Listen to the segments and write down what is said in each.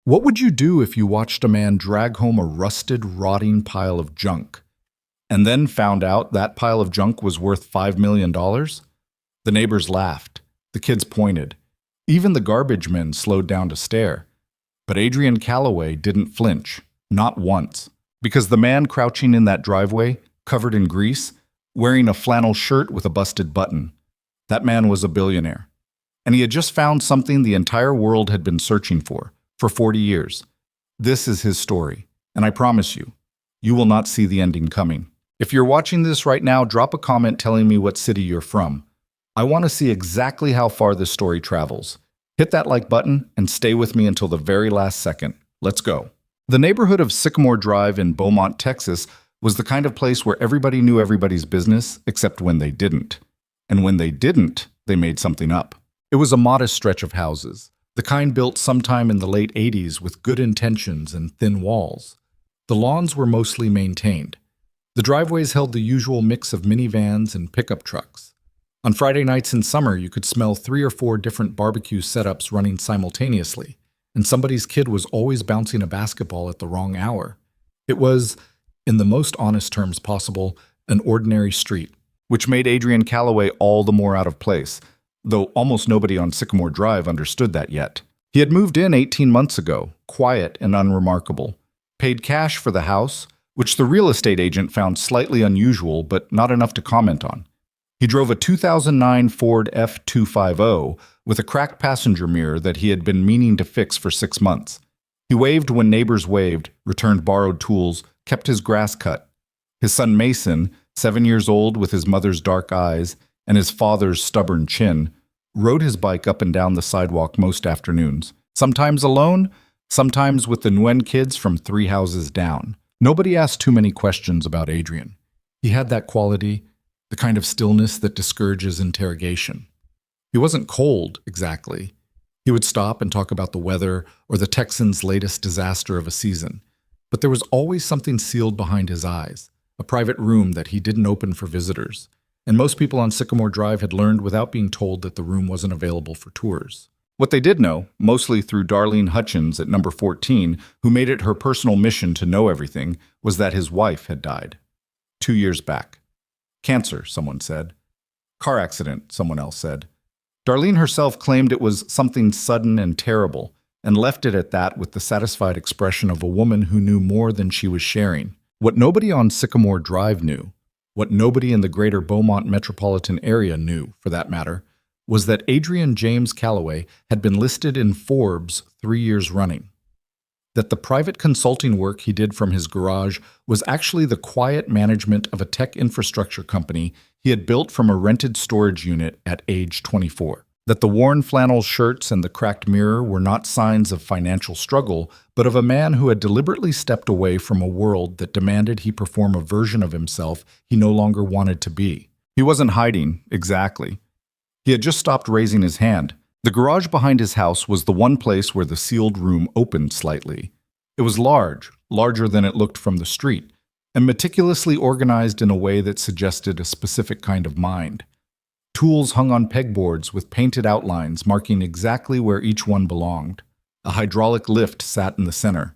What would you do if you watched a man drag home a rusted, rotting pile of junk, and then found out that pile of junk was worth $5 million? The neighbors laughed. The kids pointed. Even the garbage men slowed down to stare. But Adrian Calloway didn't flinch, not once, because the man crouching in that driveway, covered in grease, wearing a flannel shirt with a busted button, that man was a billionaire. And he had just found something the entire world had been searching for 40 years. This is his story, and I promise you, you will not see the ending coming. If you're watching this right now, drop a comment telling me what city you're from. I want to see exactly how far this story travels. Hit that like button and stay with me until the very last second. Let's go. The neighborhood of Sycamore Drive in Beaumont, Texas, was the kind of place where everybody knew everybody's business, except when they didn't. And when they didn't, they made something up. It was a modest stretch of houses, the kind built sometime in the late 80s with good intentions and thin walls. The lawns were mostly maintained. The driveways held the usual mix of minivans and pickup trucks. On Friday nights in summer, you could smell 3 or 4 different barbecue setups running simultaneously, and somebody's kid was always bouncing a basketball at the wrong hour. It was, in the most honest terms possible, an ordinary street, which made Adrian Calloway all the more out of place, though almost nobody on Sycamore Drive understood that yet. He had moved in 18 months ago, quiet and unremarkable, paid cash for the house, which the real estate agent found slightly unusual but not enough to comment on. He drove a 2009 Ford F250 with a cracked passenger mirror that he had been meaning to fix for 6 months. He waved when neighbors waved, returned borrowed tools, kept his grass cut. His son Mason, 7 years old with his mother's dark eyes and his father's stubborn chin, rode his bike up and down the sidewalk most afternoons, sometimes alone, sometimes with the Nguyen kids from 3 houses down. Nobody asked too many questions about Adrian. He had that quality, the kind of stillness that discourages interrogation. He wasn't cold, exactly. He would stop and talk about the weather or the Texans' latest disaster of a season. But there was always something sealed behind his eyes, a private room that he didn't open for visitors. And most people on Sycamore Drive had learned without being told that the room wasn't available for tours. What they did know, mostly through Darlene Hutchins at number 14, who made it her personal mission to know everything, was that his wife had died 2 years back. Cancer, someone said. Car accident, someone else said. Darlene herself claimed it was something sudden and terrible, and left it at that with the satisfied expression of a woman who knew more than she was sharing. What nobody on Sycamore Drive knew, what nobody in the greater Beaumont metropolitan area knew, for that matter, was that Adrian James Calloway had been listed in Forbes 3 years running. That the private consulting work he did from his garage was actually the quiet management of a tech infrastructure company he had built from a rented storage unit at age 24. That the worn flannel shirts and the cracked mirror were not signs of financial struggle, but of a man who had deliberately stepped away from a world that demanded he perform a version of himself he no longer wanted to be. He wasn't hiding, exactly. He had just stopped raising his hand. The garage behind his house was the one place where the sealed room opened slightly. It was large, larger than it looked from the street, and meticulously organized in a way that suggested a specific kind of mind. Tools hung on pegboards with painted outlines marking exactly where each one belonged. A hydraulic lift sat in the center.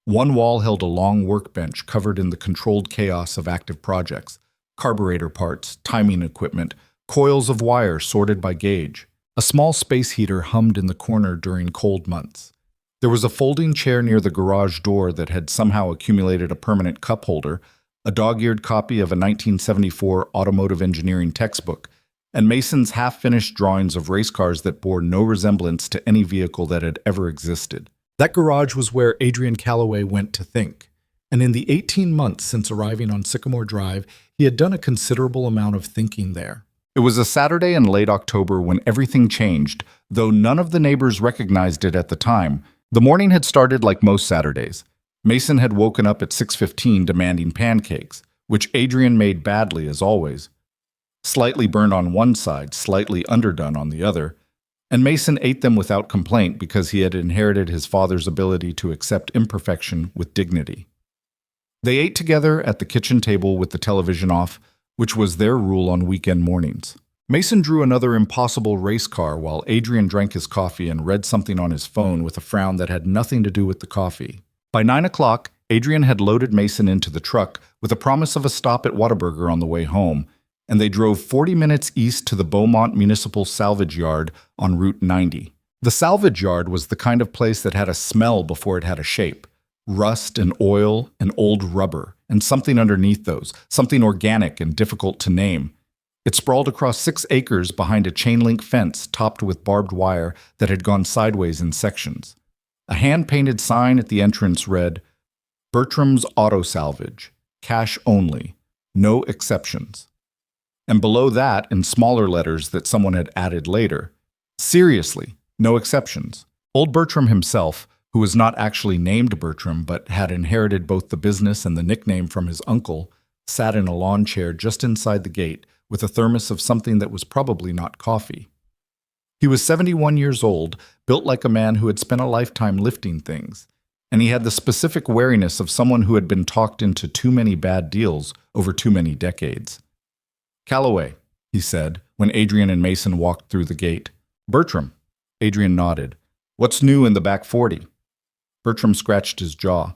One wall held a long workbench covered in the controlled chaos of active projects, carburetor parts, timing equipment, coils of wire sorted by gauge. A small space heater hummed in the corner during cold months. There was a folding chair near the garage door that had somehow accumulated a permanent cup holder, a dog-eared copy of a 1974 automotive engineering textbook, and Mason's half-finished drawings of race cars that bore no resemblance to any vehicle that had ever existed. That garage was where Adrian Calloway went to think, and in the 18 months since arriving on Sycamore Drive, he had done a considerable amount of thinking there. It was a Saturday in late October when everything changed, though none of the neighbors recognized it at the time. The morning had started like most Saturdays. Mason had woken up at 6:15 demanding pancakes, which Adrian made badly as always. Slightly burned on one side, slightly underdone on the other, and Mason ate them without complaint because he had inherited his father's ability to accept imperfection with dignity. They ate together at the kitchen table with the television off, which was their rule on weekend mornings. Mason drew another impossible race car while Adrian drank his coffee and read something on his phone with a frown that had nothing to do with the coffee. By 9 o'clock, Adrian had loaded Mason into the truck with a promise of a stop at Whataburger on the way home, and they drove 40 minutes east to the Beaumont Municipal Salvage Yard on Route 90. The salvage yard was the kind of place that had a smell before it had a shape. Rust and oil and old rubber, and something underneath those, something organic and difficult to name. It sprawled across 6 acres behind a chain-link fence topped with barbed wire that had gone sideways in sections. A hand-painted sign at the entrance read, "Bertram's Auto Salvage, cash only, no exceptions." And below that, in smaller letters that someone had added later, "Seriously, no exceptions." Old Bertram himself, who was not actually named Bertram but had inherited both the business and the nickname from his uncle, sat in a lawn chair just inside the gate with a thermos of something that was probably not coffee. He was 71 years old, built like a man who had spent a lifetime lifting things, and he had the specific wariness of someone who had been talked into too many bad deals over too many decades. "Calloway," he said, when Adrian and Mason walked through the gate. "Bertram." Adrian nodded. "What's new in the back 40? Bertram scratched his jaw.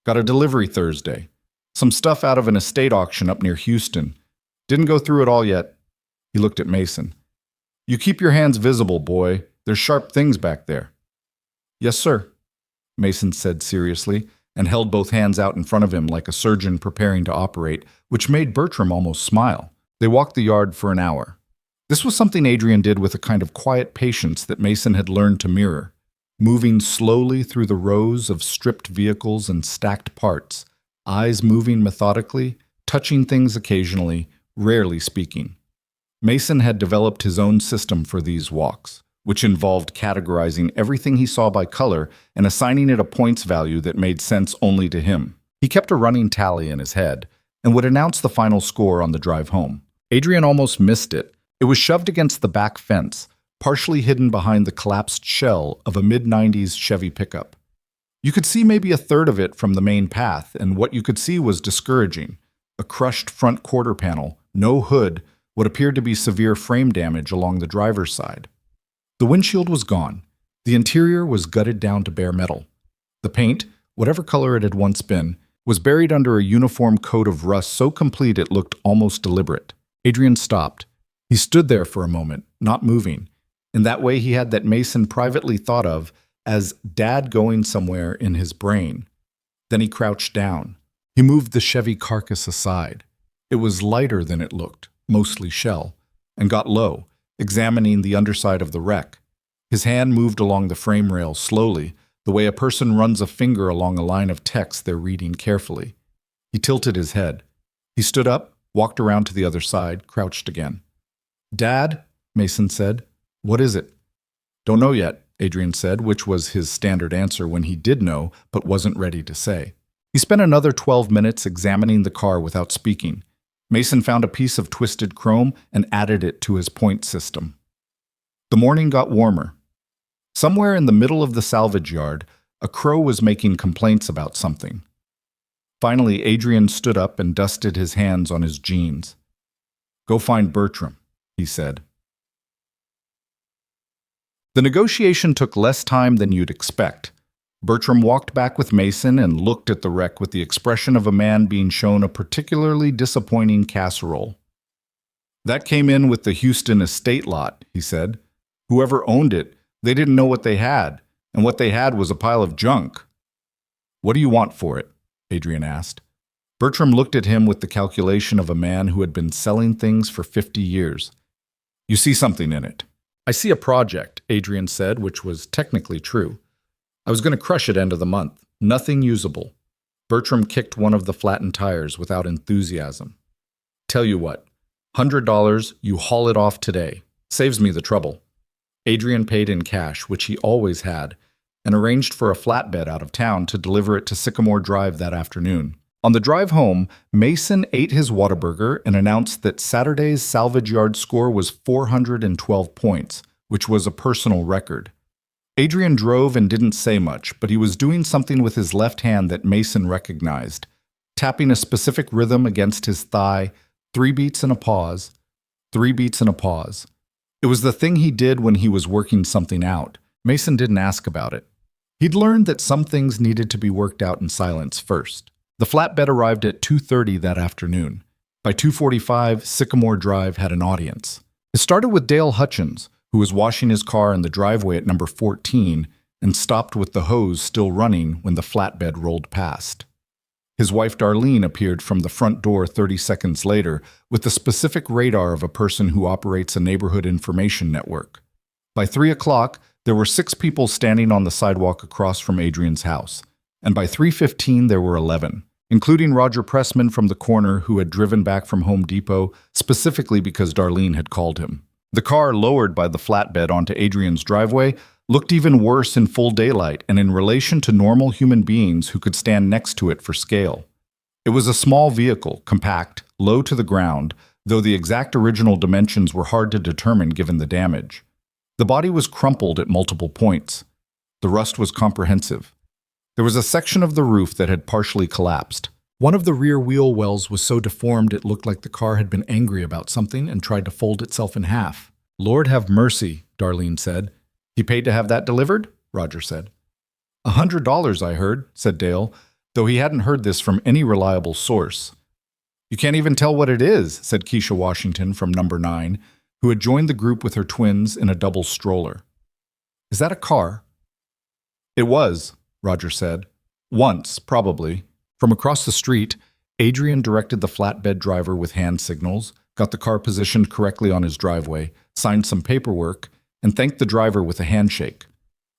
"Got a delivery Thursday. Some stuff out of an estate auction up near Houston. Didn't go through it all yet." He looked at Mason. "You keep your hands visible, boy. There's sharp things back there." "Yes, sir," Mason said seriously, and held both hands out in front of him like a surgeon preparing to operate, which made Bertram almost smile. They walked the yard for an hour. This was something Adrian did with a kind of quiet patience that Mason had learned to mirror, moving slowly through the rows of stripped vehicles and stacked parts, eyes moving methodically, touching things occasionally, rarely speaking. Mason had developed his own system for these walks, which involved categorizing everything he saw by color and assigning it a points value that made sense only to him. He kept a running tally in his head and would announce the final score on the drive home. Adrian almost missed it. It was shoved against the back fence, partially hidden behind the collapsed shell of a mid-90s Chevy pickup. You could see maybe a third of it from the main path, and what you could see was discouraging. A crushed front quarter panel, no hood, what appeared to be severe frame damage along the driver's side. The windshield was gone. The interior was gutted down to bare metal. The paint, whatever color it had once been, was buried under a uniform coat of rust so complete it looked almost deliberate. Adrian stopped. He stood there for a moment, not moving. In that way he had that Mason privately thought of as Dad going somewhere in his brain. Then he crouched down. He moved the Chevy carcass aside. It was lighter than it looked, mostly shell, and got low, examining the underside of the wreck. His hand moved along the frame rail slowly, the way a person runs a finger along a line of text they're reading carefully. He tilted his head. He stood up, walked around to the other side, crouched again. "Dad," Mason said. "What is it?" "Don't know yet," Adrian said, which was his standard answer when he did know but wasn't ready to say. He spent another 12 minutes examining the car without speaking. Mason found a piece of twisted chrome and added it to his point system. The morning got warmer. Somewhere in the middle of the salvage yard, a crow was making complaints about something. Finally, Adrian stood up and dusted his hands on his jeans. "Go find Bertram," he said. The negotiation took less time than you'd expect. Bertram walked back with Mason and looked at the wreck with the expression of a man being shown a particularly disappointing casserole. "That came in with the Houston estate lot," he said. "Whoever owned it, they didn't know what they had, and what they had was a pile of junk." "What do you want for it?" Adrian asked. Bertram looked at him with the calculation of a man who had been selling things for 50 years. "You see something in it." "I see a project," Adrian said, which was technically true. "I was going to crush it end of the month. Nothing usable." Bertram kicked one of the flattened tires without enthusiasm. "Tell you what, $100, you haul it off today. Saves me the trouble." Adrian paid in cash, which he always had, and arranged for a flatbed out of town to deliver it to Sycamore Drive that afternoon. On the drive home, Mason ate his Whataburger and announced that Saturday's salvage yard score was 412 points, which was a personal record. Adrian drove and didn't say much, but he was doing something with his left hand that Mason recognized, tapping a specific rhythm against his thigh, 3 beats and a pause. 3 beats and a pause. It was the thing he did when he was working something out. Mason didn't ask about it. He'd learned that some things needed to be worked out in silence first. The flatbed arrived at 2:30 that afternoon. By 2:45, Sycamore Drive had an audience. It started with Dale Hutchins, who was washing his car in the driveway at number 14 and stopped with the hose still running when the flatbed rolled past. His wife Darlene appeared from the front door 30 seconds later with the specific radar of a person who operates a neighborhood information network. By 3 o'clock, there were 6 people standing on the sidewalk across from Adrian's house, and by 3:15 there were 11, including Roger Pressman from the corner who had driven back from Home Depot specifically because Darlene had called him. The car, lowered by the flatbed onto Adrian's driveway, looked even worse in full daylight and in relation to normal human beings who could stand next to it for scale. It was a small vehicle, compact, low to the ground, though the exact original dimensions were hard to determine given the damage. The body was crumpled at multiple points. The rust was comprehensive. There was a section of the roof that had partially collapsed. One of the rear wheel wells was so deformed it looked like the car had been angry about something and tried to fold itself in half. "Lord have mercy," Darlene said. "He paid to have that delivered?" Roger said. $100, I heard, said Dale, though he hadn't heard this from any reliable source. "You can't even tell what it is," said Keisha Washington from number 9, who had joined the group with her twins in a double stroller. "Is that a car?" "It was," Roger said. "Once, probably." From across the street, Adrian directed the flatbed driver with hand signals, got the car positioned correctly on his driveway, signed some paperwork, and thanked the driver with a handshake.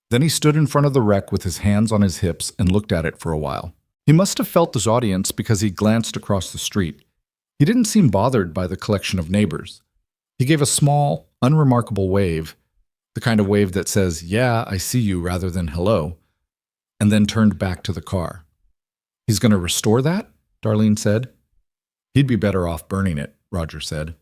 Then he stood in front of the wreck with his hands on his hips and looked at it for a while. He must have felt his audience because he glanced across the street. He didn't seem bothered by the collection of neighbors. He gave a small, unremarkable wave, the kind of wave that says, "Yeah, I see you," rather than "hello," and then turned back to the car. "He's going to restore that?" Darlene said. "He'd be better off burning it," Roger said.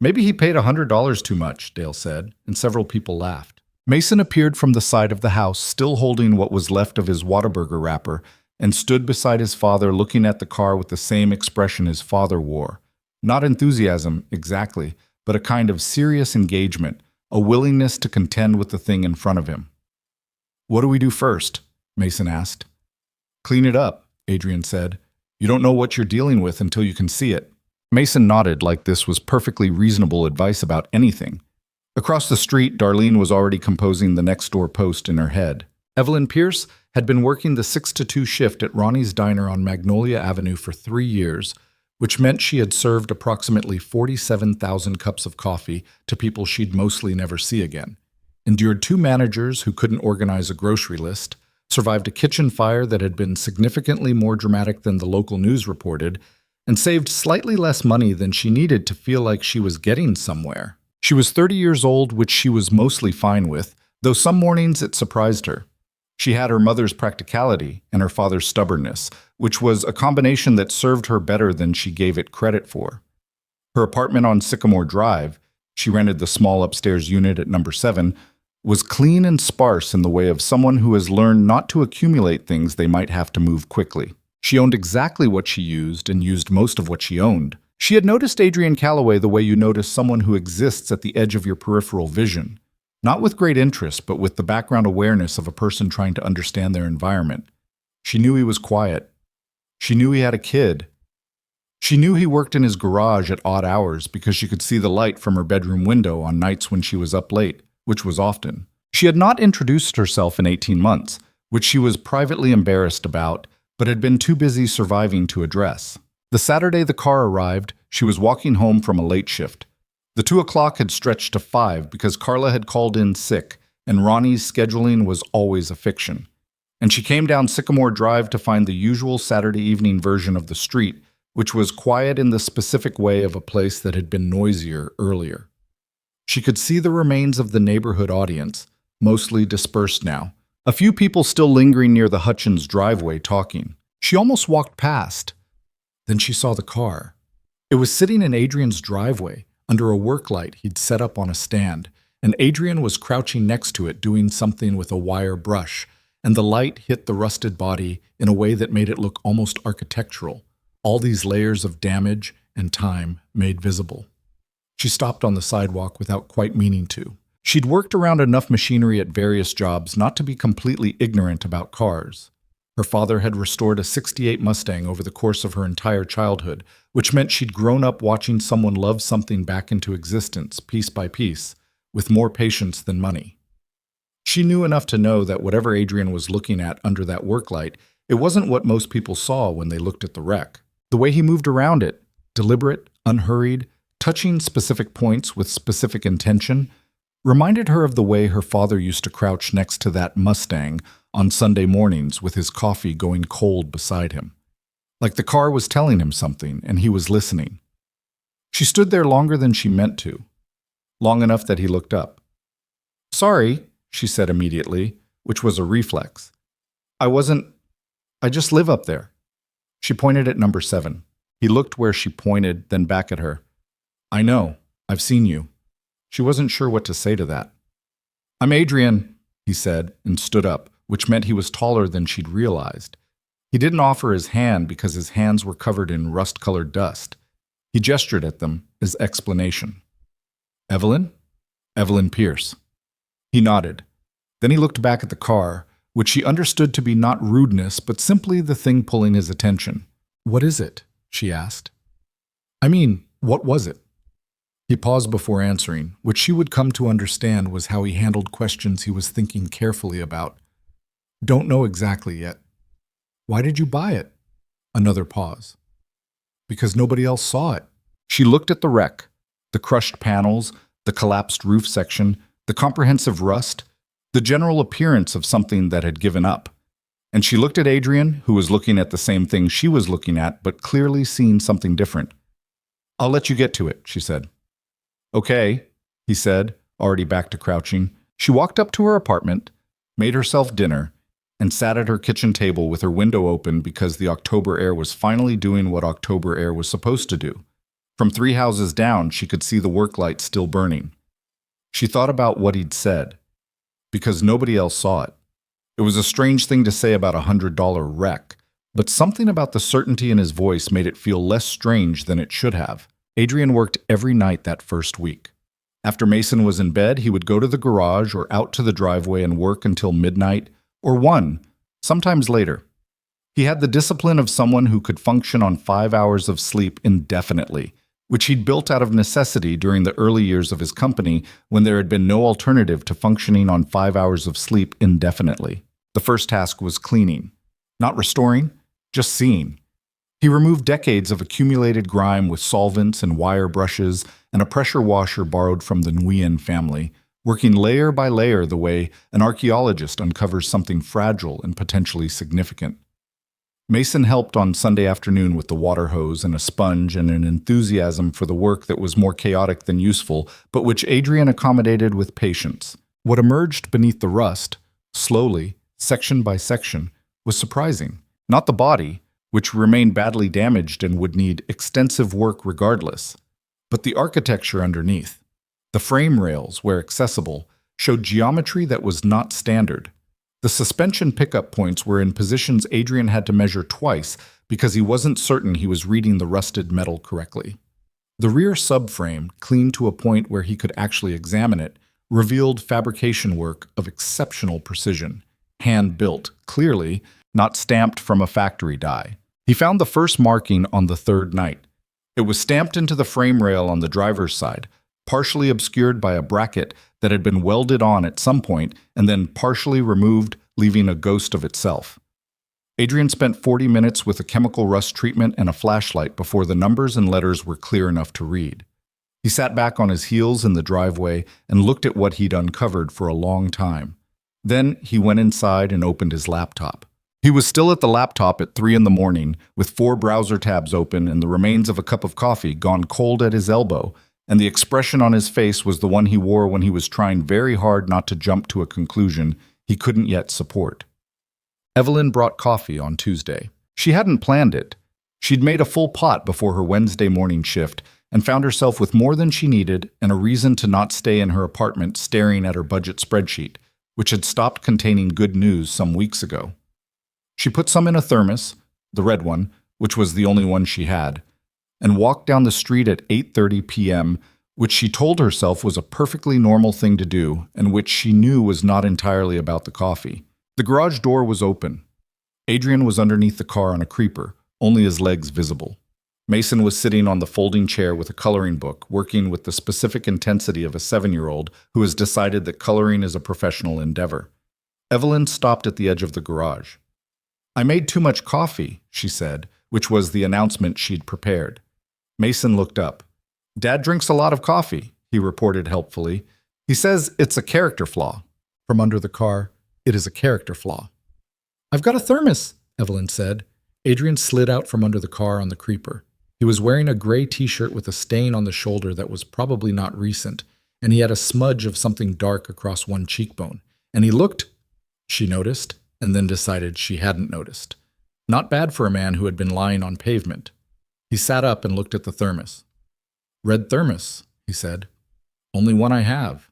"Maybe he paid $100 too much," Dale said, and several people laughed. Mason appeared from the side of the house, still holding what was left of his Whataburger wrapper, and stood beside his father looking at the car with the same expression his father wore. Not enthusiasm, exactly, but a kind of serious engagement, a willingness to contend with the thing in front of him. "What do we do first?" Mason asked. "Clean it up," Adrian said. "You don't know what you're dealing with until you can see it." Mason nodded like this was perfectly reasonable advice about anything. Across the street, Darlene was already composing the next-door post in her head. Evelyn Pierce had been working the 6-to-2 shift at Ronnie's Diner on Magnolia Avenue for 3 years, which meant she had served approximately 47,000 cups of coffee to people she'd mostly never see again, endured 2 managers who couldn't organize a grocery list, survived a kitchen fire that had been significantly more dramatic than the local news reported, and saved slightly less money than she needed to feel like she was getting somewhere. She was 30 years old, which she was mostly fine with, though some mornings it surprised her. She had her mother's practicality and her father's stubbornness, which was a combination that served her better than she gave it credit for. Her apartment on Sycamore Drive, she rented the small upstairs unit at number 7, was clean and sparse in the way of someone who has learned not to accumulate things they might have to move quickly. She owned exactly what she used and used most of what she owned. She had noticed Adrian Calloway the way you notice someone who exists at the edge of your peripheral vision, not with great interest, but with the background awareness of a person trying to understand their environment. She knew he was quiet. She knew he had a kid. She knew he worked in his garage at odd hours because she could see the light from her bedroom window on nights when she was up late, which was often. She had not introduced herself in 18 months, which she was privately embarrassed about, but had been too busy surviving to address. The Saturday the car arrived, she was walking home from a late shift. The 2 o'clock had stretched to 5 because Carla had called in sick, and Ronnie's scheduling was always a fiction. And she came down Sycamore Drive to find the usual Saturday evening version of the street, which was quiet in the specific way of a place that had been noisier earlier. She could see the remains of the neighborhood audience, mostly dispersed now. A few people still lingering near the Hutchins driveway talking. She almost walked past. Then she saw the car. It was sitting in Adrian's driveway, under a work light he'd set up on a stand, and Adrian was crouching next to it doing something with a wire brush, and the light hit the rusted body in a way that made it look almost architectural, all these layers of damage and time made visible. She stopped on the sidewalk without quite meaning to. She'd worked around enough machinery at various jobs not to be completely ignorant about cars. Her father had restored a '68 Mustang over the course of her entire childhood, which meant she'd grown up watching someone love something back into existence, piece by piece, with more patience than money. She knew enough to know that whatever Adrian was looking at under that work light, it wasn't what most people saw when they looked at the wreck. The way he moved around it, deliberate, unhurried, touching specific points with specific intention, reminded her of the way her father used to crouch next to that Mustang on Sunday mornings with his coffee going cold beside him. Like the car was telling him something and he was listening. She stood there longer than she meant to, long enough that he looked up. "Sorry," she said immediately, which was a reflex. I just live up there." She pointed at number 7. He looked where she pointed, then back at her. "I know. I've seen you." She wasn't sure what to say to that. "I'm Adrian," he said, and stood up, which meant he was taller than she'd realized. He didn't offer his hand because his hands were covered in rust-colored dust. He gestured at them as explanation. "Evelyn? Evelyn Pierce." He nodded. Then he looked back at the car, which she understood to be not rudeness, but simply the thing pulling his attention. "What is it?" she asked. "I mean, what was it?" He paused before answering, which she would come to understand was how he handled questions he was thinking carefully about. "Don't know exactly yet." "Why did you buy it?" Another pause. "Because nobody else saw it." She looked at the wreck, the crushed panels, the collapsed roof section, the comprehensive rust, the general appearance of something that had given up. And she looked at Adrian, who was looking at the same thing she was looking at, but clearly seeing something different. "I'll let you get to it," she said. "Okay," he said, already back to crouching. She walked up to her apartment, made herself dinner, and sat at her kitchen table with her window open because the October air was finally doing what October air was supposed to do. From 3 houses down, she could see the work light still burning. She thought about what he'd said, because nobody else saw it. It was a strange thing to say about a $100 wreck, but something about the certainty in his voice made it feel less strange than it should have. Adrian worked every night that first week. After Mason was in bed, he would go to the garage or out to the driveway and work until midnight, or 1, sometimes later. He had the discipline of someone who could function on 5 hours of sleep indefinitely, which he'd built out of necessity during the early years of his company when there had been no alternative to functioning on 5 hours of sleep indefinitely. The first task was cleaning. Not restoring, just seeing. He removed decades of accumulated grime with solvents and wire brushes and a pressure washer borrowed from the Nguyen family, working layer by layer the way an archaeologist uncovers something fragile and potentially significant. Mason helped on Sunday afternoon with the water hose and a sponge and an enthusiasm for the work that was more chaotic than useful, but which Adrian accommodated with patience. What emerged beneath the rust, slowly, section by section, was surprising. Not the body, which remained badly damaged and would need extensive work regardless, but the architecture underneath. The frame rails, where accessible, showed geometry that was not standard. The suspension pickup points were in positions Adrian had to measure twice because he wasn't certain he was reading the rusted metal correctly. The rear subframe, cleaned to a point where he could actually examine it, revealed fabrication work of exceptional precision, hand-built, clearly, not stamped from a factory die. He found the first marking on the 3rd night. It was stamped into the frame rail on the driver's side, partially obscured by a bracket that had been welded on at some point and then partially removed, leaving a ghost of itself. Adrian spent 40 minutes with a chemical rust treatment and a flashlight before the numbers and letters were clear enough to read. He sat back on his heels in the driveway and looked at what he'd uncovered for a long time. Then he went inside and opened his laptop. He was still at the laptop at 3 in the morning, with 4 browser tabs open and the remains of a cup of coffee gone cold at his elbow, and the expression on his face was the one he wore when he was trying very hard not to jump to a conclusion he couldn't yet support. Evelyn brought coffee on Tuesday. She hadn't planned it. She'd made a full pot before her Wednesday morning shift and found herself with more than she needed and a reason to not stay in her apartment staring at her budget spreadsheet, which had stopped containing good news some weeks ago. She put some in a thermos, the red one, which was the only one she had, and walked down the street at 8:30 p.m. which she told herself was a perfectly normal thing to do and which she knew was not entirely about the coffee. The garage door was open. Adrian was underneath the car on a creeper, only his legs visible. Mason was sitting on the folding chair with a coloring book, working with the specific intensity of a 7-year-old who has decided that coloring is a professional endeavor. Evelyn stopped at the edge of the garage. "I made too much coffee," she said, which was the announcement she'd prepared. Mason looked up. "Dad drinks a lot of coffee," he reported helpfully. "He says it's a character flaw." From under the car, "It is a character flaw." "I've got a thermos," Evelyn said. Adrian slid out from under the car on the creeper. He was wearing a gray t-shirt with a stain on the shoulder that was probably not recent, and he had a smudge of something dark across one cheekbone. And he looked, she noticed, and then decided she hadn't noticed. Not bad for a man who had been lying on pavement. He sat up and looked at the thermos. "Red thermos," he said. "Only one I have."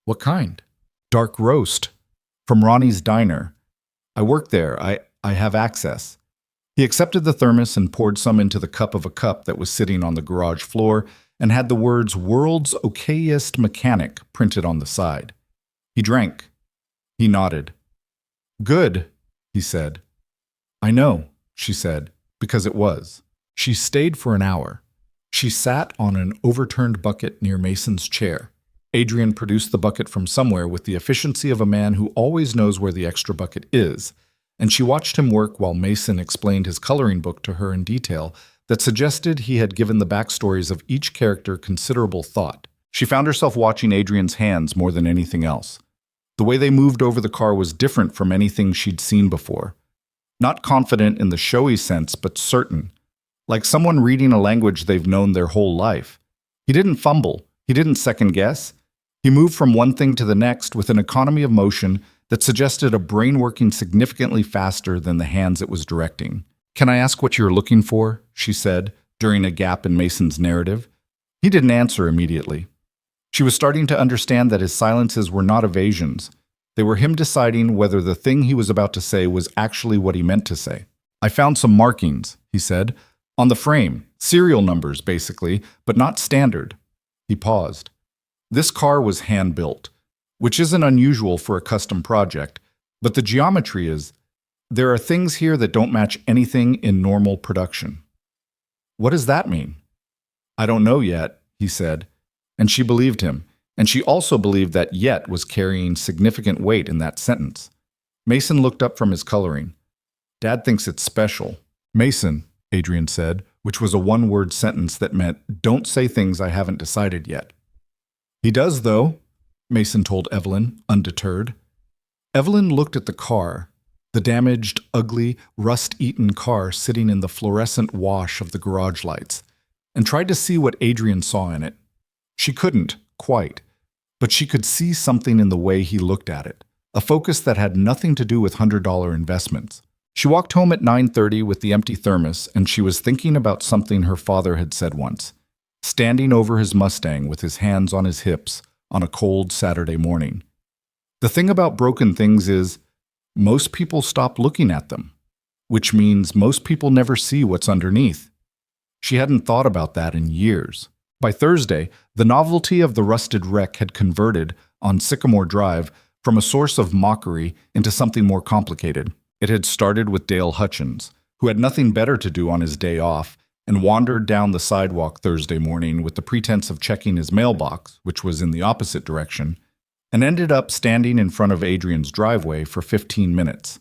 "What kind?" "Dark roast. From Ronnie's Diner. I work there. I have access." He accepted the thermos and poured some into the cup of a cup that was sitting on the garage floor and had the words "World's Okayest Mechanic" printed on the side. He drank. He nodded. "Good," he said. "I know," she said, because it was. She stayed for an hour. She sat on an overturned bucket near Mason's chair. Adrian produced the bucket from somewhere with the efficiency of a man who always knows where the extra bucket is, and she watched him work while Mason explained his coloring book to her in detail that suggested he had given the backstories of each character considerable thought. She found herself watching Adrian's hands more than anything else. The way they moved over the car was different from anything she'd seen before. Not confident in the showy sense, but certain. Like someone reading a language they've known their whole life. He didn't fumble. He didn't second guess. He moved from one thing to the next with an economy of motion that suggested a brain working significantly faster than the hands it was directing. "Can I ask what you're looking for?" she said, during a gap in Mason's narrative. He didn't answer immediately. She was starting to understand that his silences were not evasions. They were him deciding whether the thing he was about to say was actually what he meant to say. "I found some markings," he said, "on the frame, serial numbers, basically, but not standard." He paused. This car was hand-built, which isn't unusual for a custom project, but the geometry is. There are things here that don't match anything in normal production. "What does that mean?" "I don't know yet," he said, and she believed him, and she also believed that "yet" was carrying significant weight in that sentence. Mason looked up from his coloring. "Dad thinks it's special." "Mason," Adrian said, which was a one-word sentence that meant, "Don't say things I haven't decided yet." "He does, though," Mason told Evelyn, undeterred. Evelyn looked at the car, the damaged, ugly, rust-eaten car sitting in the fluorescent wash of the garage lights, and tried to see what Adrian saw in it. She couldn't, quite, but she could see something in the way he looked at it, a focus that had nothing to do with $100 investments. She walked home at 9:30 with the empty thermos, and she was thinking about something her father had said once, standing over his Mustang with his hands on his hips on a cold Saturday morning. The thing about broken things is, most people stop looking at them, which means most people never see what's underneath. She hadn't thought about that in years. By Thursday, the novelty of the rusted wreck had converted, on Sycamore Drive, from a source of mockery into something more complicated. It had started with Dale Hutchins, who had nothing better to do on his day off, and wandered down the sidewalk Thursday morning with the pretense of checking his mailbox, which was in the opposite direction, and ended up standing in front of Adrian's driveway for 15 minutes.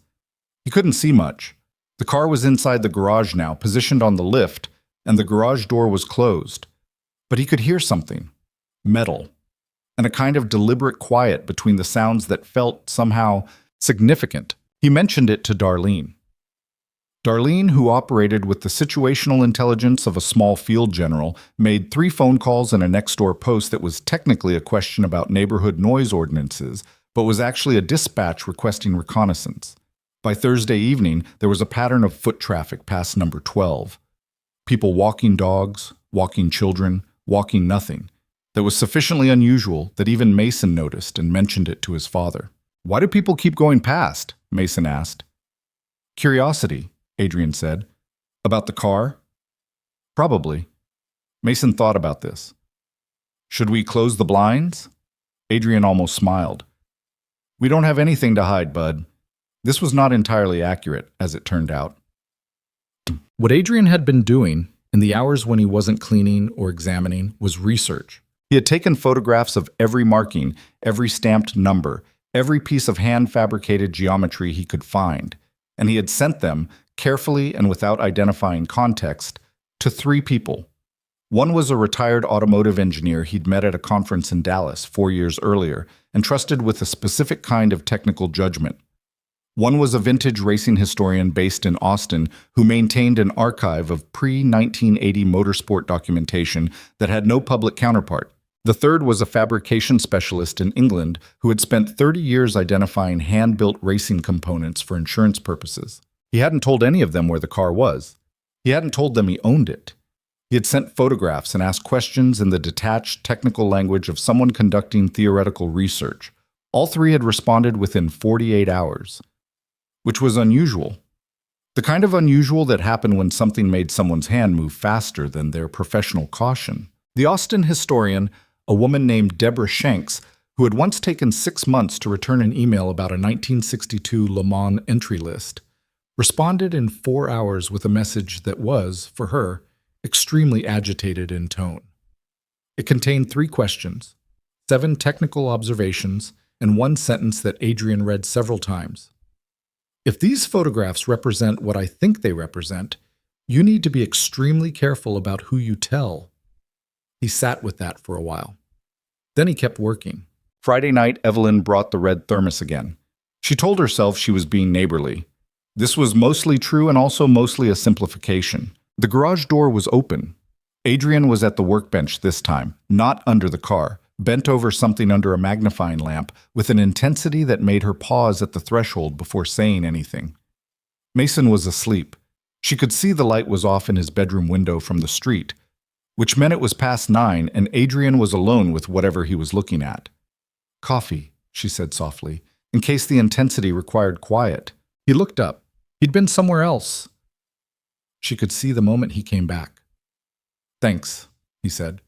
He couldn't see much. The car was inside the garage now, positioned on the lift, and the garage door was closed. But he could hear something. Metal. And a kind of deliberate quiet between the sounds that felt, somehow, significant. He mentioned it to Darlene. Darlene, who operated with the situational intelligence of a small field general, made 3 phone calls and a next-door post that was technically a question about neighborhood noise ordinances, but was actually a dispatch requesting reconnaissance. By Thursday evening, there was a pattern of foot traffic past number 12. People walking dogs, walking children, walking nothing. That was sufficiently unusual that even Mason noticed and mentioned it to his father. "Why do people keep going past?" Mason asked. "Curiosity," Adrian said. "About the car?" "Probably." Mason thought about this. Should we close the blinds? Adrian almost smiled. We don't have anything to hide, bud. This was not entirely accurate, as it turned out. What Adrian had been doing in the hours when he wasn't cleaning or examining was research. He had taken photographs of every marking, every stamped number, every piece of hand-fabricated geometry he could find, and he had sent them, carefully and without identifying context, to 3 people. One was a retired automotive engineer he'd met at a conference in Dallas 4 years earlier and trusted with a specific kind of technical judgment. One was a vintage racing historian based in Austin who maintained an archive of pre-1980 motorsport documentation that had no public counterpart. The third was a fabrication specialist in England who had spent 30 years identifying hand-built racing components for insurance purposes. He hadn't told any of them where the car was. He hadn't told them he owned it. He had sent photographs and asked questions in the detached, technical language of someone conducting theoretical research. All 3 had responded within 48 hours, which was unusual. The kind of unusual that happened when something made someone's hand move faster than their professional caution. The Austin historian, a woman named Deborah Shanks, who had once taken 6 months to return an email about a 1962 Le Mans entry list, responded in 4 hours with a message that was, for her, extremely agitated in tone. It contained 3 questions, 7 technical observations, and 1 sentence that Adrian read several times. If these photographs represent what I think they represent, you need to be extremely careful about who you tell. He sat with that for a while. Then he kept working. Friday night, Evelyn brought the red thermos again. She told herself she was being neighborly. This was mostly true and also mostly a simplification. The garage door was open. Adrian was at the workbench this time, not under the car, bent over something under a magnifying lamp with an intensity that made her pause at the threshold before saying anything. Mason was asleep. She could see the light was off in his bedroom window from the street, which meant it was past 9 and Adrian was alone with whatever he was looking at. Coffee, she said softly, in case the intensity required quiet. He looked up. He'd been somewhere else. She could see the moment he came back. Thanks, he said.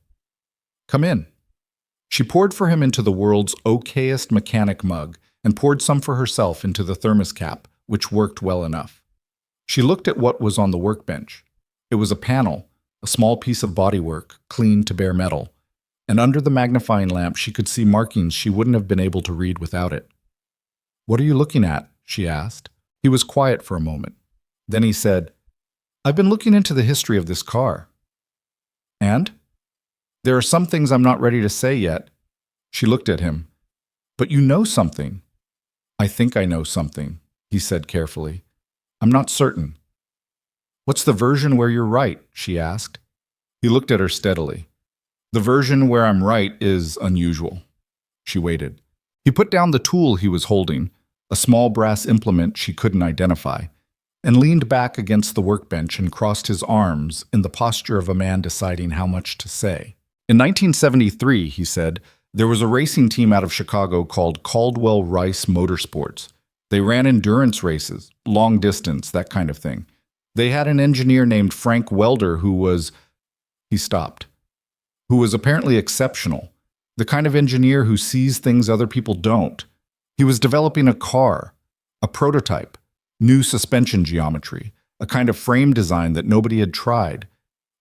Come in. She poured for him into the world's okayest mechanic mug and poured some for herself into the thermos cap, which worked well enough. She looked at what was on the workbench. It was a panel, a small piece of bodywork, clean to bare metal, and under the magnifying lamp she could see markings she wouldn't have been able to read without it. What are you looking at? She asked. He was quiet for a moment. Then he said, I've been looking into the history of this car. And? There are some things I'm not ready to say yet. She looked at him. But you know something. I think I know something, he said carefully. I'm not certain. What's the version where you're right? She asked. He looked at her steadily. The version where I'm right is unusual. She waited. He put down the tool he was holding, a small brass implement she couldn't identify, and leaned back against the workbench and crossed his arms in the posture of a man deciding how much to say. In 1973, he said, there was a racing team out of Chicago called Caldwell Rice Motorsports. They ran endurance races, long distance, that kind of thing. They had an engineer named Frank Welder who was... He stopped. Who was apparently exceptional. The kind of engineer who sees things other people don't. He was developing a car, a prototype, new suspension geometry, a kind of frame design that nobody had tried.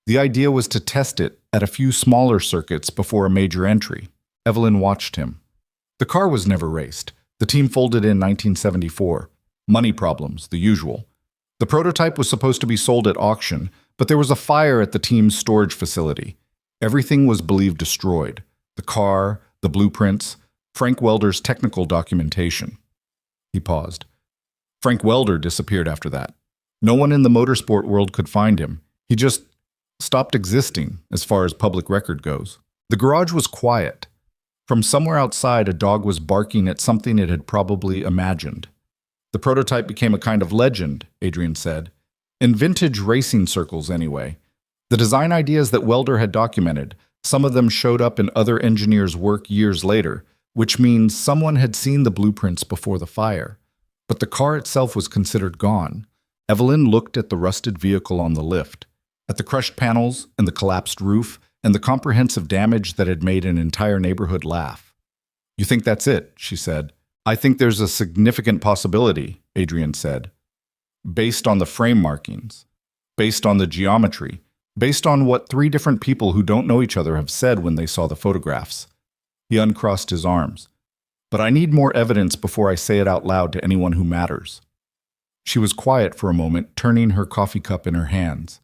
The idea was to test it at a few smaller circuits before a major entry. Evelyn watched him. The car was never raced. The team folded in 1974. Money problems, the usual. The prototype was supposed to be sold at auction, but there was a fire at the team's storage facility. Everything was believed destroyed. The car, the blueprints, Frank Welder's technical documentation. He paused. Frank Welder disappeared after that. No one in the motorsport world could find him. He just stopped existing as far as public record goes. The garage was quiet. From somewhere outside, a dog was barking at something it had probably imagined. The prototype became a kind of legend, Adrian said. In vintage racing circles, anyway. The design ideas that Welder had documented, some of them showed up in other engineers' work years later, which means someone had seen the blueprints before the fire. But the car itself was considered gone. Evelyn looked at the rusted vehicle on the lift, at the crushed panels and the collapsed roof, and the comprehensive damage that had made an entire neighborhood laugh. "You think that's it?" she said. "I think there's a significant possibility," Adrian said, "based on the frame markings, based on the geometry, based on what 3 different people who don't know each other have said when they saw the photographs." He uncrossed his arms. "But I need more evidence before I say it out loud to anyone who matters." She was quiet for a moment, turning her coffee cup in her hands.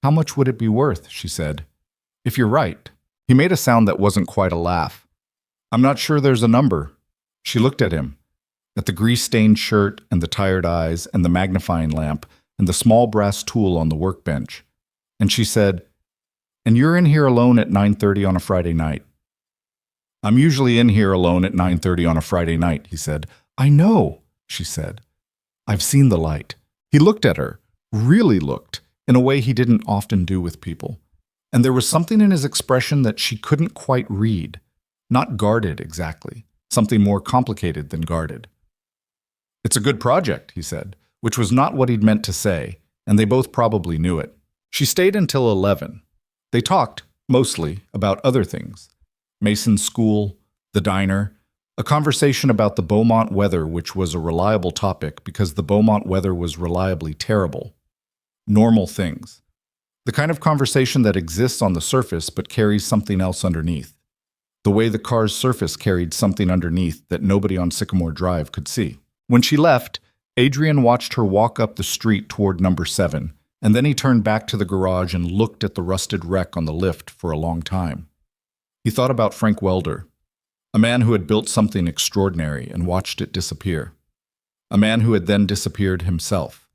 "How much would it be worth?" she said. "If you're right." He made a sound that wasn't quite a laugh. "I'm not sure there's a number." She looked at him, at the grease-stained shirt and the tired eyes and the magnifying lamp and the small brass tool on the workbench. And she said, "And you're in here alone at 9:30 on a Friday night." "I'm usually in here alone at 9:30 on a Friday night," he said. "I know," she said. "I've seen the light." He looked at her, really looked, in a way he didn't often do with people. And there was something in his expression that she couldn't quite read. Not guarded, exactly. Something more complicated than guarded. "It's a good project," he said, which was not what he'd meant to say, and they both probably knew it. She stayed until 11. They talked, mostly, about other things. Mason's school, the diner, a conversation about the Beaumont weather, which was a reliable topic because the Beaumont weather was reliably terrible. Normal things. The kind of conversation that exists on the surface but carries something else underneath. The way the car's surface carried something underneath that nobody on Sycamore Drive could see. When she left, Adrian watched her walk up the street toward number 7, and then he turned back to the garage and looked at the rusted wreck on the lift for a long time. He thought about Frank Welder, a man who had built something extraordinary and watched it disappear. A man who had then disappeared himself.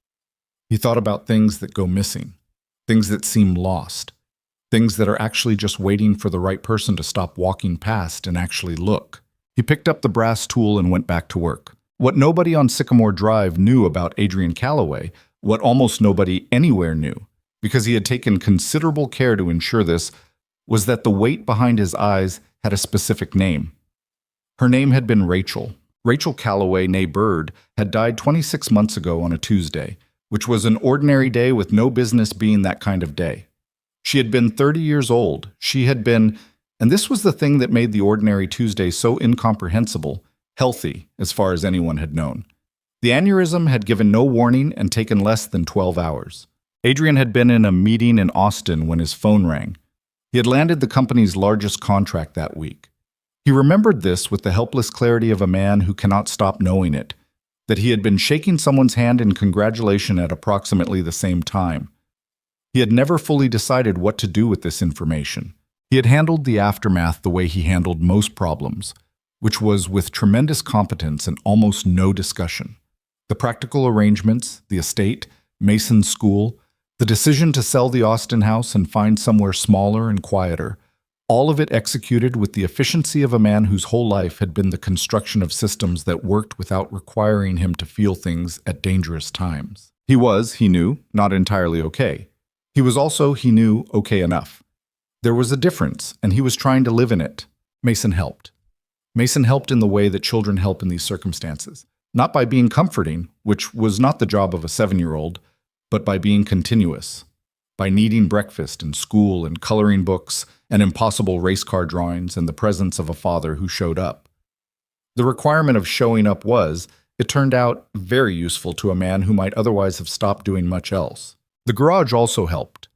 He thought about things that go missing, things that seem lost, things that are actually just waiting for the right person to stop walking past and actually look. He picked up the brass tool and went back to work. What nobody on Sycamore Drive knew about Adrian Calloway, what almost nobody anywhere knew, because he had taken considerable care to ensure this, was that the weight behind his eyes had a specific name. Her name had been Rachel. Rachel Calloway, née Bird, had died 26 months ago on a Tuesday, which was an ordinary day with no business being that kind of day. She had been 30 years old. She had been, and this was the thing that made the ordinary Tuesday so incomprehensible, healthy as far as anyone had known. The aneurysm had given no warning and taken less than 12 hours. Adrian had been in a meeting in Austin when his phone rang. He had landed the company's largest contract that week. He remembered this with the helpless clarity of a man who cannot stop knowing it, that he had been shaking someone's hand in congratulation at approximately the same time. He had never fully decided what to do with this information. He had handled the aftermath the way he handled most problems, which was with tremendous competence and almost no discussion. The practical arrangements, the estate, Mason's school, the decision to sell the Austin house and find somewhere smaller and quieter, all of it executed with the efficiency of a man whose whole life had been the construction of systems that worked without requiring him to feel things at dangerous times. He was, he knew, not entirely okay. He was also, he knew, okay enough. There was a difference, and he was trying to live in it. Mason helped. Mason helped in the way that children help in these circumstances. Not by being comforting, which was not the job of a 7-year-old, but by being continuous. By needing breakfast and school and coloring books and impossible race car drawings and the presence of a father who showed up. The requirement of showing up was, it turned out, very useful to a man who might otherwise have stopped doing much else. The garage also helped.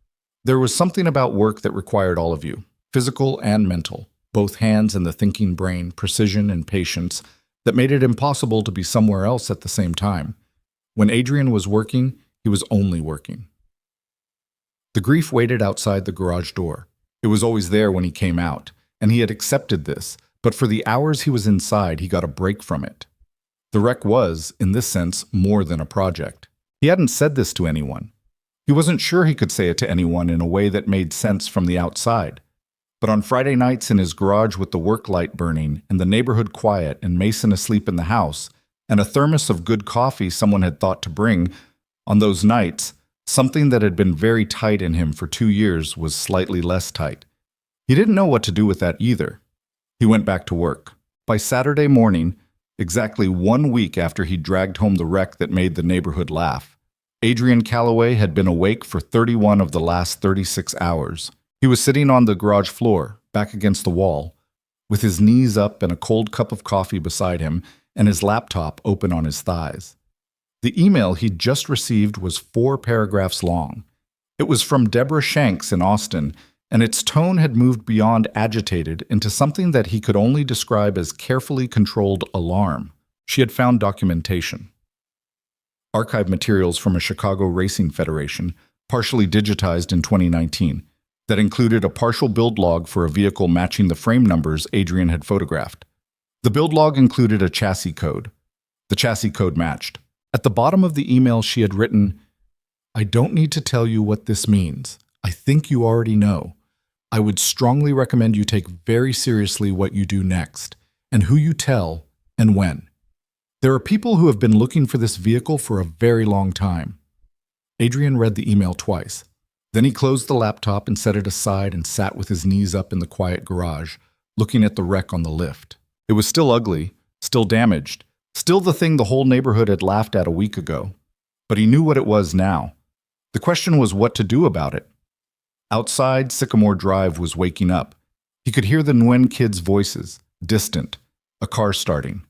There was something about work that required all of you, physical and mental, both hands and the thinking brain, precision and patience, that made it impossible to be somewhere else at the same time. When Adrian was working, he was only working. The grief waited outside the garage door. It was always there when he came out, and he had accepted this, but for the hours he was inside, he got a break from it. The wreck was, in this sense, more than a project. He hadn't said this to anyone. He wasn't sure he could say it to anyone in a way that made sense from the outside. But on Friday nights in his garage with the work light burning and the neighborhood quiet and Mason asleep in the house, and a thermos of good coffee someone had thought to bring, on those nights, something that had been very tight in him for 2 years was slightly less tight. He didn't know what to do with that either. He went back to work. By Saturday morning, exactly 1 week after he dragged home the wreck that made the neighborhood laugh, Adrian Calloway had been awake for 31 of the last 36 hours. He was sitting on the garage floor, back against the wall, with his knees up and a cold cup of coffee beside him and his laptop open on his thighs. The email he'd just received was 4 paragraphs long. It was from Deborah Shanks in Austin, and its tone had moved beyond agitated into something that he could only describe as carefully controlled alarm. She had found documentation. Archive materials from a Chicago Racing Federation, partially digitized in 2019, that included a partial build log for a vehicle matching the frame numbers Adrian had photographed. The build log included a chassis code. The chassis code matched. At the bottom of the email she had written, "I don't need to tell you what this means. I think you already know. I would strongly recommend you take very seriously what you do next, and who you tell, and when. There are people who have been looking for this vehicle for a very long time." Adrian read the email twice. Then he closed the laptop and set it aside and sat with his knees up in the quiet garage, looking at the wreck on the lift. It was still ugly, still damaged, still the thing the whole neighborhood had laughed at a week ago. But he knew what it was now. The question was what to do about it. Outside, Sycamore Drive was waking up. He could hear the Nguyen kids' voices, distant, a car starting.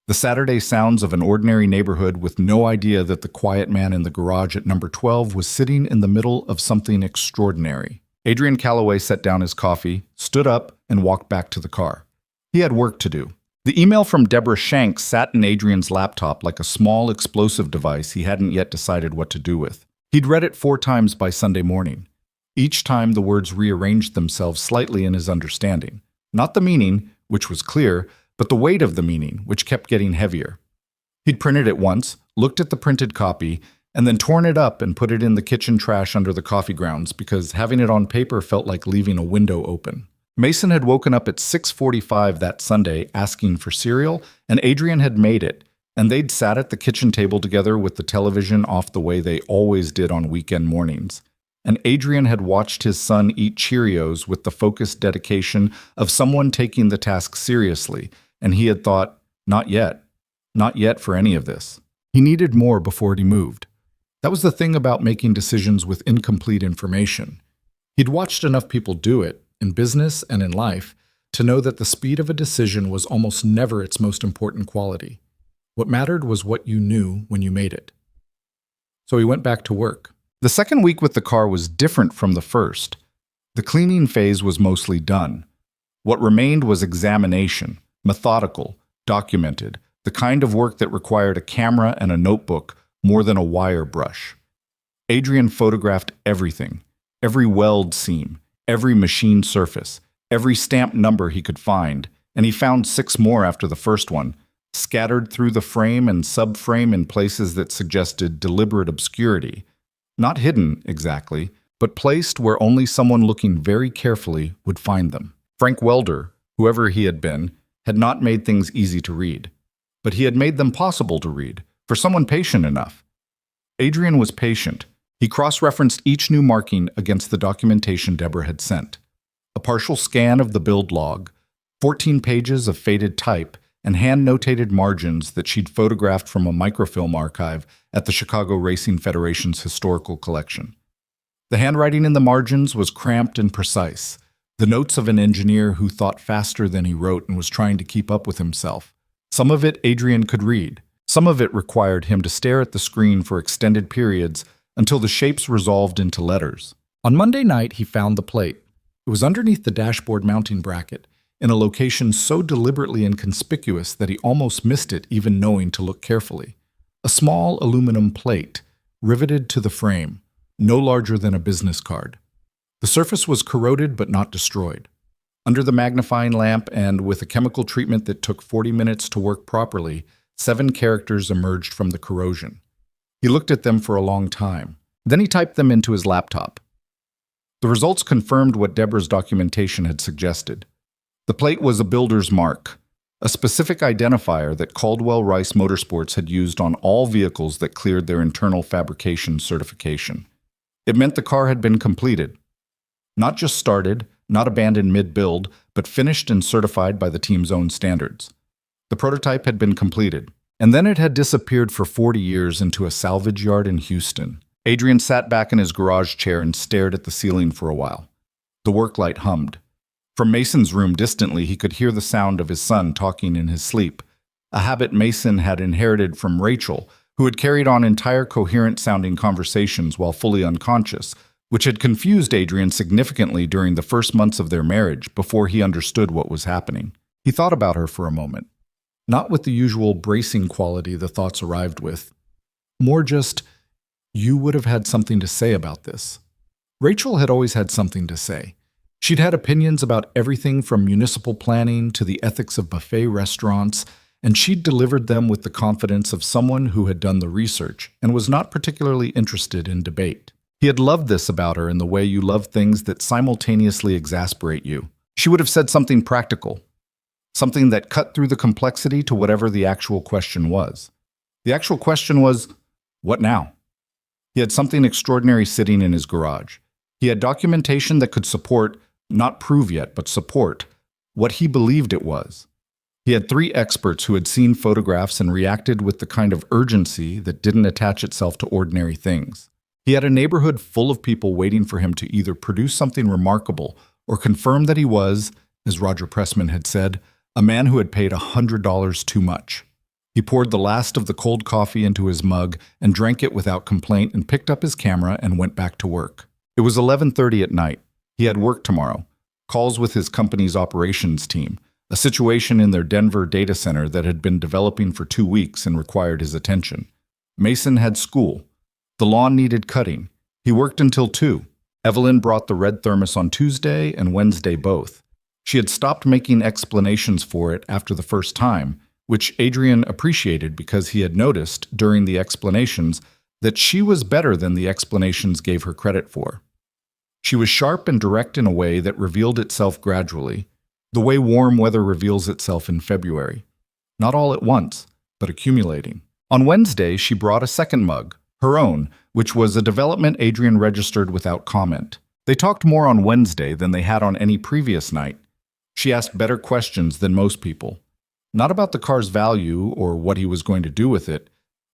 The Saturday sounds of an ordinary neighborhood with no idea that the quiet man in the garage at number 12 was sitting in the middle of something extraordinary. Adrian Calloway set down his coffee, stood up, and walked back to the car. He had work to do. The email from Deborah Shanks sat in Adrian's laptop like a small explosive device he hadn't yet decided what to do with. He'd read it 4 times by Sunday morning. Each time the words rearranged themselves slightly in his understanding. Not the meaning, which was clear, but the weight of the meaning, which kept getting heavier. He'd printed it once, looked at the printed copy, and then torn it up and put it in the kitchen trash under the coffee grounds because having it on paper felt like leaving a window open. Mason had woken up at 6:45 that Sunday asking for cereal, and Adrian had made it, and they'd sat at the kitchen table together with the television off the way they always did on weekend mornings. And Adrian had watched his son eat Cheerios with the focused dedication of someone taking the task seriously, and he had thought, not yet for any of this. He needed more before he moved. That was the thing about making decisions with incomplete information. He'd watched enough people do it, in business and in life, to know that the speed of a decision was almost never its most important quality. What mattered was what you knew when you made it. So he went back to work. The second week with the car was different from the first. The cleaning phase was mostly done. What remained was examination, methodical, documented, the kind of work that required a camera and a notebook more than a wire brush. Adrian photographed everything, every weld seam, every machine surface, every stamped number he could find, and he found 6 more after the first one, scattered through the frame and subframe in places that suggested deliberate obscurity. Not hidden, exactly, but placed where only someone looking very carefully would find them. Frank Welder, whoever he had been, had not made things easy to read. But he had made them possible to read, for someone patient enough. Adrian was patient. He cross-referenced each new marking against the documentation Deborah had sent. A partial scan of the build log, 14 pages of faded type, and hand-notated margins that she'd photographed from a microfilm archive at the Chicago Racing Federation's historical collection. The handwriting in the margins was cramped and precise, the notes of an engineer who thought faster than he wrote and was trying to keep up with himself. Some of it Adrian could read. Some of it required him to stare at the screen for extended periods until the shapes resolved into letters. On Monday night, he found the plate. It was underneath the dashboard mounting bracket, in a location so deliberately inconspicuous that he almost missed it even knowing to look carefully. A small aluminum plate, riveted to the frame, no larger than a business card. The surface was corroded but not destroyed. Under the magnifying lamp and with a chemical treatment that took 40 minutes to work properly, 7 characters emerged from the corrosion. He looked at them for a long time. Then he typed them into his laptop. The results confirmed what Deborah's documentation had suggested. The plate was a builder's mark, a specific identifier that Caldwell Rice Motorsports had used on all vehicles that cleared their internal fabrication certification. It meant the car had been completed. Not just started, not abandoned mid-build, but finished and certified by the team's own standards. The prototype had been completed, and then it had disappeared for 40 years into a salvage yard in Houston. Adrian sat back in his garage chair and stared at the ceiling for a while. The work light hummed. From Mason's room distantly, he could hear the sound of his son talking in his sleep, a habit Mason had inherited from Rachel, who had carried on entire coherent-sounding conversations while fully unconscious, which had confused Adrian significantly during the first months of their marriage before he understood what was happening. He thought about her for a moment, not with the usual bracing quality the thoughts arrived with. More just, you would have had something to say about this. Rachel had always had something to say. She'd had opinions about everything from municipal planning to the ethics of buffet restaurants, and she'd delivered them with the confidence of someone who had done the research and was not particularly interested in debate. He had loved this about her in the way you love things that simultaneously exasperate you. She would have said something practical, something that cut through the complexity to whatever the actual question was. The actual question was, what now? He had something extraordinary sitting in his garage. He had documentation that could support, not prove yet, but support, what he believed it was. He had 3 experts who had seen photographs and reacted with the kind of urgency that didn't attach itself to ordinary things. He had a neighborhood full of people waiting for him to either produce something remarkable or confirm that he was, as Roger Pressman had said, a man who had paid $100 too much. He poured the last of the cold coffee into his mug and drank it without complaint and picked up his camera and went back to work. It was 11:30 at night. He had work tomorrow, calls with his company's operations team, a situation in their Denver data center that had been developing for 2 weeks and required his attention. Mason had school. The lawn needed cutting. He worked until 2. Evelyn brought the red thermos on Tuesday and Wednesday both. She had stopped making explanations for it after the first time, which Adrian appreciated because he had noticed during the explanations that she was better than the explanations gave her credit for. She was sharp and direct in a way that revealed itself gradually, the way warm weather reveals itself in February. Not all at once, but accumulating. On Wednesday, she brought a second mug, her own, which was a development Adrian registered without comment. They talked more on Wednesday than they had on any previous night. She asked better questions than most people. Not about the car's value or what he was going to do with it.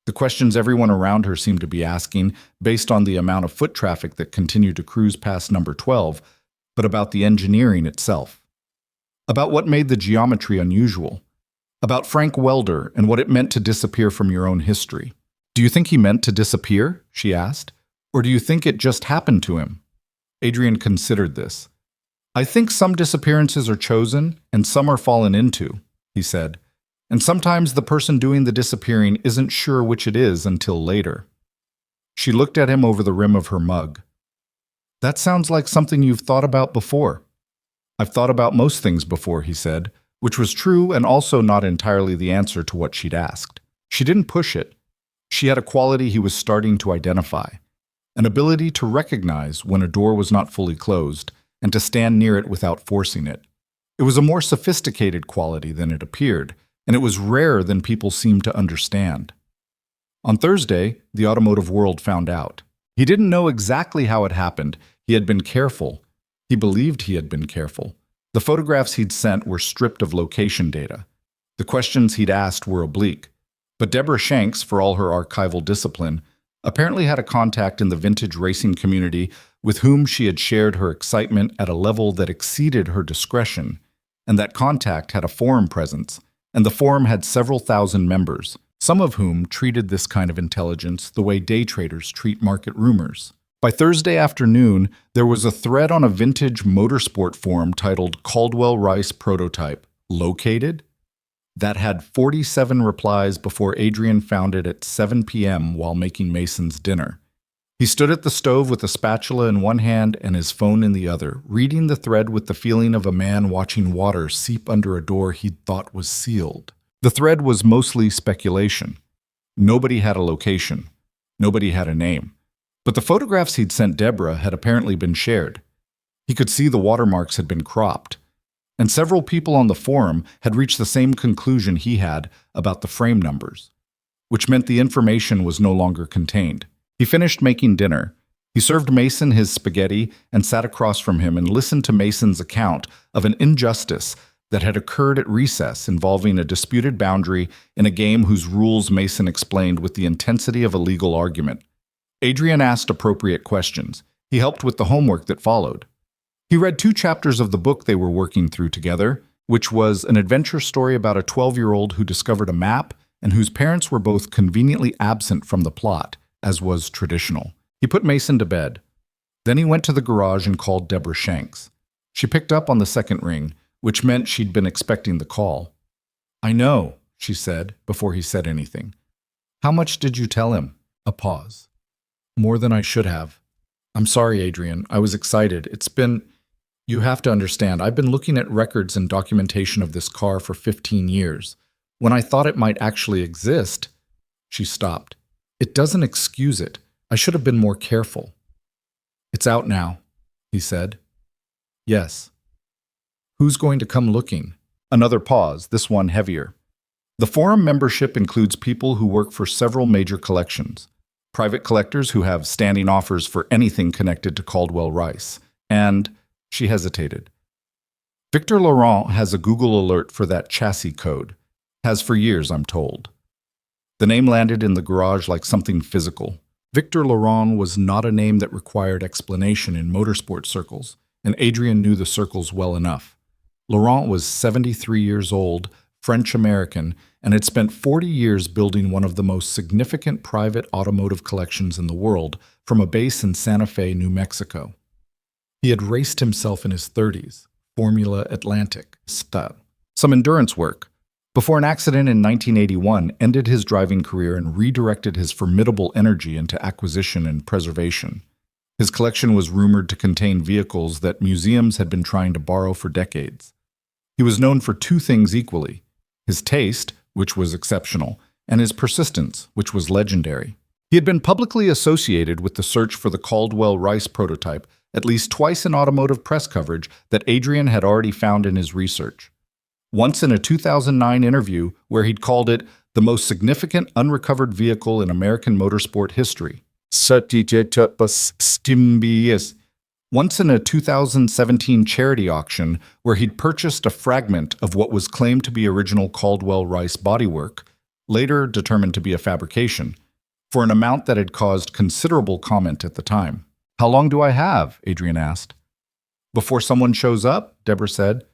The questions everyone around her seemed to be asking, based on the amount of foot traffic that continued to cruise past number 12, but about the engineering itself. About what made the geometry unusual. About Frank Welder and what it meant to disappear from your own history. Do you think he meant to disappear? She asked. Or do you think it just happened to him? Adrian considered this. I think some disappearances are chosen and some are fallen into, he said. And sometimes the person doing the disappearing isn't sure which it is until later. She looked at him over the rim of her mug. That sounds like something you've thought about before. I've thought about most things before, he said, which was true and also not entirely the answer to what she'd asked. She didn't push it. She had a quality he was starting to identify, an ability to recognize when a door was not fully closed and to stand near it without forcing it. It was a more sophisticated quality than it appeared, and it was rarer than people seemed to understand. On Thursday, the automotive world found out. He didn't know exactly how it happened. He had been careful. He believed he had been careful. The photographs he'd sent were stripped of location data. The questions he'd asked were oblique. But Deborah Shanks, for all her archival discipline, apparently had a contact in the vintage racing community with whom she had shared her excitement at a level that exceeded her discretion, and that contact had a forum presence, and the forum had several thousand members, some of whom treated this kind of intelligence the way day traders treat market rumors. By Thursday afternoon, there was a thread on a vintage motorsport forum titled Caldwell Rice Prototype, Located? That had 47 replies before Adrian found it at 7 p.m. while making Mason's dinner. He stood at the stove with a spatula in one hand and his phone in the other, reading the thread with the feeling of a man watching water seep under a door he'd thought was sealed. The thread was mostly speculation. Nobody had a location. Nobody had a name. But the photographs he'd sent Deborah had apparently been shared. He could see the watermarks had been cropped. And several people on the forum had reached the same conclusion he had about the frame numbers, which meant the information was no longer contained. He finished making dinner. He served Mason his spaghetti and sat across from him and listened to Mason's account of an injustice that had occurred at recess involving a disputed boundary in a game whose rules Mason explained with the intensity of a legal argument. Adrian asked appropriate questions. He helped with the homework that followed. He read 2 chapters of the book they were working through together, which was an adventure story about a 12-year-old who discovered a map and whose parents were both conveniently absent from the plot, as was traditional. He put Mason to bed. Then he went to the garage and called Deborah Shanks. She picked up on the second ring, which meant she'd been expecting the call. "I know," she said, before he said anything. "How much did you tell him?" A pause. "More than I should have. I'm sorry, Adrian. I was excited. You have to understand, I've been looking at records and documentation of this car for 15 years. When I thought it might actually exist..." She stopped. "It doesn't excuse it. I should have been more careful." "It's out now," he said. "Yes." "Who's going to come looking?" Another pause, this one heavier. "The forum membership includes people who work for several major collections, private collectors who have standing offers for anything connected to Caldwell Rice, and..." She hesitated. "Victor Laurent has a Google alert for that chassis code. Has for years, I'm told." The name landed in the garage like something physical. Victor Laurent was not a name that required explanation in motorsport circles, and Adrian knew the circles well enough. Laurent was 73 years old, French-American, and had spent 40 years building one of the most significant private automotive collections in the world from a base in Santa Fe, New Mexico. He had raced himself in his 30s, Formula Atlantic style, some endurance work, before an accident in 1981 ended his driving career and redirected his formidable energy into acquisition and preservation. His collection was rumored to contain vehicles that museums had been trying to borrow for decades. He was known for 2 things equally: his taste, which was exceptional, and his persistence, which was legendary. He had been publicly associated with the search for the Caldwell Rice prototype at least twice in automotive press coverage that Adrian had already found in his research. Once in a 2009 interview where he'd called it the most significant unrecovered vehicle in American motorsport history. Once in a 2017 charity auction where he'd purchased a fragment of what was claimed to be original Caldwell Rice bodywork, later determined to be a fabrication, for an amount that had caused considerable comment at the time. "How long do I have?" Adrian asked. "Before someone shows up," Deborah said.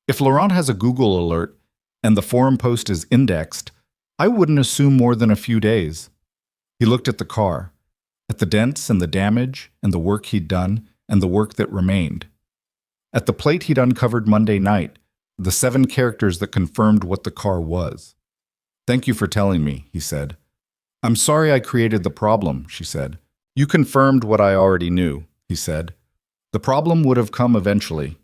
"If Laurent has a Google alert and the forum post is indexed, I wouldn't assume more than a few days." He looked at the car, at the dents and the damage and the work he'd done and the work that remained. At the plate he'd uncovered Monday night, the 7 characters that confirmed what the car was. "Thank you for telling me," he said. "I'm sorry I created the problem," she said. "You confirmed what I already knew," he said. "The problem would have come eventually."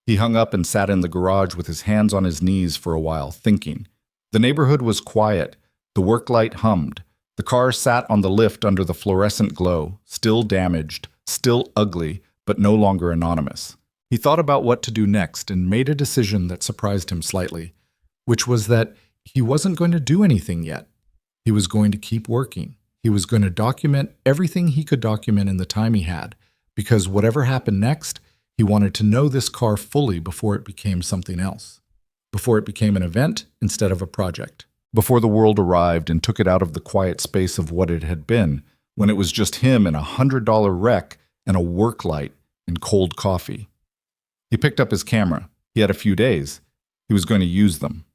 He hung up and sat in the garage with his hands on his knees for a while, thinking. The neighborhood was quiet. The work light hummed. The car sat on the lift under the fluorescent glow, still damaged, still ugly, but no longer anonymous. He thought about what to do next and made a decision that surprised him slightly, which was that he wasn't going to do anything yet. He was going to keep working. He was going to document everything he could document in the time he had, because whatever happened next, he wanted to know this car fully before it became something else, before it became an event instead of a project, before the world arrived and took it out of the quiet space of what it had been, when it was just him and a $100 wreck and a work light and cold coffee. He picked up his camera. He had a few days. He was going to use them.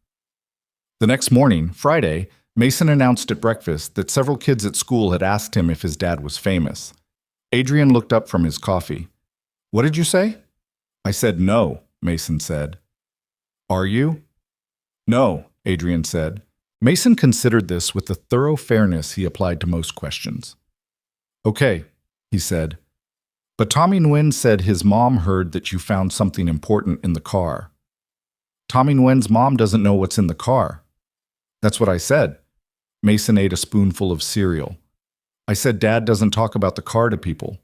The next morning, Friday, Mason announced at breakfast that several kids at school had asked him if his dad was famous. Adrian looked up from his coffee. "What did you say?" "I said no," Mason said. "Are you?" "No," Adrian said. Mason considered this with the thorough fairness he applied to most questions. "Okay," he said. "But Tommy Nguyen said his mom heard that you found something important in the car." "Tommy Nguyen's mom doesn't know what's in the car." "That's what I said." Mason ate a spoonful of cereal. "I said Dad doesn't talk about the car to people."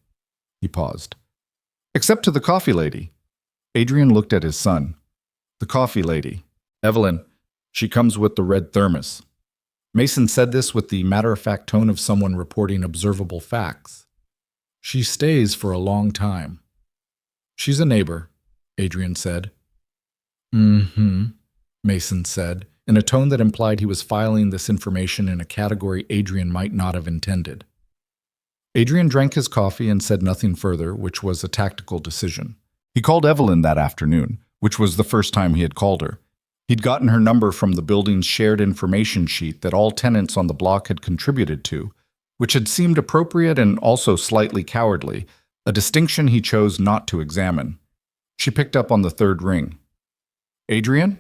He paused. "Except to the coffee lady." Adrian looked at his son. "The coffee lady. Evelyn. She comes with the red thermos." Mason said this with the matter-of-fact tone of someone reporting observable facts. "She stays for a long time." "She's a neighbor," Adrian said. "Mm-hmm," Mason said, in a tone that implied he was filing this information in a category Adrian might not have intended. Adrian drank his coffee and said nothing further, which was a tactical decision. He called Evelyn that afternoon, which was the first time he had called her. He'd gotten her number from the building's shared information sheet that all tenants on the block had contributed to, which had seemed appropriate and also slightly cowardly, a distinction he chose not to examine. She picked up on the third ring. "Adrian?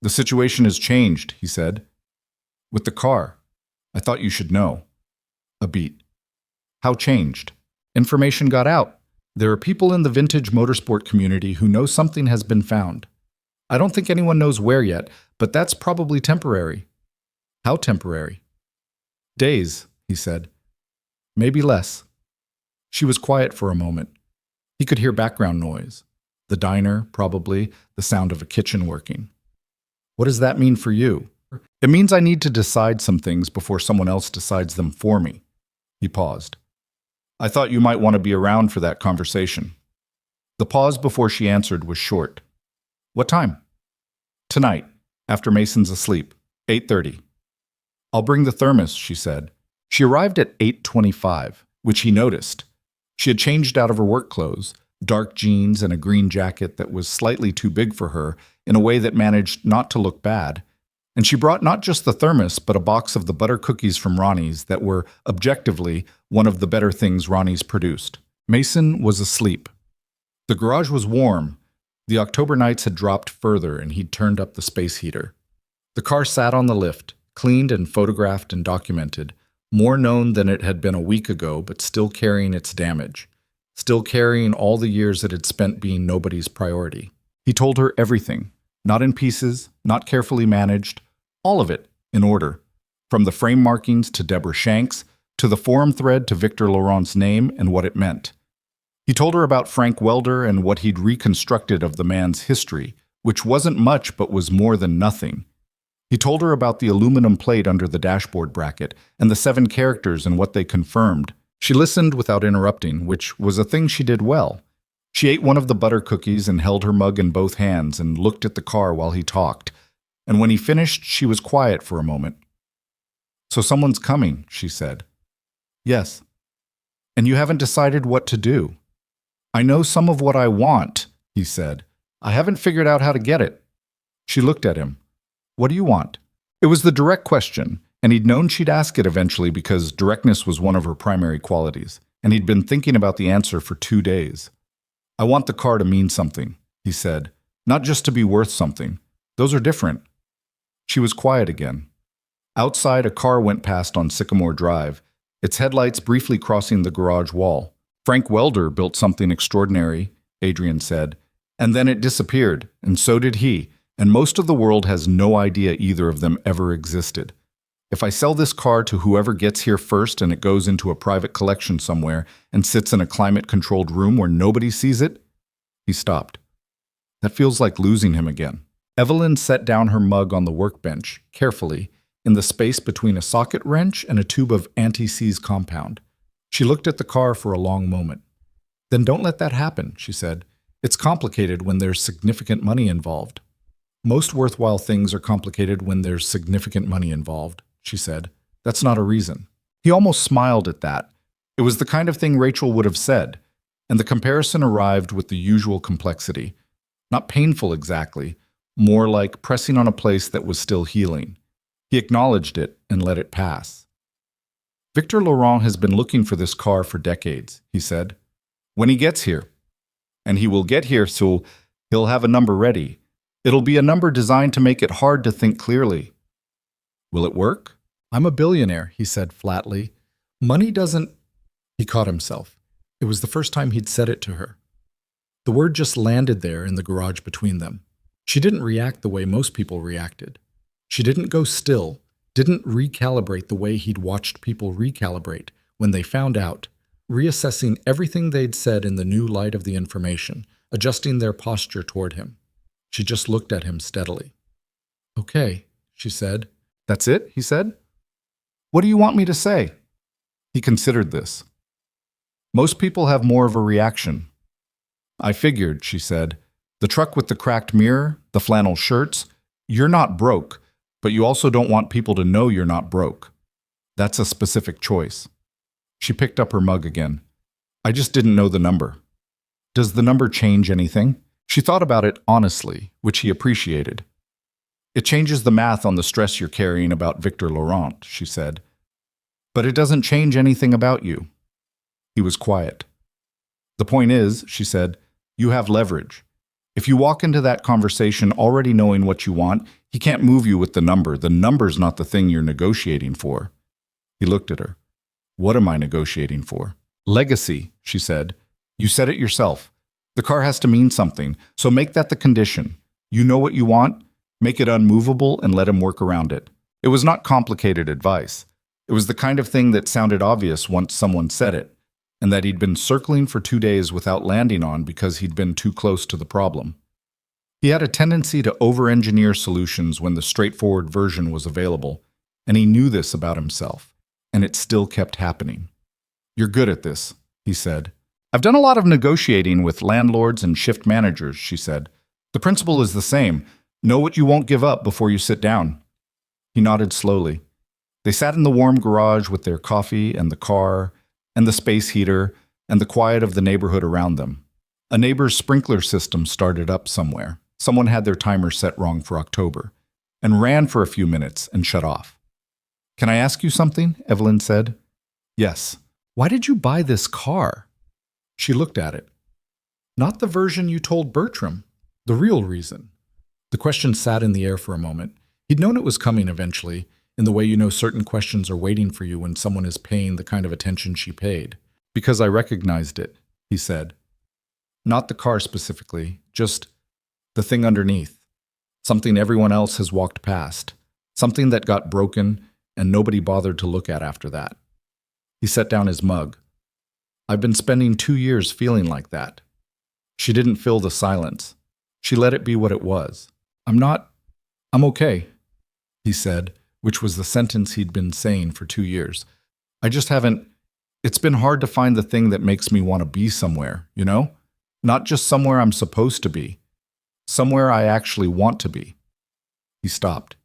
The situation has changed," he said. "With the car. I thought you should know." A beat. "How changed?" "Information got out. There are people in the vintage motorsport community who know something has been found. I don't think anyone knows where yet, but that's probably temporary." "How temporary?" "Days," he said. "Maybe less." She was quiet for a moment. He could hear background noise. The diner, probably, the sound of a kitchen working. "What does that mean for you?" "It means I need to decide some things before someone else decides them for me." He paused. "I thought you might want to be around for that conversation." The pause before she answered was short. "What time?" "Tonight, after Mason's asleep, 8:30. "I'll bring the thermos," she said. She arrived at 8:25, which he noticed. She had changed out of her work clothes, dark jeans and a green jacket that was slightly too big for her in a way that managed not to look bad. And she brought not just the thermos, but a box of the butter cookies from Ronnie's that were, objectively, one of the better things Ronnie's produced. Mason was asleep. The garage was warm. The October nights had dropped further, and he'd turned up the space heater. The car sat on the lift, cleaned and photographed and documented, more known than it had been a week ago, but still carrying its damage, still carrying all the years it had spent being nobody's priority. He told her everything, not in pieces, not carefully managed, all of it in order, from the frame markings to Deborah Shanks, to the forum thread to Victor Laurent's name and what it meant. He told her about Frank Welder and what he'd reconstructed of the man's history, which wasn't much but was more than nothing. He told her about the aluminum plate under the dashboard bracket and the 7 characters and what they confirmed. She listened without interrupting, which was a thing she did well. She ate one of the butter cookies and held her mug in both hands and looked at the car while he talked. And when he finished, she was quiet for a moment. "So someone's coming," she said. "Yes." "And you haven't decided what to do." "I know some of what I want," he said. "I haven't figured out how to get it." She looked at him. "What do you want?" It was the direct question, and he'd known she'd ask it eventually because directness was one of her primary qualities, and he'd been thinking about the answer for 2 days. "I want the car to mean something," he said. "Not just to be worth something. Those are different." She was quiet again. Outside, a car went past on Sycamore Drive, its headlights briefly crossing the garage wall. "Frank Welder built something extraordinary," Adrian said, "and then it disappeared, and so did he, and most of the world has no idea either of them ever existed. If I sell this car to whoever gets here first and it goes into a private collection somewhere and sits in a climate-controlled room where nobody sees it..." He stopped. "That feels like losing him again." Evelyn set down her mug on the workbench, carefully, in the space between a socket wrench and a tube of anti-seize compound. She looked at the car for a long moment. "Then don't let that happen," she said. "It's complicated when there's significant money involved." "Most worthwhile things are complicated when there's significant money involved," she said. "That's not a reason." He almost smiled at that. It was the kind of thing Rachel would have said, and the comparison arrived with the usual complexity. Not painful exactly, more like pressing on a place that was still healing. He acknowledged it and let it pass. "Victor Laurent has been looking for this car for decades," he said. "When he gets here. And he will get here, so he'll have a number ready. It'll be a number designed to make it hard to think clearly." "Will it work?" "I'm a billionaire," he said flatly. "Money doesn't..." He caught himself. It was the first time he'd said it to her. The word just landed there in the garage between them. She didn't react the way most people reacted. She didn't go still, didn't recalibrate the way he'd watched people recalibrate when they found out, reassessing everything they'd said in the new light of the information, adjusting their posture toward him. She just looked at him steadily. "Okay," she said. "That's it?" he said. "What do you want me to say?" He considered this. "Most people have more of a reaction." "I figured," she said. "The truck with the cracked mirror, the flannel shirts, you're not broke, but you also don't want people to know you're not broke. That's a specific choice." She picked up her mug again. "I just didn't know the number." Does the number change anything? She thought about it honestly, which he appreciated. It changes the math on the stress you're carrying about Victor Laurent, she said. But it doesn't change anything about you. He was quiet. The point is, she said, you have leverage. If you walk into that conversation already knowing what you want, he can't move you with the number. The number's not the thing you're negotiating for. He looked at her. What am I negotiating for? Legacy, she said. You said it yourself. The car has to mean something, so make that the condition. You know what you want? Make it unmovable and let him work around it. It was not complicated advice. It was the kind of thing that sounded obvious once someone said it, and that he'd been circling for 2 days without landing on because he'd been too close to the problem. He had a tendency to over-engineer solutions when the straightforward version was available, and he knew this about himself, and it still kept happening. You're good at this, he said. I've done a lot of negotiating with landlords and shift managers, she said. The principle is the same. Know what you won't give up before you sit down. He nodded slowly. They sat in the warm garage with their coffee and the car and the space heater and the quiet of the neighborhood around them. A neighbor's sprinkler system started up somewhere. Someone had their timer set wrong for October and ran for a few minutes and shut off. Can I ask you something? Evelyn said. Yes. Why did you buy this car? She looked at it. Not the version you told Bertram. The real reason. The question sat in the air for a moment. He'd known it was coming eventually, in the way you know certain questions are waiting for you when someone is paying the kind of attention she paid. Because I recognized it, he said. Not the car specifically, just the thing underneath. Something everyone else has walked past. Something that got broken and nobody bothered to look at after that. He set down his mug. I've been spending 2 years feeling like that. She didn't fill the silence. She let it be what it was. I'm okay, he said, which was the sentence he'd been saying for 2 years. I just haven't. It's been hard to find the thing that makes me want to be somewhere, you know? Not just somewhere I'm supposed to be. Somewhere I actually want to be. He stopped.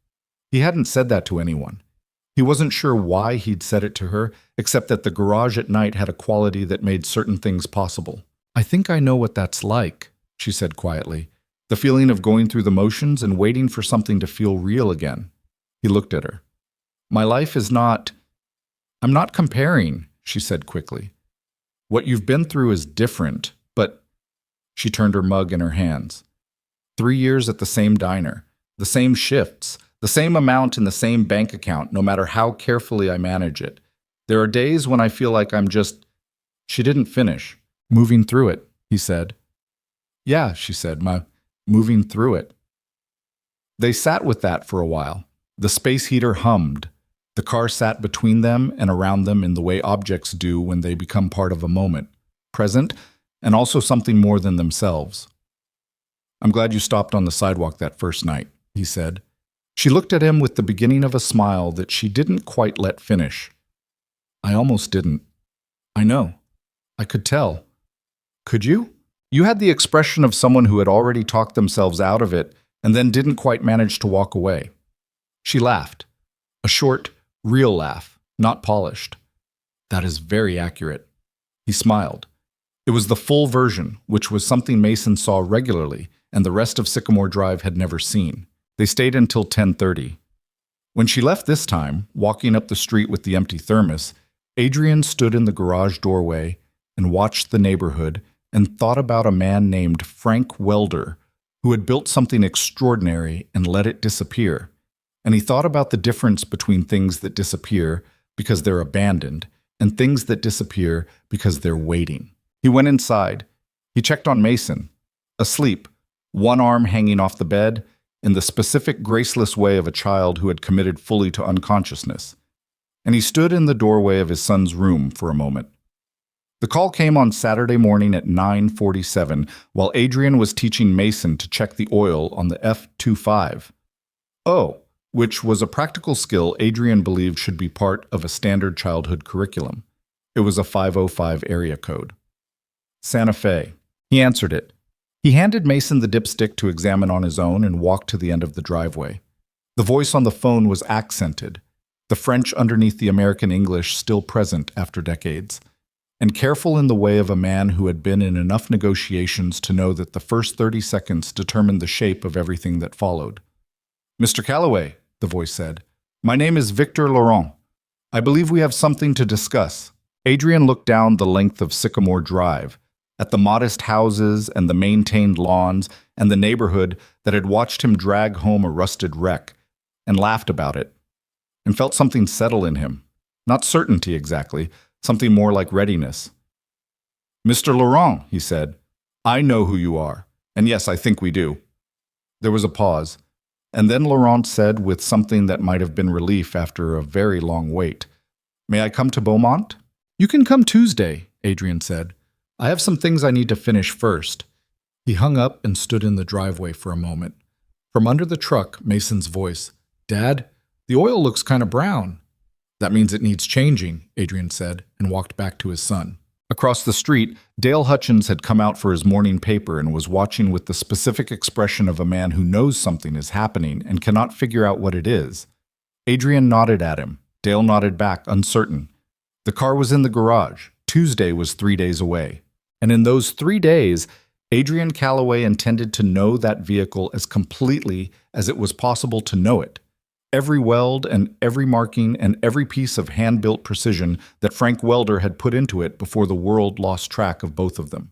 He hadn't said that to anyone. He wasn't sure why he'd said it to her, except that the garage at night had a quality that made certain things possible. I think I know what that's like, she said quietly. The feeling of going through the motions and waiting for something to feel real again. He looked at her. My life is not. I'm not comparing, she said quickly. What you've been through is different, but. She turned her mug in her hands. 3 years at the same diner, the same shifts, the same amount in the same bank account, no matter how carefully I manage it. There are days when I feel like I'm just. She didn't finish. Moving through it, he said. Yeah, she said, moving through it. They sat with that for a while. The space heater hummed. The car sat between them and around them in the way objects do when they become part of a moment, present, and also something more than themselves. I'm glad you stopped on the sidewalk that first night, he said. She looked at him with the beginning of a smile that she didn't quite let finish. I almost didn't. I know. I could tell. Could you? You had the expression of someone who had already talked themselves out of it and then didn't quite manage to walk away. She laughed. A short, real laugh, not polished. That is very accurate. He smiled. It was the full version, which was something Mason saw regularly and the rest of Sycamore Drive had never seen. They stayed until 10:30. When she left this time, walking up the street with the empty thermos, Adrian stood in the garage doorway and watched the neighborhood and thought about a man named Frank Welder who had built something extraordinary and let it disappear. And he thought about the difference between things that disappear because they're abandoned and things that disappear because they're waiting. He went inside. He checked on Mason, asleep, one arm hanging off the bed, in the specific graceless way of a child who had committed fully to unconsciousness. And he stood in the doorway of his son's room for a moment. The call came on Saturday morning at 9:47 while Adrian was teaching Mason to check the oil on the F-25. Oh, which was a practical skill Adrian believed should be part of a standard childhood curriculum. It was a 505 area code. Santa Fe. He answered it. He handed Mason the dipstick to examine on his own and walked to the end of the driveway. The voice on the phone was accented, the French underneath the American English still present after decades. and careful in the way of a man who had been in enough negotiations to know that the first 30 seconds determined the shape of everything that followed. "Mr. Calloway," the voice said, "my name is Victor Laurent. I believe we have something to discuss." Adrian looked down the length of Sycamore Drive, at the modest houses and the maintained lawns and the neighborhood that had watched him drag home a rusted wreck, and laughed about it, and felt something settle in him. Not certainty exactly, something more like readiness. "Mr. Laurent," he said, "I know who you are, and yes, I think we do." There was a pause, and then Laurent said with something that might have been relief after a very long wait, "May I come to Beaumont?" "You can come Tuesday," Adrian said. "I have some things I need to finish first." He hung up and stood in the driveway for a moment. From under the truck, Mason's voice, "Dad, the oil looks kind of brown." "That means it needs changing," Adrian said, and walked back to his son. Across the street, Dale Hutchins had come out for his morning paper and was watching with the specific expression of a man who knows something is happening and cannot figure out what it is. Adrian nodded at him. Dale nodded back, uncertain. The car was in the garage. Tuesday was 3 days away. And in those 3 days, Adrian Calloway intended to know that vehicle as completely as it was possible to know it. Every weld and every marking and every piece of hand-built precision that Frank Welder had put into it before the world lost track of both of them.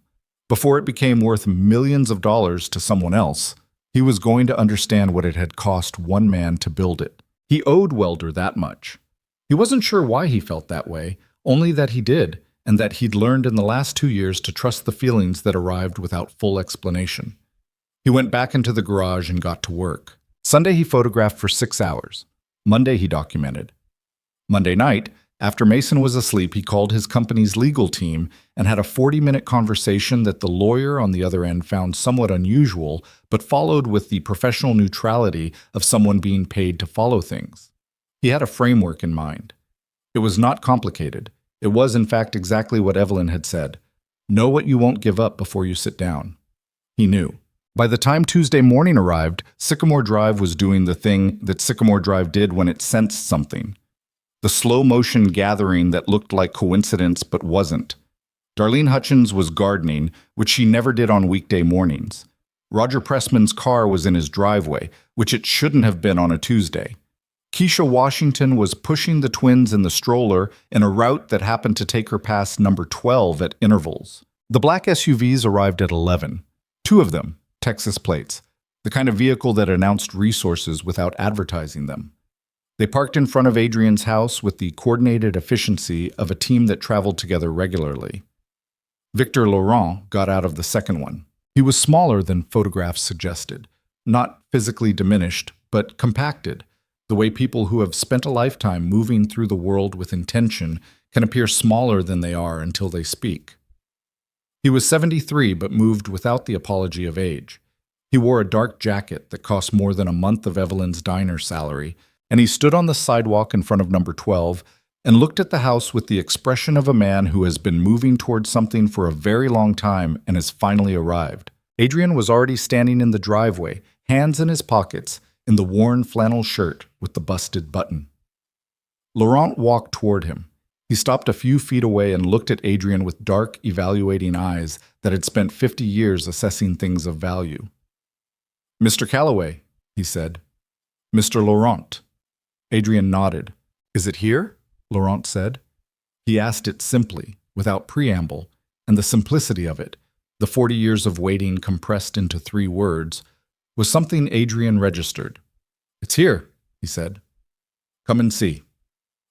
Before it became worth millions of dollars to someone else, he was going to understand what it had cost one man to build it. He owed Welder that much. He wasn't sure why he felt that way, only that he did, and that he'd learned in the last 2 years to trust the feelings that arrived without full explanation. He went back into the garage and got to work. Sunday he photographed for 6 hours. Monday he documented. Monday night, after Mason was asleep, he called his company's legal team and had a 40-minute conversation that the lawyer on the other end found somewhat unusual, but followed with the professional neutrality of someone being paid to follow things. He had a framework in mind. It was not complicated. It was, in fact, exactly what Evelyn had said. Know what you won't give up before you sit down. He knew. By the time Tuesday morning arrived, Sycamore Drive was doing the thing that Sycamore Drive did when it sensed something. The slow-motion gathering that looked like coincidence but wasn't. Darlene Hutchins was gardening, which she never did on weekday mornings. Roger Pressman's car was in his driveway, which it shouldn't have been on a Tuesday. Keisha Washington was pushing the twins in the stroller in a route that happened to take her past number 12 at intervals. The black SUVs arrived at 11. 2 of them, Texas plates, the kind of vehicle that announced resources without advertising them. They parked in front of Adrian's house with the coordinated efficiency of a team that traveled together regularly. Victor Laurent got out of the second one. He was smaller than photographs suggested, not physically diminished, but compacted, the way people who have spent a lifetime moving through the world with intention can appear smaller than they are until they speak. He was 73, but moved without the apology of age. He wore a dark jacket that cost more than a month of Evelyn's diner salary, and he stood on the sidewalk in front of number 12 and looked at the house with the expression of a man who has been moving towards something for a very long time and has finally arrived. Adrian was already standing in the driveway, hands in his pockets, in the worn flannel shirt with the busted button. Laurent walked toward him. He stopped a few feet away and looked at Adrian with dark, evaluating eyes that had spent 50 years assessing things of value. "Mr. Calloway," he said. "Mr. Laurent." Adrian nodded. "Is it here?" Laurent said. He asked it simply, without preamble, and the simplicity of it, the 40 years of waiting compressed into 3 words, was something Adrian registered. "It's here," he said. "Come and see."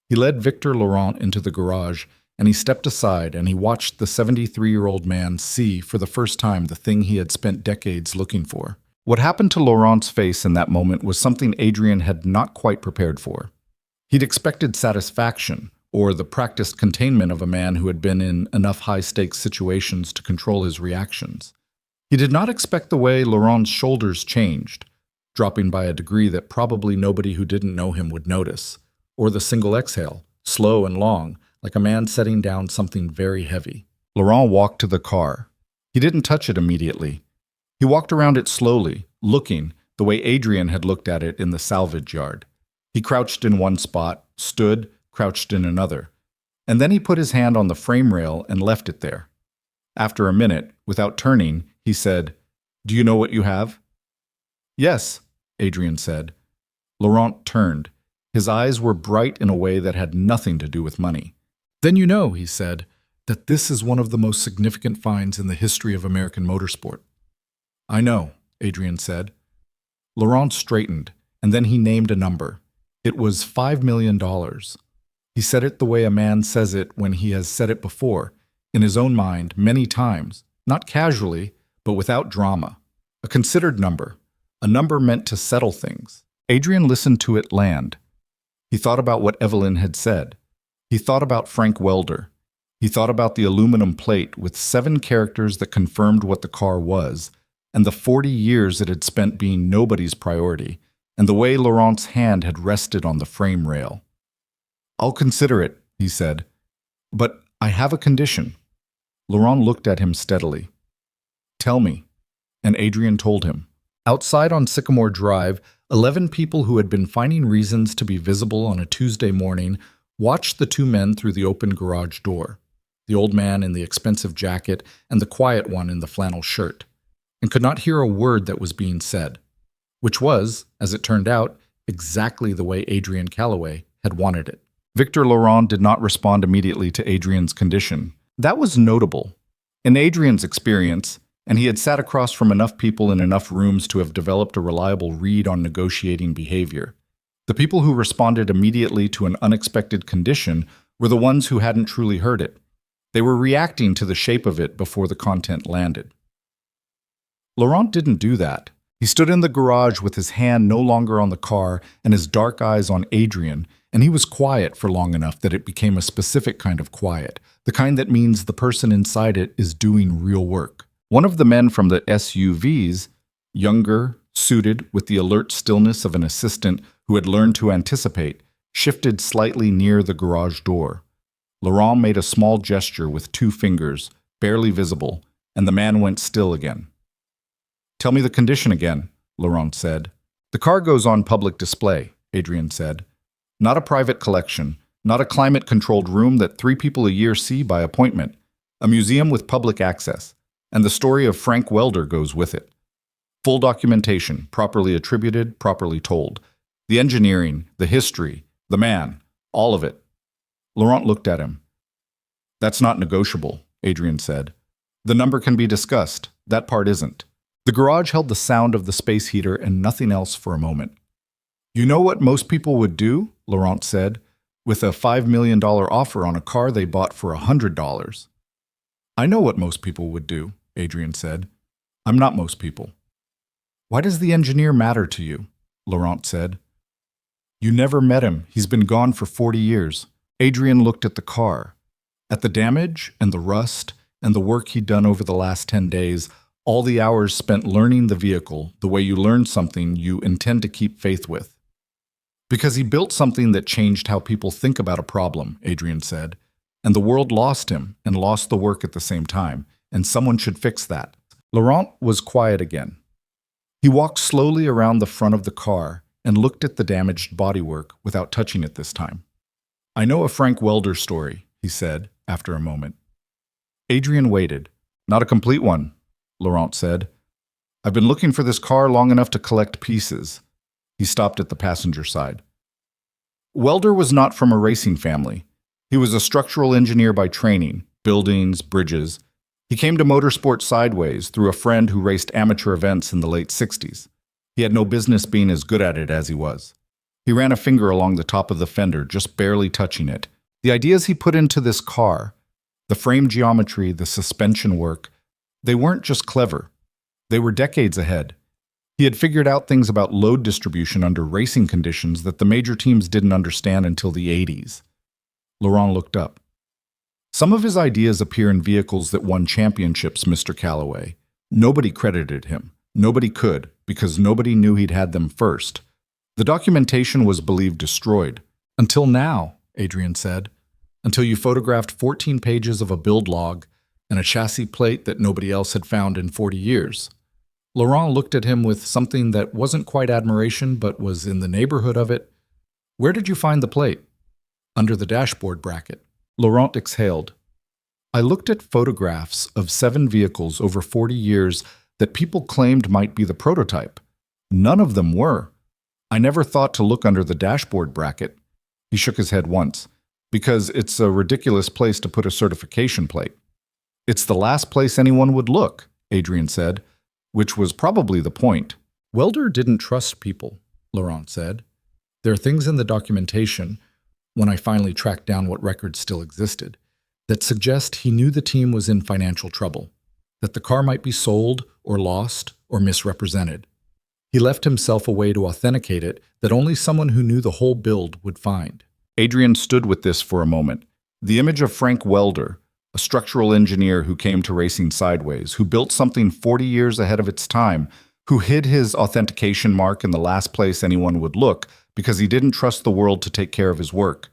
He led Victor Laurent into the garage, and he stepped aside and he watched the 73-year-old man see for the first time the thing he had spent decades looking for. What happened to Laurent's face in that moment was something Adrian had not quite prepared for. He'd expected satisfaction, or the practiced containment of a man who had been in enough high-stakes situations to control his reactions. He did not expect the way Laurent's shoulders changed, dropping by a degree that probably nobody who didn't know him would notice, or the single exhale, slow and long, like a man setting down something very heavy. Laurent walked to the car. He didn't touch it immediately. He walked around it slowly, looking, the way Adrian had looked at it in the salvage yard. He crouched in one spot, stood, crouched in another. And then he put his hand on the frame rail and left it there. After a minute, without turning, he said, "Do you know what you have?" "Yes," Adrian said. Laurent turned. His eyes were bright in a way that had nothing to do with money. "Then you know," he said, "that this is one of the most significant finds in the history of American motorsport." "I know," Adrian said. Laurent straightened, and then he named a number. It was $5 million. He said it the way a man says it when he has said it before, in his own mind, many times, not casually, but without drama. A considered number, a number meant to settle things. Adrian listened to it land. He thought about what Evelyn had said. He thought about Frank Welder. He thought about the aluminum plate with 7 characters that confirmed what the car was, and the 40 years it had spent being nobody's priority, and the way Laurent's hand had rested on the frame rail. "I'll consider it," he said. "But I have a condition." Laurent looked at him steadily. "Tell me." And Adrian told him. Outside on Sycamore Drive, 11 people who had been finding reasons to be visible on a Tuesday morning watched the 2 men through the open garage door, the old man in the expensive jacket and the quiet one in the flannel shirt, and could not hear a word that was being said, which was, as it turned out, exactly the way Adrian Calloway had wanted it. Victor Laurent did not respond immediately to Adrian's condition. That was notable. In Adrian's experience, and he had sat across from enough people in enough rooms to have developed a reliable read on negotiating behavior, the people who responded immediately to an unexpected condition were the ones who hadn't truly heard it. They were reacting to the shape of it before the content landed. Laurent didn't do that. He stood in the garage with his hand no longer on the car and his dark eyes on Adrian, and he was quiet for long enough that it became a specific kind of quiet, the kind that means the person inside it is doing real work. One of the men from the SUVs, younger, suited with the alert stillness of an assistant who had learned to anticipate, shifted slightly near the garage door. Laurent made a small gesture with 2 fingers, barely visible, and the man went still again. "Tell me the condition again," Laurent said. "The car goes on public display," Adrian said. "Not a private collection, not a climate-controlled room that 3 people a year see by appointment. A museum with public access. And the story of Frank Welder goes with it. Full documentation, properly attributed, properly told. The engineering, the history, the man, all of it." Laurent looked at him. "That's not negotiable," Adrian said. "The number can be discussed. That part isn't." The garage held the sound of the space heater and nothing else for a moment. "You know what most people would do," Laurent said, "with a $5 million offer on a car they bought for $100. "I know what most people would do," Adrian said. "I'm not most people." "Why does the engineer matter to you?" Laurent said. "You never met him. He's been gone for 40 years. Adrian looked at the car, at the damage and the rust and the work he'd done over the last 10 days, all the hours spent learning the vehicle the way you learn something you intend to keep faith with. Because he built something that changed how people think about a problem, Adrian said, and the world lost him and lost the work at the same time, and someone should fix that." Laurent was quiet again. He walked slowly around the front of the car and looked at the damaged bodywork without touching it this time. "I know a Frank Welder story," he said after a moment. Adrian waited. "Not a complete one," Laurent said. "I've been looking for this car long enough to collect pieces." He stopped at the passenger side. Welder was not from a racing family. He was a structural engineer by training, buildings, bridges. He came to motorsport sideways through a friend who raced amateur events in the late 60s. He had no business being as good at it as he was. He ran a finger along the top of the fender, just barely touching it. The ideas he put into this car, the frame geometry, the suspension work, they weren't just clever. They were decades ahead. He had figured out things about load distribution under racing conditions that the major teams didn't understand until the 80s. Laurent looked up. "Some of his ideas appear in vehicles that won championships, Mr. Calloway. Nobody credited him. Nobody could, because nobody knew he'd had them first. The documentation was believed destroyed. Until now," Adrian said. "Until you photographed 14 pages of a build log and a chassis plate that nobody else had found in 40 years. Laurent looked at him with something that wasn't quite admiration but was in the neighborhood of it. "Where did you find the plate?" "Under the dashboard bracket." Laurent exhaled. I looked at photographs of 7 vehicles over 40 years that people claimed might be the prototype. None of them were. I never thought to look under the dashboard bracket. He shook his head once. Because it's a ridiculous place to put a certification plate. It's the last place anyone would look, Adrian said, which was probably the point. Welder didn't trust people, Laurent said. There are things in the documentation, when I finally tracked down what records still existed, that suggest he knew the team was in financial trouble, that the car might be sold or lost or misrepresented. He left himself a way to authenticate it that only someone who knew the whole build would find. Adrian stood with this for a moment. The image of Frank Welder, a structural engineer who came to racing sideways, who built something 40 years ahead of its time, who hid his authentication mark in the last place anyone would look because he didn't trust the world to take care of his work,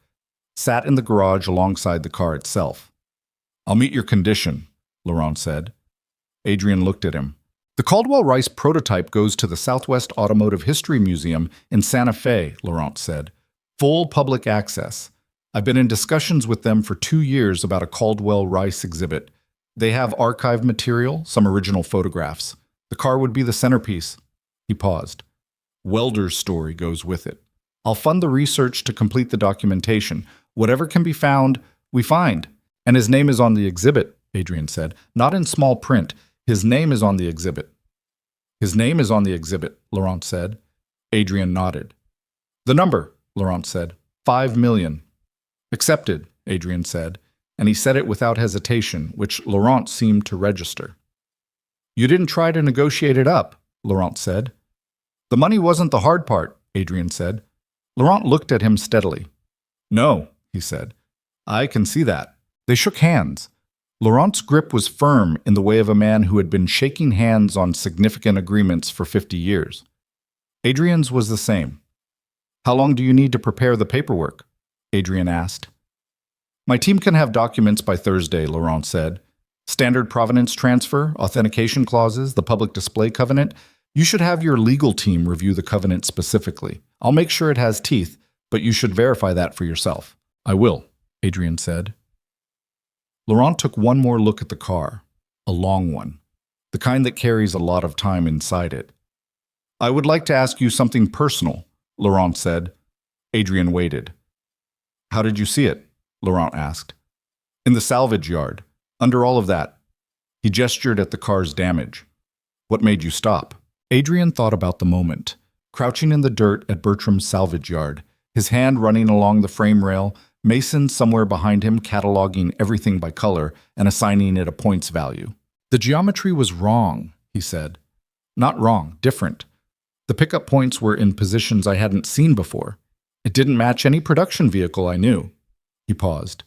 sat in the garage alongside the car itself. I'll meet your condition, Laurent said. Adrian looked at him. The Caldwell Rice prototype goes to the Southwest Automotive History Museum in Santa Fe, Laurent said. Full public access. I've been in discussions with them for 2 years about a Caldwell Rice exhibit. They have archived material, some original photographs. The car would be the centerpiece. He paused. Welder's story goes with it. I'll fund the research to complete the documentation. Whatever can be found, we find. And his name is on the exhibit, Adrian said. Not in small print. His name is on the exhibit. His name is on the exhibit, Laurent said. Adrian nodded. The number, Laurent said. 5 million. Accepted, Adrian said, and he said it without hesitation, which Laurent seemed to register. You didn't try to negotiate it up, Laurent said. The money wasn't the hard part, Adrian said. Laurent looked at him steadily. No, he said. I can see that. They shook hands. Laurent's grip was firm in the way of a man who had been shaking hands on significant agreements for 50 years. Adrian's was the same. How long do you need to prepare the paperwork? Adrian asked. My team can have documents by Thursday, Laurent said. Standard provenance transfer, authentication clauses, the public display covenant. You should have your legal team review the covenant specifically. I'll make sure it has teeth, but you should verify that for yourself. I will, Adrian said. Laurent took one more look at the car, a long one, the kind that carries a lot of time inside it. I would like to ask you something personal, Laurent said. Adrian waited. How did you see it? Laurent asked. In the salvage yard, under all of that. He gestured at the car's damage. What made you stop? Adrian thought about the moment, crouching in the dirt at Bertram's salvage yard, his hand running along the frame rail, Mason somewhere behind him cataloging everything by color and assigning it a points value. The geometry was wrong, he said. Not wrong, different. The pickup points were in positions I hadn't seen before. It didn't match any production vehicle I knew. He paused.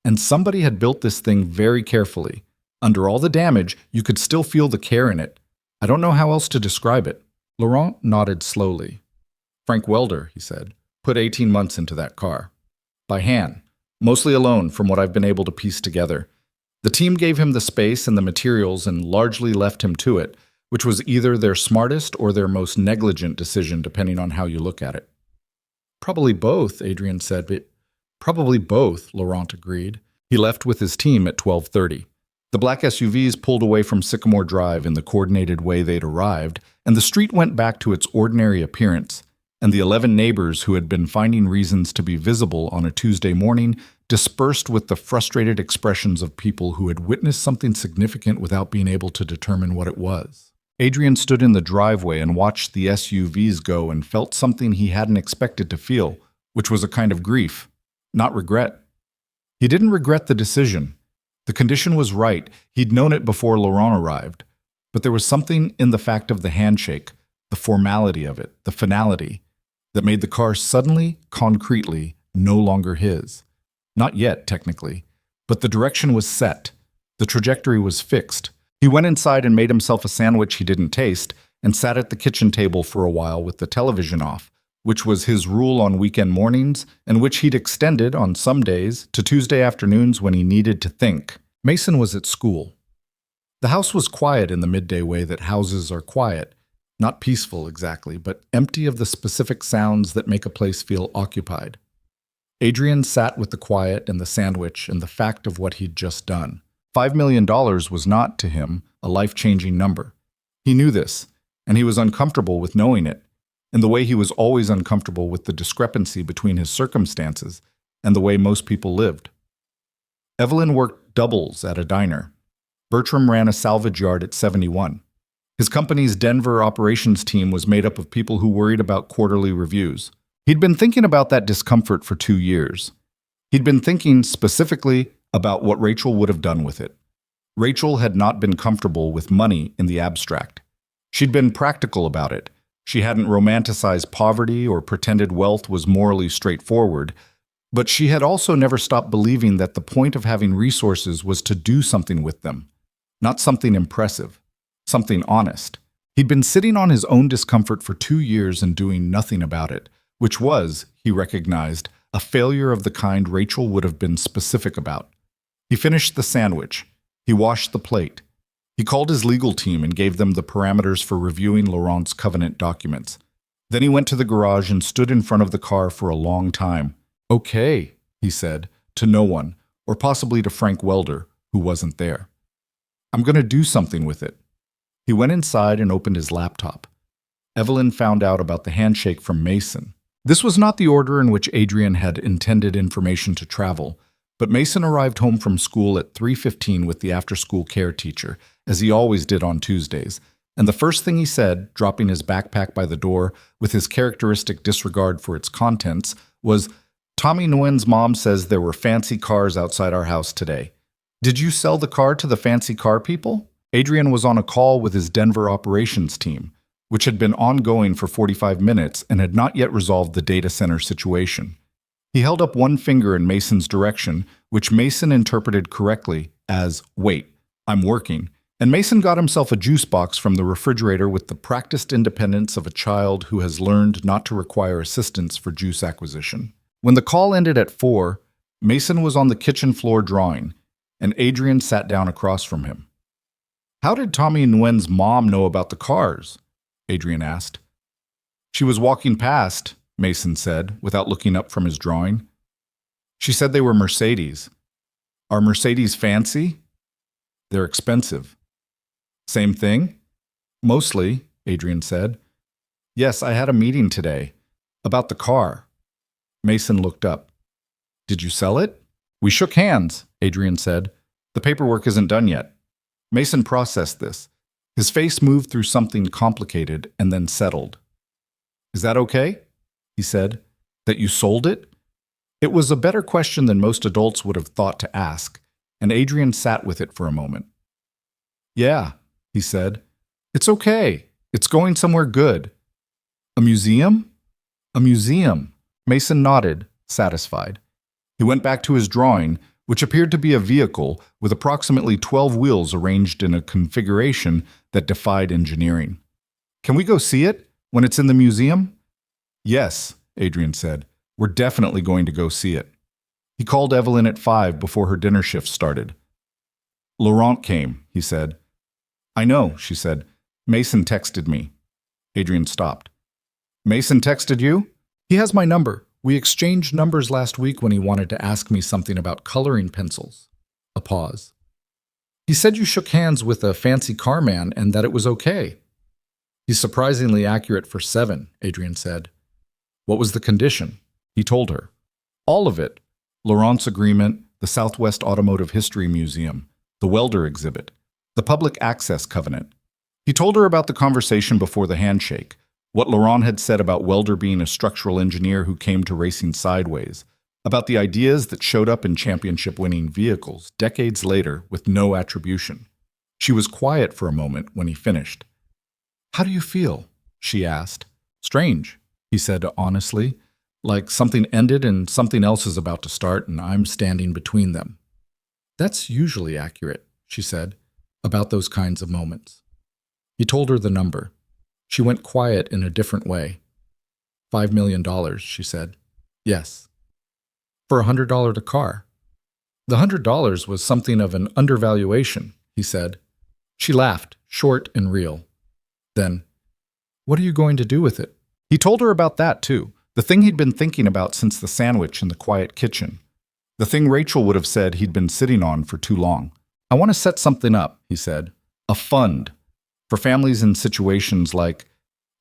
And somebody had built this thing very carefully. Under all the damage, you could still feel the care in it. I don't know how else to describe it. Laurent nodded slowly. Frank Welder, he said, put 18 months into that car. By hand, mostly alone from what I've been able to piece together. The team gave him the space and the materials and largely left him to it, which was either their smartest or their most negligent decision depending on how you look at it. Probably both, Adrian said, but probably both, Laurent agreed. He left with his team at 12:30. The black SUVs pulled away from Sycamore Drive in the coordinated way they'd arrived, and the street went back to its ordinary appearance, and the 11 neighbors who had been finding reasons to be visible on a Tuesday morning dispersed with the frustrated expressions of people who had witnessed something significant without being able to determine what it was. Adrian stood in the driveway and watched the SUVs go and felt something he hadn't expected to feel, which was a kind of grief, not regret. He didn't regret the decision. The condition was right. He'd known it before Laurent arrived. But there was something in the fact of the handshake, the formality of it, the finality, that made the car suddenly, concretely, no longer his. Not yet, technically. But the direction was set. The trajectory was fixed. He went inside and made himself a sandwich he didn't taste and sat at the kitchen table for a while with the television off, which was his rule on weekend mornings and which he'd extended on some days to Tuesday afternoons when he needed to think. Mason was at school. The house was quiet in the midday way that houses are quiet, not peaceful exactly, but empty of the specific sounds that make a place feel occupied. Adrian sat with the quiet and the sandwich and the fact of what he'd just done. $5 million was not, to him, a life-changing number. He knew this, and he was uncomfortable with knowing it, in the way he was always uncomfortable with the discrepancy between his circumstances and the way most people lived. Evelyn worked doubles at a diner. Bertram ran a salvage yard at 71. His company's Denver operations team was made up of people who worried about quarterly reviews. He'd been thinking about that discomfort for 2 years. He'd been thinking specifically about what Rachel would have done with it. Rachel had not been comfortable with money in the abstract. She'd been practical about it. She hadn't romanticized poverty or pretended wealth was morally straightforward, but she had also never stopped believing that the point of having resources was to do something with them, not something impressive, something honest. He'd been sitting on his own discomfort for 2 years and doing nothing about it, which was, he recognized, a failure of the kind Rachel would have been specific about. He finished the sandwich. He washed the plate. He called his legal team and gave them the parameters for reviewing Laurent's covenant documents. Then he went to the garage and stood in front of the car for a long time. "Okay," he said, to no one, or possibly to Frank Welder, who wasn't there. "I'm going to do something with it." He went inside and opened his laptop. Evelyn found out about the handshake from Mason. This was not the order in which Adrian had intended information to travel, but Mason arrived home from school at 3:15 with the after-school care teacher, as he always did on Tuesdays, and the first thing he said, dropping his backpack by the door with his characteristic disregard for its contents, was, "Tommy Nguyen's mom says there were fancy cars outside our house today. Did you sell the car to the fancy car people?" Adrian was on a call with his Denver operations team, which had been ongoing for 45 minutes and had not yet resolved the data center situation. He held up one finger in Mason's direction, which Mason interpreted correctly as, "Wait, I'm working," and Mason got himself a juice box from the refrigerator with the practiced independence of a child who has learned not to require assistance for juice acquisition. When the call ended at 4, Mason was on the kitchen floor drawing, and Adrian sat down across from him. "How did Tommy Nguyen's mom know about the cars?" Adrian asked. "She was walking past," Mason said, without looking up from his drawing. "She said they were Mercedes. Are Mercedes fancy?" "They're expensive." "Same thing?" "Mostly," Adrian said. "Yes, I had a meeting today. About the car." Mason looked up. "Did you sell it?" "We shook hands," Adrian said. "The paperwork isn't done yet." Mason processed this. His face moved through something complicated and then settled. "Is that okay?" he said. "That you sold it?" It was a better question than most adults would have thought to ask, and Adrian sat with it for a moment. "Yeah," he said. "It's okay. It's going somewhere good." "A museum?" "A museum." Mason nodded, satisfied. He went back to his drawing, which appeared to be a vehicle with approximately 12 wheels arranged in a configuration that defied engineering. "Can we go see it when it's in the museum?" "Yes," Adrian said. "We're definitely going to go see it." He called Evelyn at 5 before her dinner shift started. "Laurent came," he said. "I know," she said. "Mason texted me." Adrian stopped. "Mason texted you?" "He has my number. We exchanged numbers last week when he wanted to ask me something about coloring pencils." A pause. "He said you shook hands with a fancy car man and that it was okay." "He's surprisingly accurate for 7, Adrian said. "What was the condition?" He told her. All of it. Laurent's agreement, the Southwest Automotive History Museum, the welder exhibit, the public access covenant. He told her about the conversation before the handshake, what Laurent had said about Welder being a structural engineer who came to racing sideways, about the ideas that showed up in championship-winning vehicles decades later with no attribution. She was quiet for a moment when he finished. "How do you feel?" she asked. "Strange," he said honestly, "like something ended and something else is about to start and I'm standing between them." "That's usually accurate," she said, "about those kinds of moments." He told her the number. She went quiet in a different way. $5 million, she said. "Yes." "For a $100 car." "The $100 was something of an undervaluation," he said. She laughed, short and real. Then, "What are you going to do with it?" He told her about that, too, The thing he'd been thinking about since the sandwich in the quiet kitchen. The thing Rachel would have said he'd been sitting on for too long. I want to set something up, he said. A fund. For families in situations like...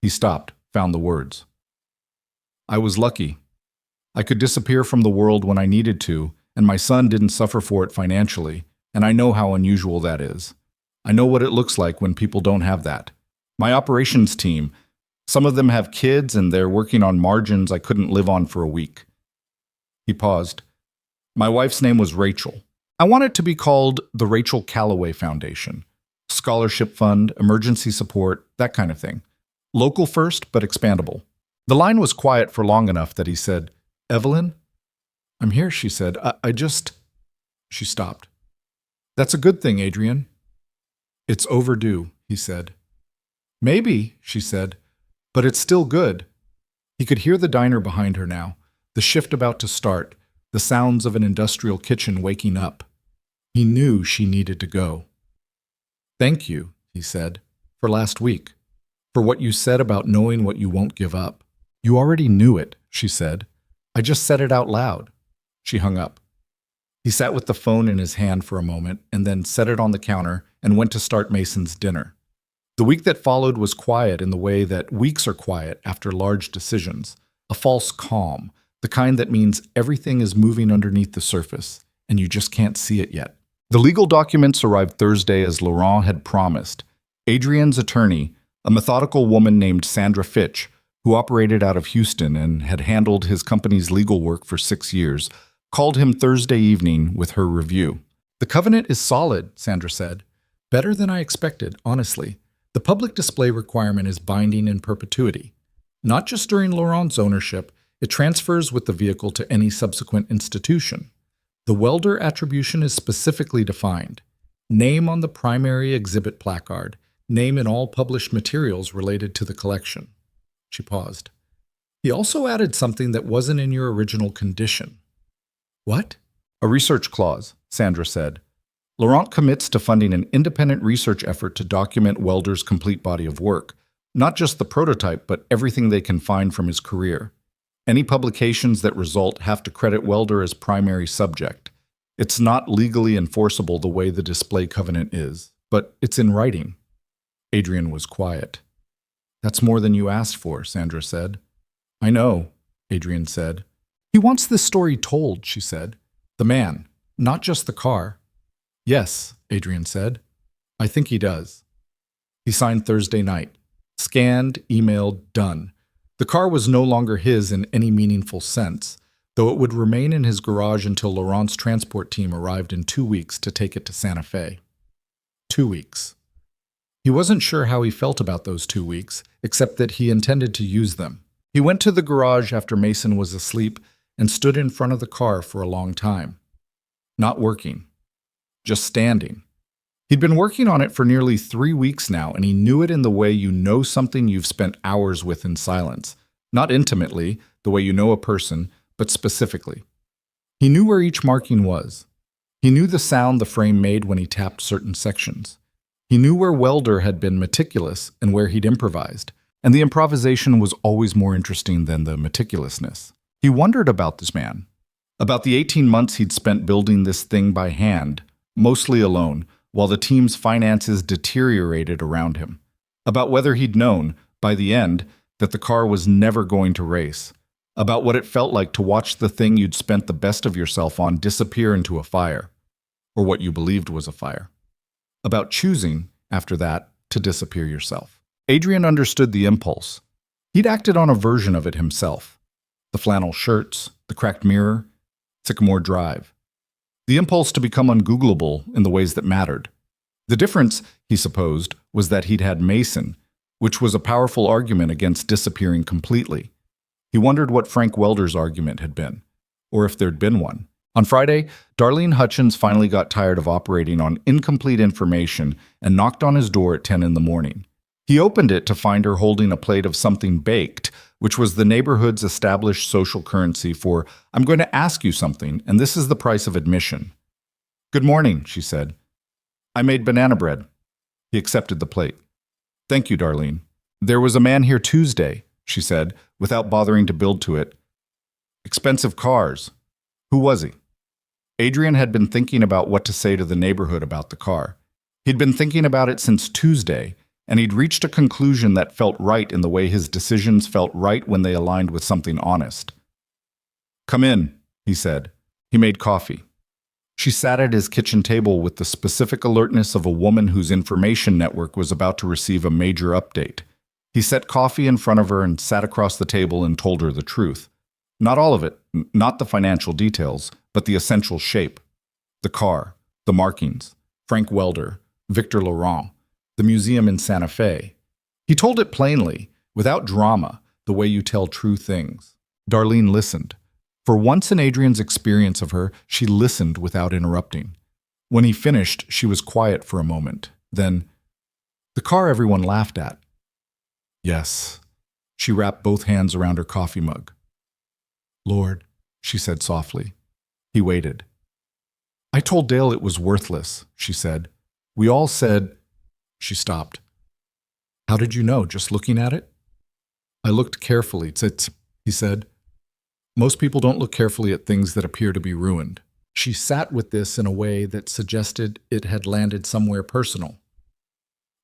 He stopped, found the words. I was lucky. I could disappear from the world when I needed to, and my son didn't suffer for it financially, and I know how unusual that is. I know what it looks like when people don't have that. My operations team, some of them have kids and they're working on margins I couldn't live on for a week. He paused. My wife's name was Rachel. I want it to be called the Rachel Calloway Foundation. Scholarship fund, emergency support, that kind of thing. Local first, but expandable. The line was quiet for long enough that he said, Evelyn? I'm here, she said. I just... She stopped. That's a good thing, Adrian. It's overdue, he said. Maybe, she said, but it's still good. He could hear the diner behind her now, the shift about to start, the sounds of an industrial kitchen waking up. He knew she needed to go. Thank you, he said, for last week, for what you said about knowing what you won't give up. You already knew it, she said. I just said it out loud. She hung up. He sat with the phone in his hand for a moment and then set it on the counter and went to start Mason's dinner. The week that followed was quiet in the way that weeks are quiet after large decisions, a false calm, the kind that means everything is moving underneath the surface and you just can't see it yet. The legal documents arrived Thursday as Laurent had promised. Adrian's attorney, a methodical woman named Sandra Fitch, who operated out of Houston and had handled his company's legal work for 6 years, called him Thursday evening with her review. The covenant is solid, Sandra said. Better than I expected, honestly. The public display requirement is binding in perpetuity. Not just during Laurent's ownership, it transfers with the vehicle to any subsequent institution. The welder attribution is specifically defined. Name on the primary exhibit placard. Name in all published materials related to the collection. She paused. He also added something that wasn't in your original condition. What? A research clause, Sandra said. Laurent commits to funding an independent research effort to document Welder's complete body of work, not just the prototype, but everything they can find from his career. Any publications that result have to credit Welder as primary subject. It's not legally enforceable the way the display covenant is, but it's in writing. Adrian was quiet. That's more than you asked for, Sandra said. I know, Adrian said. He wants this story told, she said. The man, not just the car. Yes, Adrian said. I think he does. He signed Thursday night. Scanned, emailed, done. The car was no longer his in any meaningful sense, though it would remain in his garage until Laurent's transport team arrived in 2 weeks to take it to Santa Fe. 2 weeks. He wasn't sure how he felt about those 2 weeks, except that he intended to use them. He went to the garage after Mason was asleep and stood in front of the car for a long time. Not working. Just standing. He'd been working on it for nearly 3 weeks now, and he knew it in the way you know something you've spent hours with in silence. Not intimately, the way you know a person, but specifically. He knew where each marking was. He knew the sound the frame made when he tapped certain sections. He knew where Welder had been meticulous and where he'd improvised, and the improvisation was always more interesting than the meticulousness. He wondered about this man, about the 18 months he'd spent building this thing by hand, mostly alone, while the team's finances deteriorated around him, about whether he'd known, by the end, that the car was never going to race, about what it felt like to watch the thing you'd spent the best of yourself on disappear into a fire, or what you believed was a fire, about choosing, after that, to disappear yourself. Adrian understood the impulse. He'd acted on a version of it himself. The flannel shirts, the cracked mirror, Sycamore Drive. The impulse to become ungoogleable in the ways that mattered. The difference, he supposed, was that he'd had Mason, which was a powerful argument against disappearing completely. He wondered what Frank Welder's argument had been, or if there'd been one. On Friday, Darlene Hutchins finally got tired of operating on incomplete information and knocked on his door at 10 in the morning. He opened it to find her holding a plate of something baked, which was the neighborhood's established social currency for, I'm going to ask you something, and this is the price of admission. Good morning, she said. I made banana bread. He accepted the plate. Thank you, Darlene. There was a man here Tuesday, she said, without bothering to build to it. Expensive cars. Who was he? Adrian had been thinking about what to say to the neighborhood about the car. He'd been thinking about it since Tuesday, and he'd reached a conclusion that felt right in the way his decisions felt right when they aligned with something honest. "Come in," he said. He made coffee. She sat at his kitchen table with the specific alertness of a woman whose information network was about to receive a major update. He set coffee in front of her and sat across the table and told her the truth. Not all of it, not the financial details, but the essential shape. The car, the markings, Frank Welder, Victor Laurent, the museum in Santa Fe. He told it plainly, without drama, the way you tell true things. Darlene listened. For once in Adrian's experience of her, she listened without interrupting. When he finished, she was quiet for a moment. Then, "The car everyone laughed at." "Yes." She wrapped both hands around her coffee mug. "Lord," she said softly. He waited. "I told Dale it was worthless," she said. "We all said—" She stopped. "How did you know, just looking at it?" "I looked carefully, he said. "Most people don't look carefully at things that appear to be ruined." She sat with this in a way that suggested it had landed somewhere personal.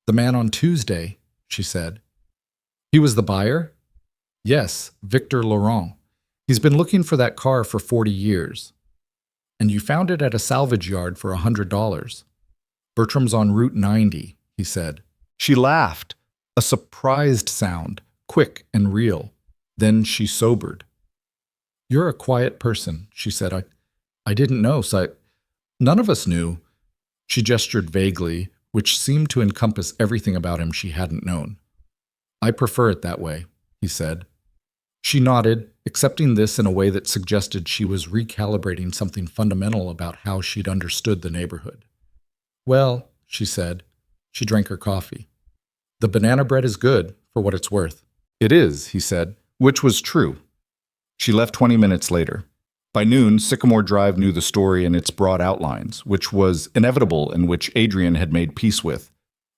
"The man on Tuesday," she said. "He was the buyer?" "Yes, Victor Laurent. He's been looking for that car for 40 years. And you found it at a salvage yard for $100. Bertram's on Route 90, he said. She laughed, a surprised sound, quick and real. Then she sobered. "You're a quiet person," she said. I didn't know, none of us knew." She gestured vaguely, which seemed to encompass everything about him she hadn't known. "I prefer it that way," he said. She nodded, accepting this in a way that suggested she was recalibrating something fundamental about how she'd understood the neighborhood. "Well," she said. She drank her coffee. "The banana bread is good, for what it's worth." "It is," he said, which was true. She left 20 minutes later. By noon, Sycamore Drive knew the story in its broad outlines, which was inevitable and which Adrian had made peace with.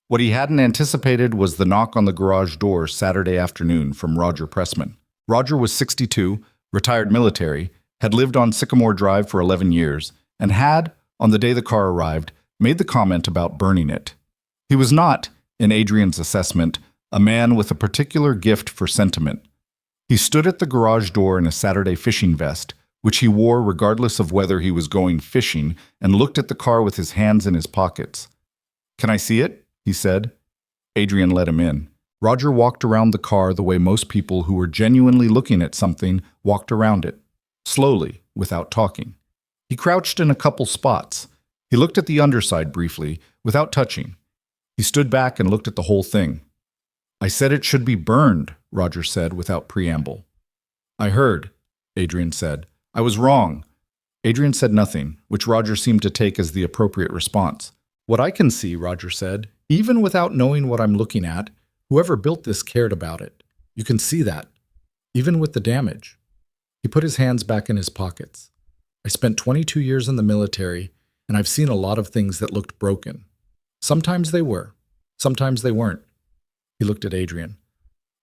What he hadn't anticipated was the knock on the garage door Saturday afternoon from Roger Pressman. Roger was 62, retired military, had lived on Sycamore Drive for 11 years, and had, on the day the car arrived, made the comment about burning it. He was not, in Adrian's assessment, a man with a particular gift for sentiment. He stood at the garage door in a Saturday fishing vest, which he wore regardless of whether he was going fishing, and looked at the car with his hands in his pockets. "Can I see it?" he said. Adrian let him in. Roger walked around the car the way most people who were genuinely looking at something walked around it, slowly, without talking. He crouched in a couple spots. He looked at the underside briefly, without touching. He stood back and looked at the whole thing. "I said it should be burned," Roger said without preamble. "I heard," Adrian said. "I was wrong." Adrian said nothing, which Roger seemed to take as the appropriate response. "What I can see," Roger said, "even without knowing what I'm looking at, whoever built this cared about it. You can see that, even with the damage." He put his hands back in his pockets. "I spent 22 years in the military, and I've seen a lot of things that looked broken. Sometimes they were, sometimes they weren't." He looked at Adrian.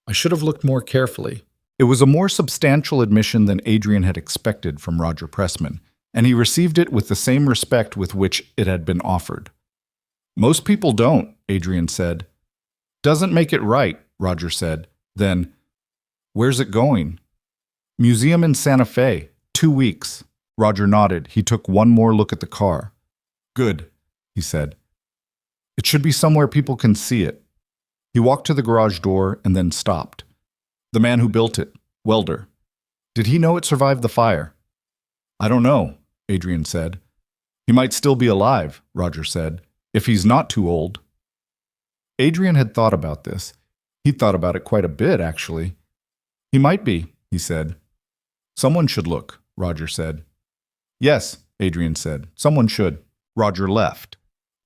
"I should have looked more carefully." It was a more substantial admission than Adrian had expected from Roger Pressman, and he received it with the same respect with which it had been offered. "Most people don't," Adrian said. "Doesn't make it right," Roger said. Then, "Where's it going?" "Museum in Santa Fe, 2 weeks." Roger nodded. He took one more look at the car. "Good," he said. "It should be somewhere people can see it." He walked to the garage door and then stopped. "The man who built it, Welder. Did he know it survived the fire?" "I don't know," Adrian said. "He might still be alive," Roger said, "if he's not too old." Adrian had thought about this. He'd thought about it quite a bit, actually. "He might be," he said. "Someone should look," Roger said. "Yes," Adrian said. "Someone should." Roger left.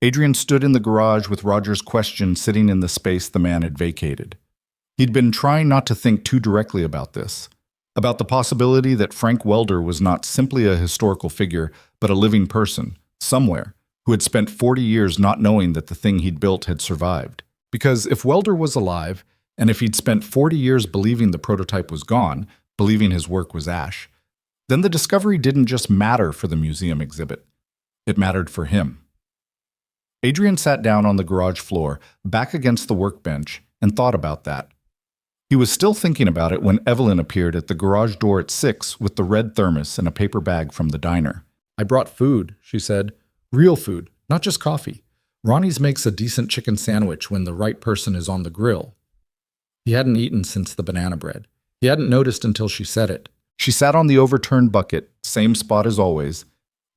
Adrian stood in the garage with Roger's question sitting in the space the man had vacated. He'd been trying not to think too directly about this, about the possibility that Frank Welder was not simply a historical figure, but a living person, somewhere, who had spent 40 years not knowing that the thing he'd built had survived. Because if Welder was alive, And if he'd spent 40 years believing the prototype was gone, believing his work was ash, then the discovery didn't just matter for the museum exhibit. It mattered for him. Adrian sat down on the garage floor, back against the workbench, and thought about that. He was still thinking about it when Evelyn appeared at the garage door at 6 with the red thermos and a paper bag from the diner. "I brought food," she said. "Real food, not just coffee. Ronnie's makes a decent chicken sandwich when the right person is on the grill." He hadn't eaten since the banana bread. He hadn't noticed until she said it. She sat on the overturned bucket, same spot as always,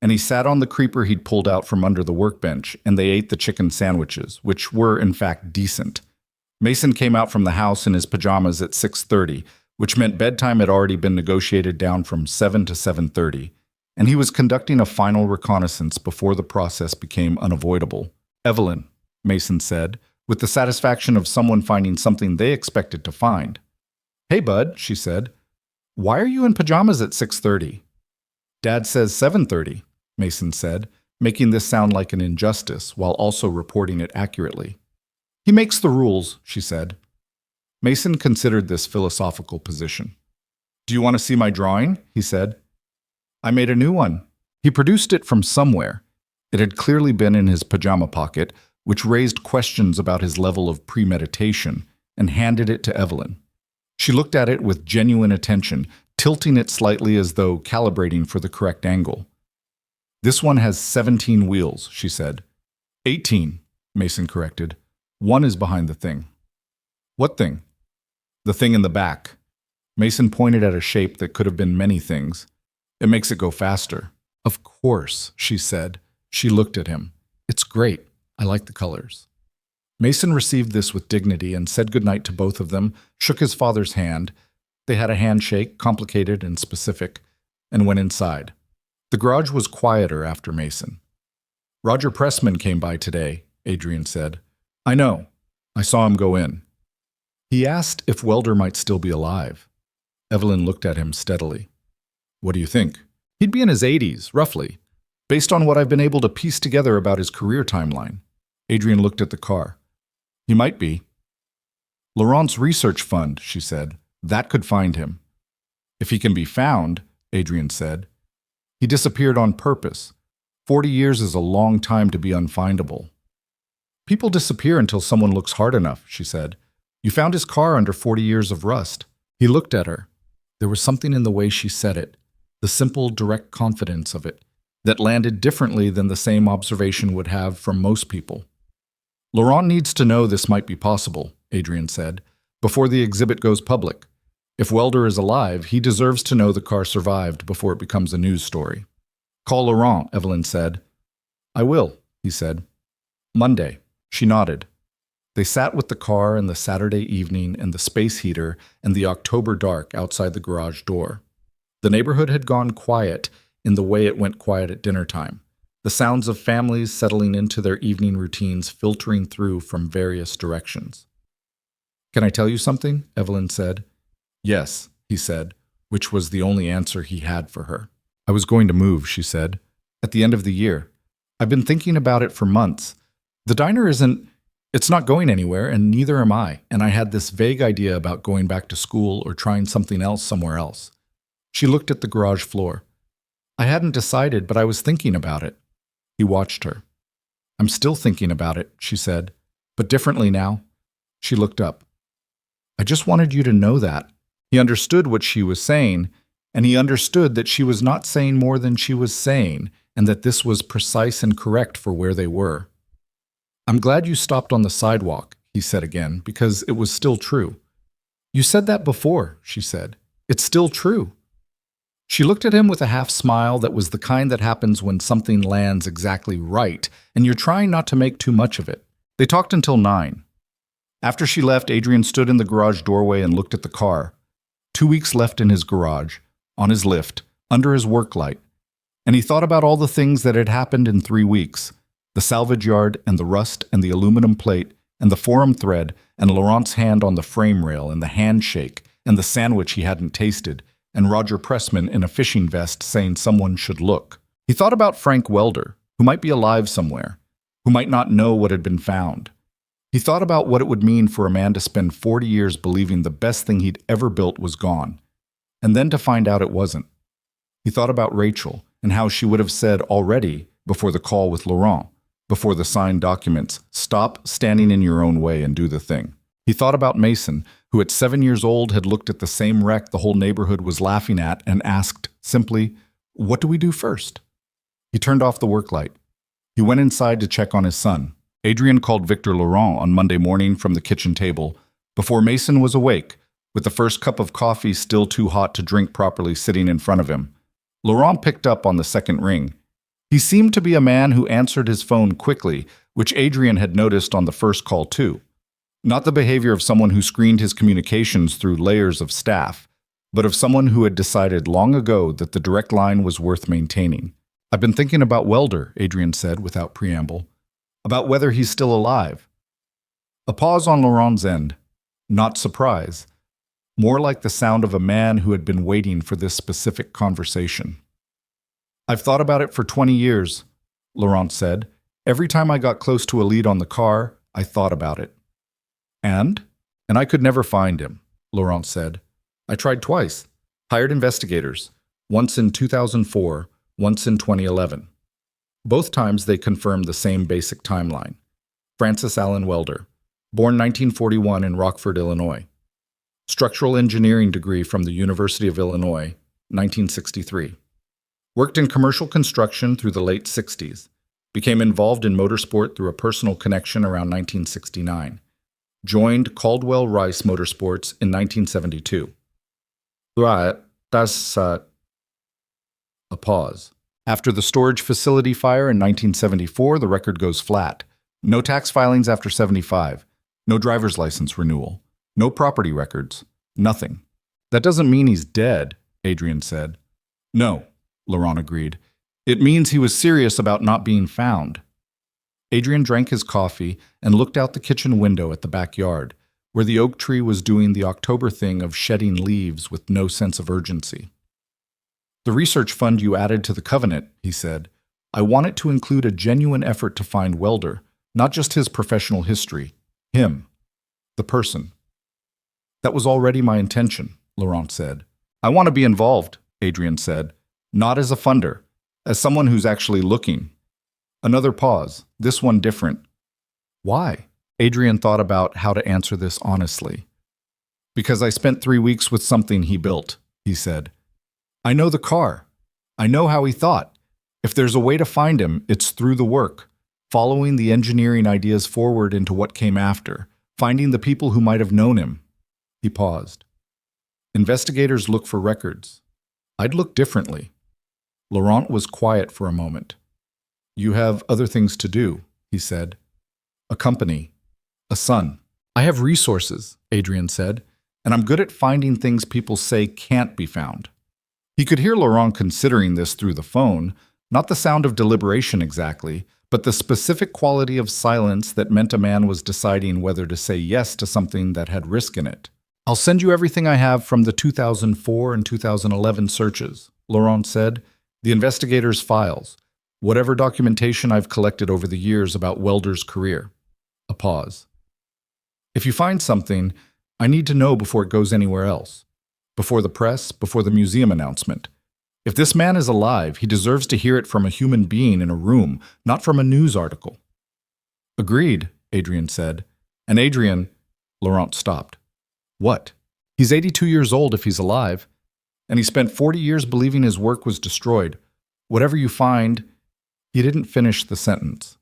and he sat on the creeper he'd pulled out from under the workbench, and they ate the chicken sandwiches, which were, in fact, decent. Mason came out from the house in his pajamas at 6:30, which meant bedtime had already been negotiated down from 7 to 7:30, and he was conducting a final reconnaissance before the process became unavoidable. "Evelyn," Mason said, with the satisfaction of someone finding something they expected to find. "Hey, bud," she said. "Why are you in pajamas at 6:30? "Dad says 7:30, Mason said, making this sound like an injustice while also reporting it accurately. "He makes the rules," she said. Mason considered this philosophical position. "Do you want to see my drawing?" he said. "I made a new one." He produced it from somewhere. It had clearly been in his pajama pocket, which raised questions about his level of premeditation, and handed it to Evelyn. She looked at it with genuine attention, tilting it slightly as though calibrating for the correct angle. "This one has 17 wheels," she said. 18, Mason corrected. "One is behind the thing." "What thing?" "The thing in the back." Mason pointed at a shape that could have been many things. "It makes it go faster." "Of course," she said. She looked at him. "It's great. I like the colors." Mason received this with dignity and said goodnight to both of them, shook his father's hand. They had a handshake, complicated and specific, and went inside. The garage was quieter after Mason. "Roger Pressman came by today," Adrian said. "I know. I saw him go in." He asked if Welder might still be alive. Evelyn looked at him steadily. "What do you think?" "He'd be in his 80s, roughly, based on what I've been able to piece together about his career timeline." Adrian looked at the car. "He might be." "Laurent's research fund," she said. "That could find him." "If he can be found," Adrian said. "He disappeared on purpose. 40 years is a long time to be unfindable." "People disappear until someone looks hard enough," she said. "You found his car under 40 years of rust." He looked at her. There was something in the way she said it, the simple, direct confidence of it, that landed differently than the same observation would have from most people. "Laurent needs to know this might be possible," Adrian said, "before the exhibit goes public. If Welder is alive, he deserves to know the car survived before it becomes a news story." "Call Laurent," Evelyn said. "I will," he said. "Monday." She nodded. They sat with the car and the Saturday evening and the space heater and the October dark outside the garage door. The neighborhood had gone quiet in the way it went quiet at dinner time, the sounds of families settling into their evening routines filtering through from various directions. "Can I tell you something?" Evelyn said. "Yes," he said, which was the only answer he had for her. "I was going to move," she said, "at the end of the year. I've been thinking about it for months. The diner it's not going anywhere, and neither am I, and I had this vague idea about going back to school or trying something else somewhere else." She looked at the garage floor. "I hadn't decided, but I was thinking about it." He watched her. "I'm still thinking about it," she said, "but differently now." She looked up. "I just wanted you to know that." He understood what she was saying, and he understood that she was not saying more than she was saying, and that this was precise and correct for where they were. "I'm glad you stopped on the sidewalk," he said again, because it was still true. "You said that before," she said. "It's still true." She looked at him with a half smile that was the kind that happens when something lands exactly right, and you're trying not to make too much of it. They talked until 9. After she left, Adrian stood in the garage doorway and looked at the car. 2 weeks left in his garage, on his lift, under his work light. And he thought about all the things that had happened in 3 weeks. The salvage yard and the rust and the aluminum plate and the forum thread and Laurent's hand on the frame rail and the handshake and the sandwich he hadn't tasted and Roger Pressman in a fishing vest saying someone should look. He thought about Frank Welder, who might be alive somewhere, who might not know what had been found. He thought about what it would mean for a man to spend 40 years believing the best thing he'd ever built was gone, and then to find out it wasn't. He thought about Rachel and how she would have said already before the call with Laurent, before the signed documents, "Stop standing in your own way and do the thing." He thought about Mason, who at 7 years old had looked at the same wreck the whole neighborhood was laughing at and asked simply, "What do we do first?" He turned off the work light. He went inside to check on his son. Adrian called Victor Laurent on Monday morning from the kitchen table, before Mason was awake, with the first cup of coffee still too hot to drink properly sitting in front of him. Laurent picked up on the second ring. He seemed to be a man who answered his phone quickly, which Adrian had noticed on the first call too. Not the behavior of someone who screened his communications through layers of staff, but of someone who had decided long ago that the direct line was worth maintaining. "I've been thinking about Welder," Adrian said without preamble. "About whether he's still alive." A pause on Laurent's end. Not surprise. More like the sound of a man who had been waiting for this specific conversation. "I've thought about it for 20 years, Laurent said. "Every time I got close to a lead on the car, I thought about it." And I could never find him, Laurent said. "I tried twice. Hired investigators. Once in 2004, once in 2011. Both times they confirmed the same basic timeline. Francis Allen Welder, born 1941 in Rockford, Illinois. Structural engineering degree from the University of Illinois, 1963. Worked in commercial construction through the late 60s. Became involved in motorsport through a personal connection around 1969. Joined Caldwell Rice Motorsports in 1972. Right, that's a pause. After the storage facility fire in 1974, the record goes flat. No tax filings after 75. No driver's license renewal. No property records. Nothing. That doesn't mean he's dead, Adrian said. No, Laurent agreed. It means he was serious about not being found. Adrian drank his coffee and looked out the kitchen window at the backyard, where the oak tree was doing the October thing of shedding leaves with no sense of urgency. "The research fund you added to the covenant," he said, "I want it to include a genuine effort to find Welder, not just his professional history. Him. The person." "That was already my intention," Laurent said. "I want to be involved," Adrian said, "not as a funder, as someone who's actually looking." Another pause, this one different. "Why?" Adrian thought about how to answer this honestly. "Because I spent 3 weeks with something he built," he said. "I know the car. I know how he thought. If there's a way to find him, it's through the work, following the engineering ideas forward into what came after, finding the people who might have known him." He paused. "Investigators look for records. I'd look differently." Laurent was quiet for a moment. "You have other things to do," he said. "A company. A son." "I have resources," Adrian said, "and I'm good at finding things people say can't be found." He could hear Laurent considering this through the phone, not the sound of deliberation exactly, but the specific quality of silence that meant a man was deciding whether to say yes to something that had risk in it. "I'll send you everything I have from the 2004 and 2011 searches," Laurent said. "The investigators' files. Whatever documentation I've collected over the years about Welder's career." A pause. "If you find something, I need to know before it goes anywhere else. Before the press, before the museum announcement. If this man is alive, he deserves to hear it from a human being in a room, not from a news article." "Agreed," Adrian said. "And Adrian," Laurent stopped. "What?" "He's 82 years old if he's alive, and he spent 40 years believing his work was destroyed. Whatever you find..." He didn't finish the sentence.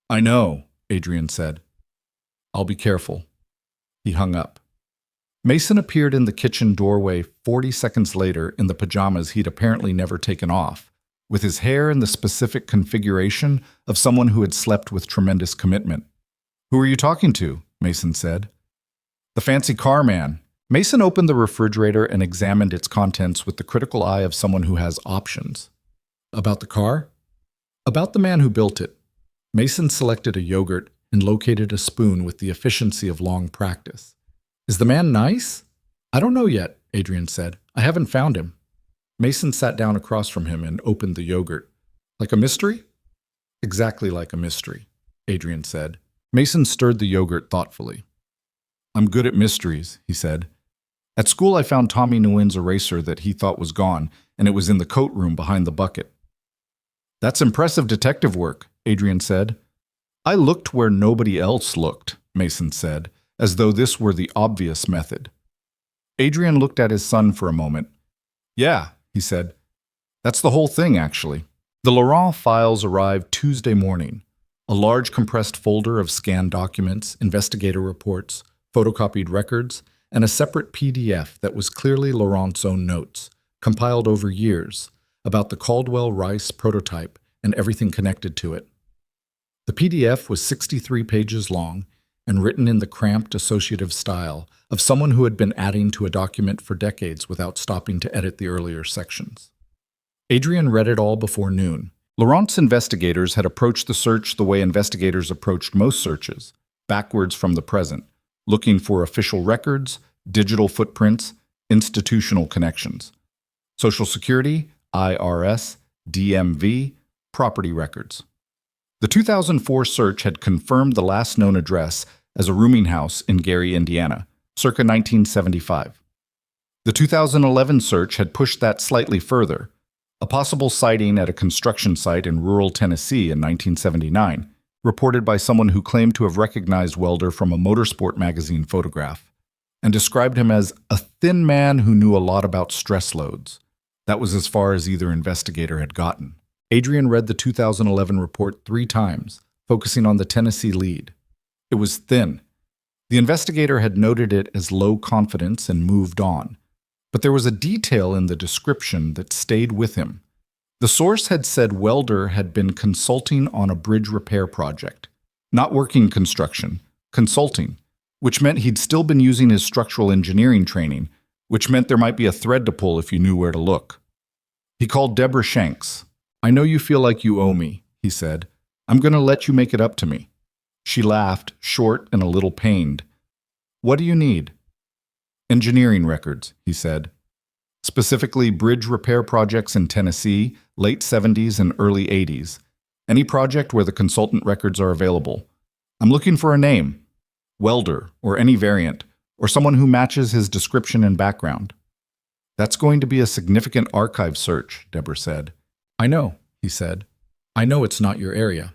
"I know," Adrian said. "I'll be careful." He hung up. Mason appeared in the kitchen doorway 40 seconds later in the pajamas he'd apparently never taken off, with his hair in the specific configuration of someone who had slept with tremendous commitment. "Who are you talking to?" Mason said. "The fancy car man." Mason opened the refrigerator and examined its contents with the critical eye of someone who has options. "About the car?" "About the man who built it." Mason selected a yogurt and located a spoon with the efficiency of long practice. "Is the man nice?" "I don't know yet," Adrian said. "I haven't found him." Mason sat down across from him and opened the yogurt. "Like a mystery?" "Exactly like a mystery," Adrian said. Mason stirred the yogurt thoughtfully. I'm good at mysteries, he said. At school, I found Tommy Nguyen's eraser that he thought was gone, and it was in the coat room behind the bucket. That's impressive detective work, Adrian said. I looked where nobody else looked, Mason said, as though this were the obvious method. Adrian looked at his son for a moment. Yeah, he said. That's the whole thing, actually. The Laurent files arrived Tuesday morning. A large compressed folder of scanned documents, investigator reports, photocopied records, and a separate PDF that was clearly Laurent's own notes, compiled over years, about the Caldwell-Rice prototype and everything connected to it. The PDF was 63 pages long and written in the cramped associative style of someone who had been adding to a document for decades without stopping to edit the earlier sections. Adrian read it all before noon. Laurent's investigators had approached the search the way investigators approached most searches, backwards from the present, looking for official records, digital footprints, institutional connections. Social Security, IRS, DMV, property records. The 2004 search had confirmed the last known address as a rooming house in Gary, Indiana, circa 1975. The 2011 search had pushed that slightly further, a possible sighting at a construction site in rural Tennessee in 1979, reported by someone who claimed to have recognized Welder from a motorsport magazine photograph, and described him as a thin man who knew a lot about stress loads. That was as far as either investigator had gotten. Adrian read the 2011 report 3 times, focusing on the Tennessee lead. It was thin. The investigator had noted it as low confidence and moved on. But there was a detail in the description that stayed with him. The source had said Welder had been consulting on a bridge repair project. Not working construction, consulting, which meant he'd still been using his structural engineering training, which meant there might be a thread to pull if you knew where to look. He called Deborah Shanks. I know you feel like you owe me, he said. I'm going to let you make it up to me. She laughed, short and a little pained. What do you need? Engineering records, he said. Specifically bridge repair projects in Tennessee, late 70s and early 80s. Any project where the consultant records are available. I'm looking for a name. Welder, or any variant, or someone who matches his description and background. That's going to be a significant archive search, Deborah said. I know, he said. I know it's not your area.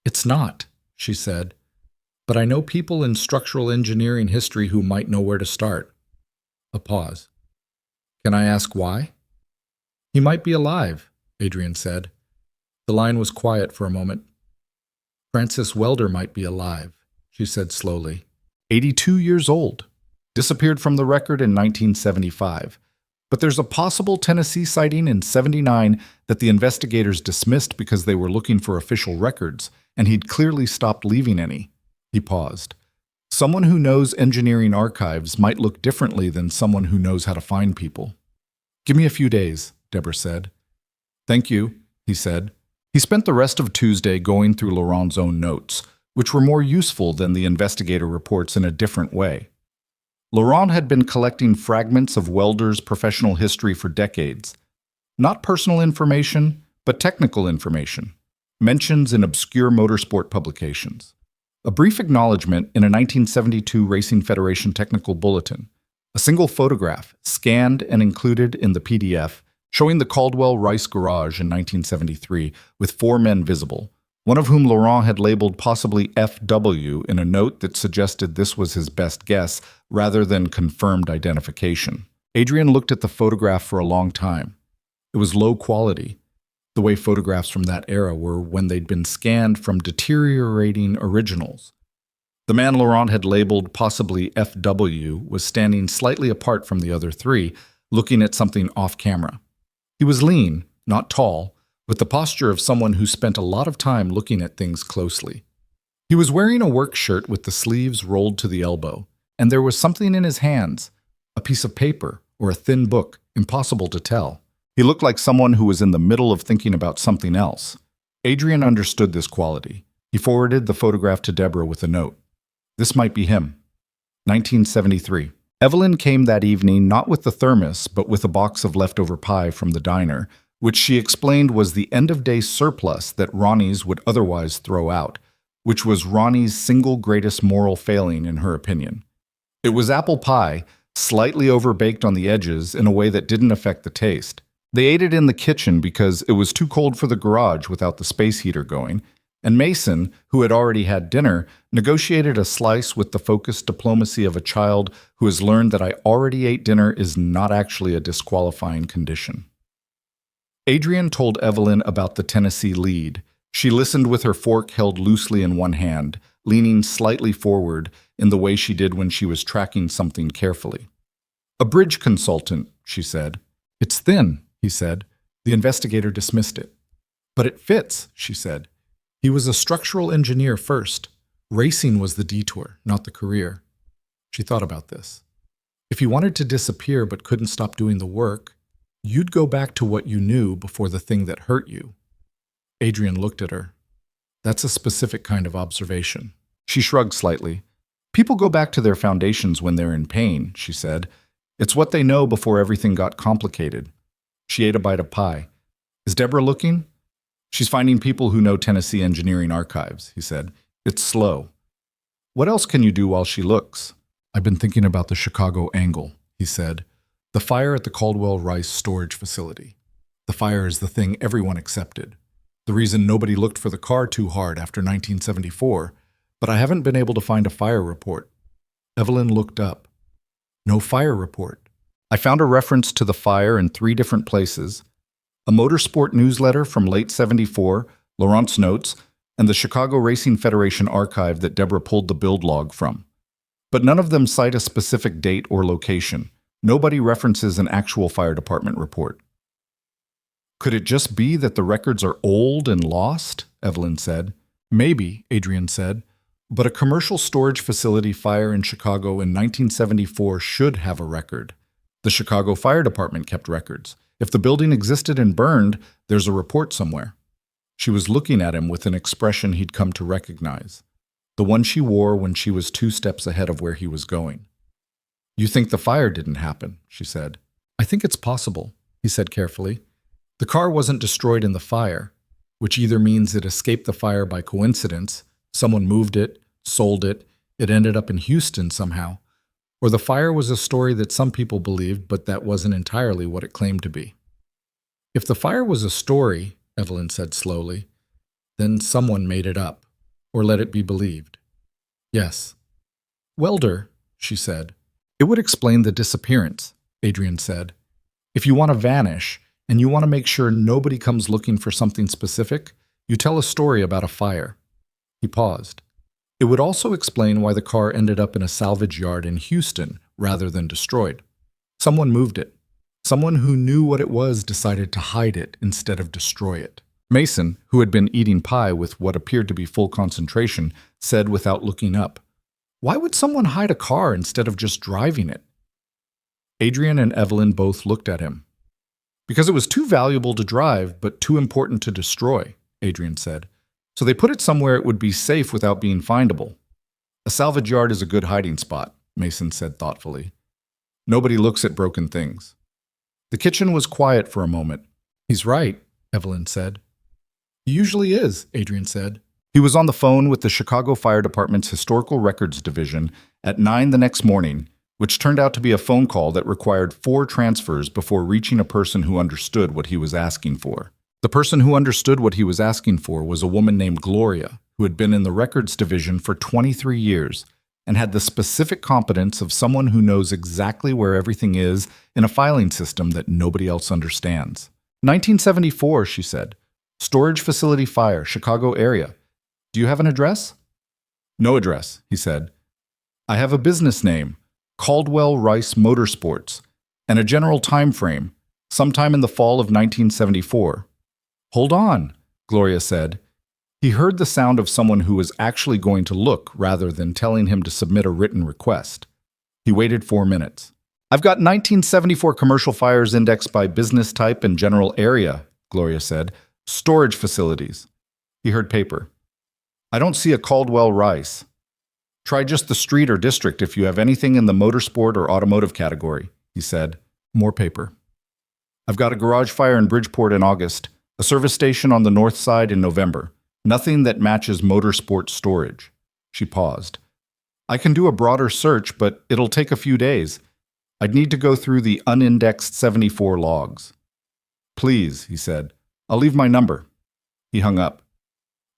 It's not, she said. But I know people in structural engineering history who might know where to start. A pause. Can I ask why? He might be alive, Adrian said. The line was quiet for a moment. Francis Welder might be alive, she said slowly. 82 years old. Disappeared from the record in 1975. But there's a possible Tennessee sighting in 79 that the investigators dismissed because they were looking for official records, and he'd clearly stopped leaving any. He paused. Someone who knows engineering archives might look differently than someone who knows how to find people. Give me a few days, Deborah said. Thank you, he said. He spent the rest of Tuesday going through Laurent's own notes, which were more useful than the investigator reports in a different way. Laurent had been collecting fragments of Welder's professional history for decades. Not personal information, but technical information. Mentions in obscure motorsport publications. A brief acknowledgement in a 1972 Racing Federation technical bulletin. A single photograph, scanned and included in the PDF, showing the Caldwell-Rice garage in 1973 with 4 men visible, one of whom Laurent had labeled possibly FW in a note that suggested this was his best guess rather than confirmed identification. Adrian looked at the photograph for a long time. It was low quality, the way photographs from that era were when they'd been scanned from deteriorating originals. The man Laurent had labeled possibly FW was standing slightly apart from the other 3, looking at something off-camera. He was lean, not tall, with the posture of someone who spent a lot of time looking at things closely. He was wearing a work shirt with the sleeves rolled to the elbow, and there was something in his hands, a piece of paper or a thin book, impossible to tell. He looked like someone who was in the middle of thinking about something else. Adrian understood this quality. He forwarded the photograph to Deborah with a note. This might be him. 1973. Evelyn came that evening not with the thermos, but with a box of leftover pie from the diner, which she explained was the end-of-day surplus that Ronnie's would otherwise throw out, which was Ronnie's single greatest moral failing in her opinion. It was apple pie, slightly overbaked on the edges in a way that didn't affect the taste. They ate it in the kitchen because it was too cold for the garage without the space heater going, and Mason, who had already had dinner, negotiated a slice with the focused diplomacy of a child who has learned that I already ate dinner is not actually a disqualifying condition. Adrian told Evelyn about the Tennessee lead. She listened with her fork held loosely in one hand, leaning slightly forward in the way she did when she was tracking something carefully. "A bridge consultant," she said. "It's thin," he said. The investigator dismissed it. "But it fits," she said. "He was a structural engineer first. Racing was the detour, not the career." She thought about this. If he wanted to disappear but couldn't stop doing the work, you'd go back to what you knew before the thing that hurt you. Adrian looked at her. That's a specific kind of observation. She shrugged slightly. "People go back to their foundations when they're in pain," she said. "It's what they know before everything got complicated." She ate a bite of pie. "Is Deborah looking?" "She's finding people who know Tennessee engineering archives," he said. "It's slow." "What else can you do while she looks?" "I've been thinking about the Chicago angle," he said. "The fire at the Caldwell Rice storage facility. The fire is the thing everyone accepted. The reason nobody looked for the car too hard after 1974, but I haven't been able to find a fire report." Evelyn looked up. "No fire report." "I found a reference to the fire in 3 different places. A motorsport newsletter from late '74, Laurent's notes, and the Chicago Racing Federation archive that Deborah pulled the build log from. But none of them cite a specific date or location. Nobody references an actual fire department report." "Could it just be that the records are old and lost?" Evelyn said. "Maybe," Adrian said. "But a commercial storage facility fire in Chicago in 1974 should have a record. The Chicago Fire Department kept records. If the building existed and burned, there's a report somewhere." She was looking at him with an expression he'd come to recognize, the one she wore when she was 2 steps ahead of where he was going. "You think the fire didn't happen?" she said. "I think it's possible," he said carefully. "The car wasn't destroyed in the fire, which either means it escaped the fire by coincidence, someone moved it, sold it, it ended up in Houston somehow, or the fire was a story that some people believed, but that wasn't entirely what it claimed to be." "If the fire was a story," Evelyn said slowly, "then someone made it up, or let it be believed." "Yes." "Welder," she said. "It would explain the disappearance," Adrian said. "If you want to vanish, and you want to make sure nobody comes looking for something specific, you tell a story about a fire." He paused. "It would also explain why the car ended up in a salvage yard in Houston rather than destroyed. Someone moved it. Someone who knew what it was decided to hide it instead of destroy it." Mason, who had been eating pie with what appeared to be full concentration, said without looking up, "Why would someone hide a car instead of just driving it?" Adrian and Evelyn both looked at him. "Because it was too valuable to drive, but too important to destroy," Adrian said. "So they put it somewhere it would be safe without being findable." "A salvage yard is a good hiding spot," Mason said thoughtfully. "Nobody looks at broken things." The kitchen was quiet for a moment. "He's right," Evelyn said. "He usually is," Adrian said. He was on the phone with the Chicago Fire Department's Historical Records Division at 9 the next morning, which turned out to be a phone call that required 4 transfers before reaching a person who understood what he was asking for. The person who understood what he was asking for was a woman named Gloria, who had been in the Records Division for 23 years and had the specific competence of someone who knows exactly where everything is in a filing system that nobody else understands. 1974, she said. "Storage facility fire, Chicago area. Do you have an address?" "No address," he said. "I have a business name, Caldwell Rice Motorsports, and a general time frame, sometime in the fall of 1974. "Hold on," Gloria said. He heard the sound of someone who was actually going to look rather than telling him to submit a written request. He waited 4 minutes. "I've got 1974 commercial fires indexed by business type and general area," Gloria said. "Storage facilities." He heard paper. "I don't see a Caldwell Rice. Try just the street or district if you have anything in the motorsport or automotive category," he said. More paper. "I've got a garage fire in Bridgeport in August, a service station on the north side in November. Nothing that matches motorsport storage. She paused. I can do a broader search, but it'll take a few days. I'd need to go through the unindexed 74 logs. Please, he said. I'll leave my number. He hung up.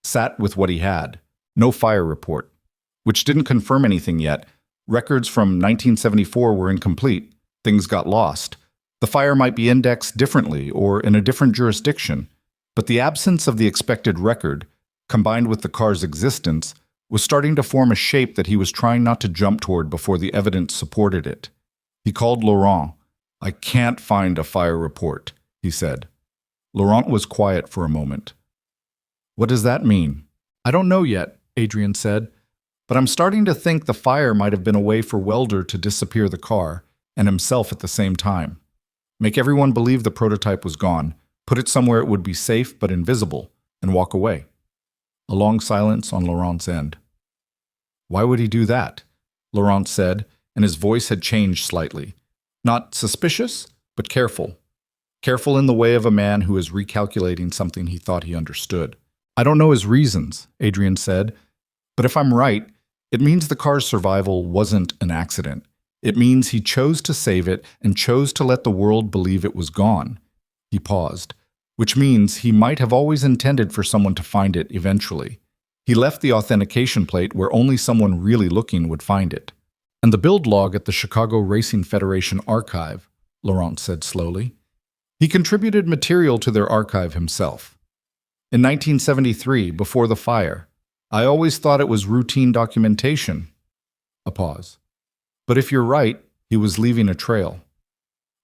Sat with what he had. No fire report. Which didn't confirm anything yet. Records from 1974 were incomplete. Things got lost. The fire might be indexed differently or in a different jurisdiction. But the absence of the expected record, combined with the car's existence, was starting to form a shape that he was trying not to jump toward before the evidence supported it. He called Laurent. I can't find a fire report, he said. Laurent was quiet for a moment. What does that mean? I don't know yet, Adrian said, but I'm starting to think the fire might have been a way for Welder to disappear the car, and himself at the same time. Make everyone believe the prototype was gone, put it somewhere it would be safe but invisible, and walk away. A long silence on Laurent's end. Why would he do that? Laurent said, and his voice had changed slightly. Not suspicious, but careful. Careful in the way of a man who is recalculating something he thought he understood. I don't know his reasons, Adrian said, but if I'm right, it means the car's survival wasn't an accident. It means he chose to save it and chose to let the world believe it was gone. He paused, which means he might have always intended for someone to find it eventually. He left the authentication plate where only someone really looking would find it. And the build log at the Chicago Racing Federation archive, Laurent said slowly. He contributed material to their archive himself. In 1973, before the fire, I always thought it was routine documentation. A pause. But if you're right, he was leaving a trail.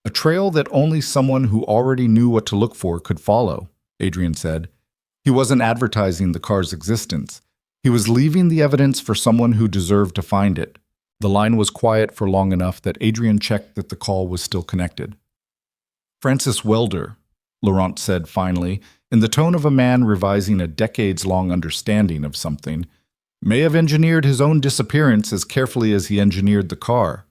A trail that only someone who already knew what to look for could follow, Adrian said. He wasn't advertising the car's existence. He was leaving the evidence for someone who deserved to find it. The line was quiet for long enough that Adrian checked that the call was still connected. Francis Welder, Laurent said finally, in the tone of a man revising a decades-long understanding of something, may have engineered his own disappearance as carefully as he engineered the car.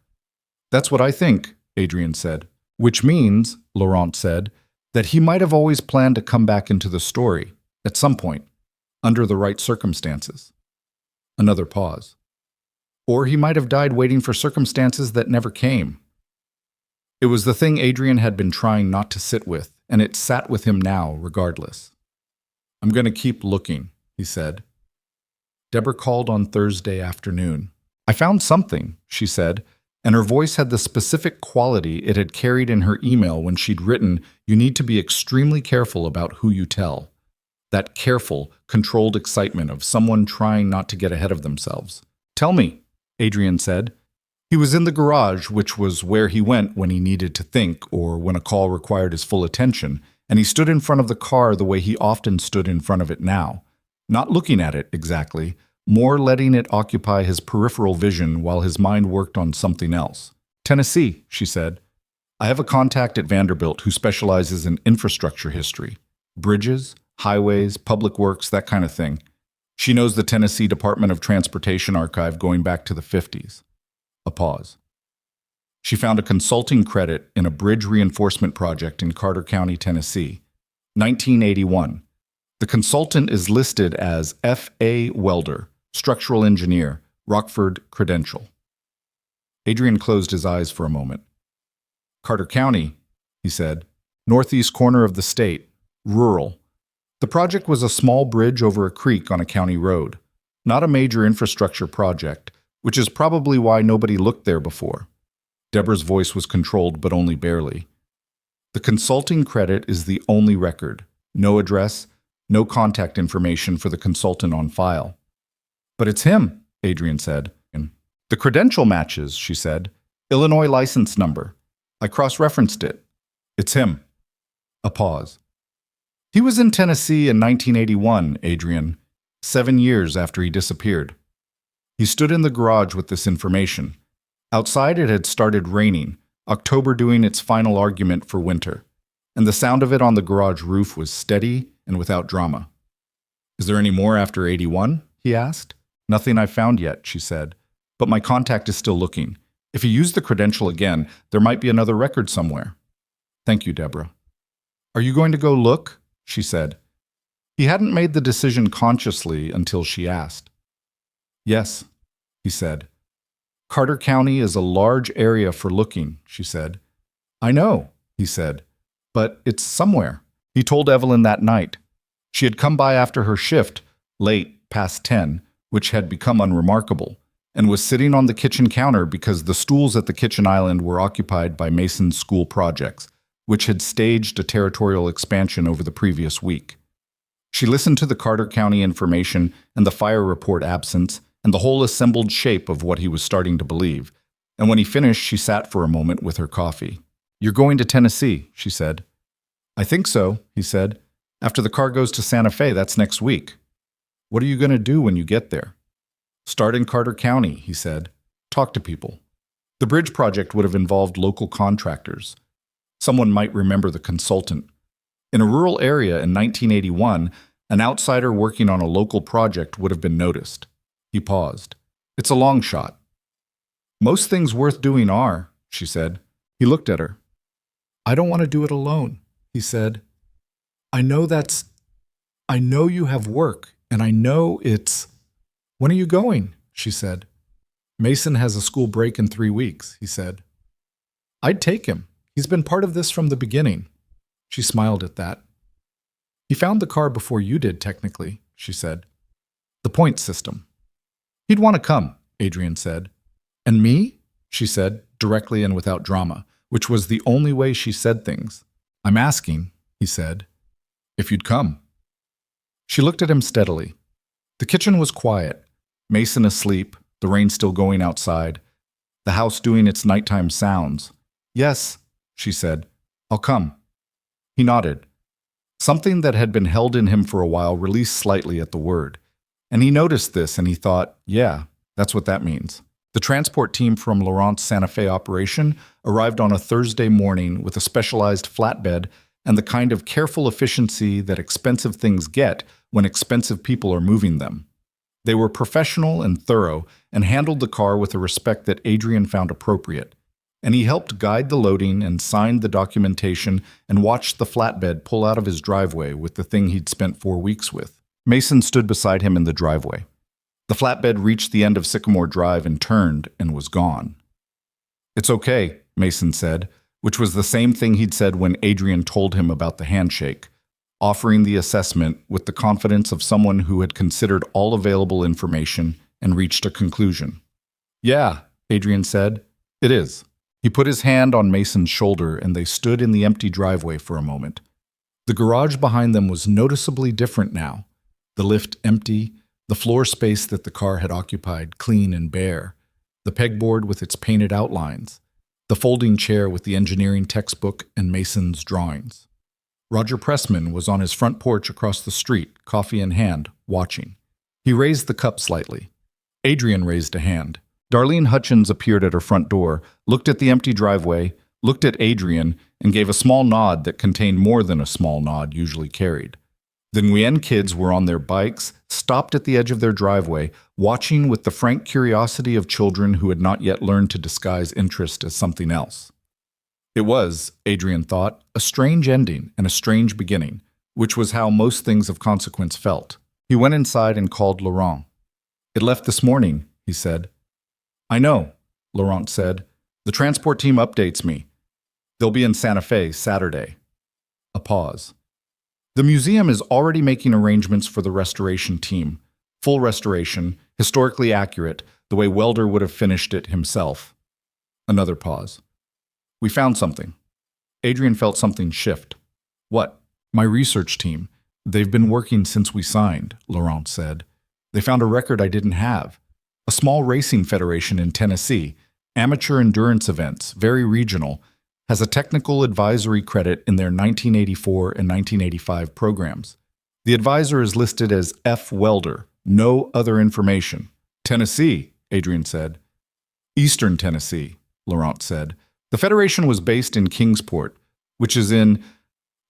That's what I think, Adrian said. Which means, Laurent said, that he might have always planned to come back into the story, at some point, under the right circumstances. Another pause. Or he might have died waiting for circumstances that never came. It was the thing Adrian had been trying not to sit with, and it sat with him now, regardless. I'm going to keep looking, he said. Deborah called on Thursday afternoon. I found something, she said, and her voice had the specific quality it had carried in her email when she'd written, "You need to be extremely careful about who you tell." That careful, controlled excitement of someone trying not to get ahead of themselves. Tell me, Adrian said. He was in the garage, which was where he went when he needed to think or when a call required his full attention, and he stood in front of the car the way he often stood in front of it now. Not looking at it exactly, more letting it occupy his peripheral vision while his mind worked on something else. Tennessee, she said. I have a contact at Vanderbilt who specializes in infrastructure history. Bridges, highways, public works, that kind of thing. She knows the Tennessee Department of Transportation archive going back to the 50s. A pause. She found a consulting credit in a bridge reinforcement project in Carter County, Tennessee. 1981. The consultant is listed as F.A. Welder, structural engineer, Rockford credential. Adrian closed his eyes for a moment. Carter County, he said, northeast corner of the state, rural. The project was a small bridge over a creek on a county road, not a major infrastructure project, which is probably why nobody looked there before. Deborah's voice was controlled, but only barely. The consulting credit is the only record. No address, no contact information for the consultant on file. But it's him, Adrian said. The credential matches, she said. Illinois license number. I cross-referenced it. It's him. A pause. He was in Tennessee in 1981, Adrian, 7 years after he disappeared. He stood in the garage with this information. Outside it had started raining, October doing its final argument for winter, and the sound of it on the garage roof was steady and without drama. Is there any more after 81? He asked. Nothing I've found yet, she said, but my contact is still looking. If you use the credential again, there might be another record somewhere. Thank you, Deborah. Are you going to go look? She said. He hadn't made the decision consciously until she asked. Yes, he said. Carter County is a large area for looking, she said. I know, he said, but it's somewhere. He told Evelyn that night. She had come by after her shift, late, past 10, which had become unremarkable, and was sitting on the kitchen counter because the stools at the kitchen island were occupied by Mason's school projects, which had staged a territorial expansion over the previous week. She listened to the Carter County information and the fire report absence and the whole assembled shape of what he was starting to believe, and when he finished, she sat for a moment with her coffee. You're going to Tennessee, she said. I think so, he said. After the car goes to Santa Fe, that's next week. What are you going to do when you get there? Start in Carter County, he said. Talk to people. The bridge project would have involved local contractors. Someone might remember the consultant. In a rural area in 1981, an outsider working on a local project would have been noticed. He paused. It's a long shot. Most things worth doing are, she said. He looked at her. I don't want to do it alone, he said. I know you have work, and I know it's... When are you going? She said. Mason has a school break in 3 weeks, he said. I'd take him. He's been part of this from the beginning. She smiled at that. He found the car before you did, technically, she said. The point system. He'd want to come, Adrian said. And me? She said, directly and without drama, which was the only way she said things. I'm asking, he said, if you'd come. She looked at him steadily. The kitchen was quiet, Mason asleep, the rain still going outside, the house doing its nighttime sounds. Yes, she said, I'll come. He nodded. Something that had been held in him for a while released slightly at the word. And he noticed this and he thought, yeah, that's what that means. The transport team from Laurent's Santa Fe operation arrived on a Thursday morning with a specialized flatbed and the kind of careful efficiency that expensive things get when expensive people are moving them. They were professional and thorough and handled the car with a respect that Adrian found appropriate. And he helped guide the loading and signed the documentation and watched the flatbed pull out of his driveway with the thing he'd spent 4 weeks with. Mason stood beside him in the driveway. The flatbed reached the end of Sycamore Drive and turned and was gone. It's okay, Mason said, which was the same thing he'd said when Adrian told him about the handshake, offering the assessment with the confidence of someone who had considered all available information and reached a conclusion. Yeah, Adrian said, it is. He put his hand on Mason's shoulder and they stood in the empty driveway for a moment. The garage behind them was noticeably different now. The lift empty, the floor space that the car had occupied clean and bare, the pegboard with its painted outlines, the folding chair with the engineering textbook and Mason's drawings. Roger Pressman was on his front porch across the street, coffee in hand, watching. He raised the cup slightly. Adrian raised a hand. Darlene Hutchins appeared at her front door, looked at the empty driveway, looked at Adrian, and gave a small nod that contained more than a small nod usually carried. The Nguyen kids were on their bikes, stopped at the edge of their driveway, watching with the frank curiosity of children who had not yet learned to disguise interest as something else. It was, Adrian thought, a strange ending and a strange beginning, which was how most things of consequence felt. He went inside and called Laurent. It left this morning, he said. I know, Laurent said. The transport team updates me. They'll be in Santa Fe Saturday. A pause. The museum is already making arrangements for the restoration team. Full restoration, historically accurate, the way Welder would have finished it himself. Another pause. We found something. Adrian felt something shift. What? My research team. They've been working since we signed, Laurent said. They found a record I didn't have. A small racing federation in Tennessee, amateur endurance events, very regional, has a technical advisory credit in their 1984 and 1985 programs. The advisor is listed as F. Welder, no other information. Tennessee, Adrian said. Eastern Tennessee, Laurent said. The federation was based in Kingsport, which is in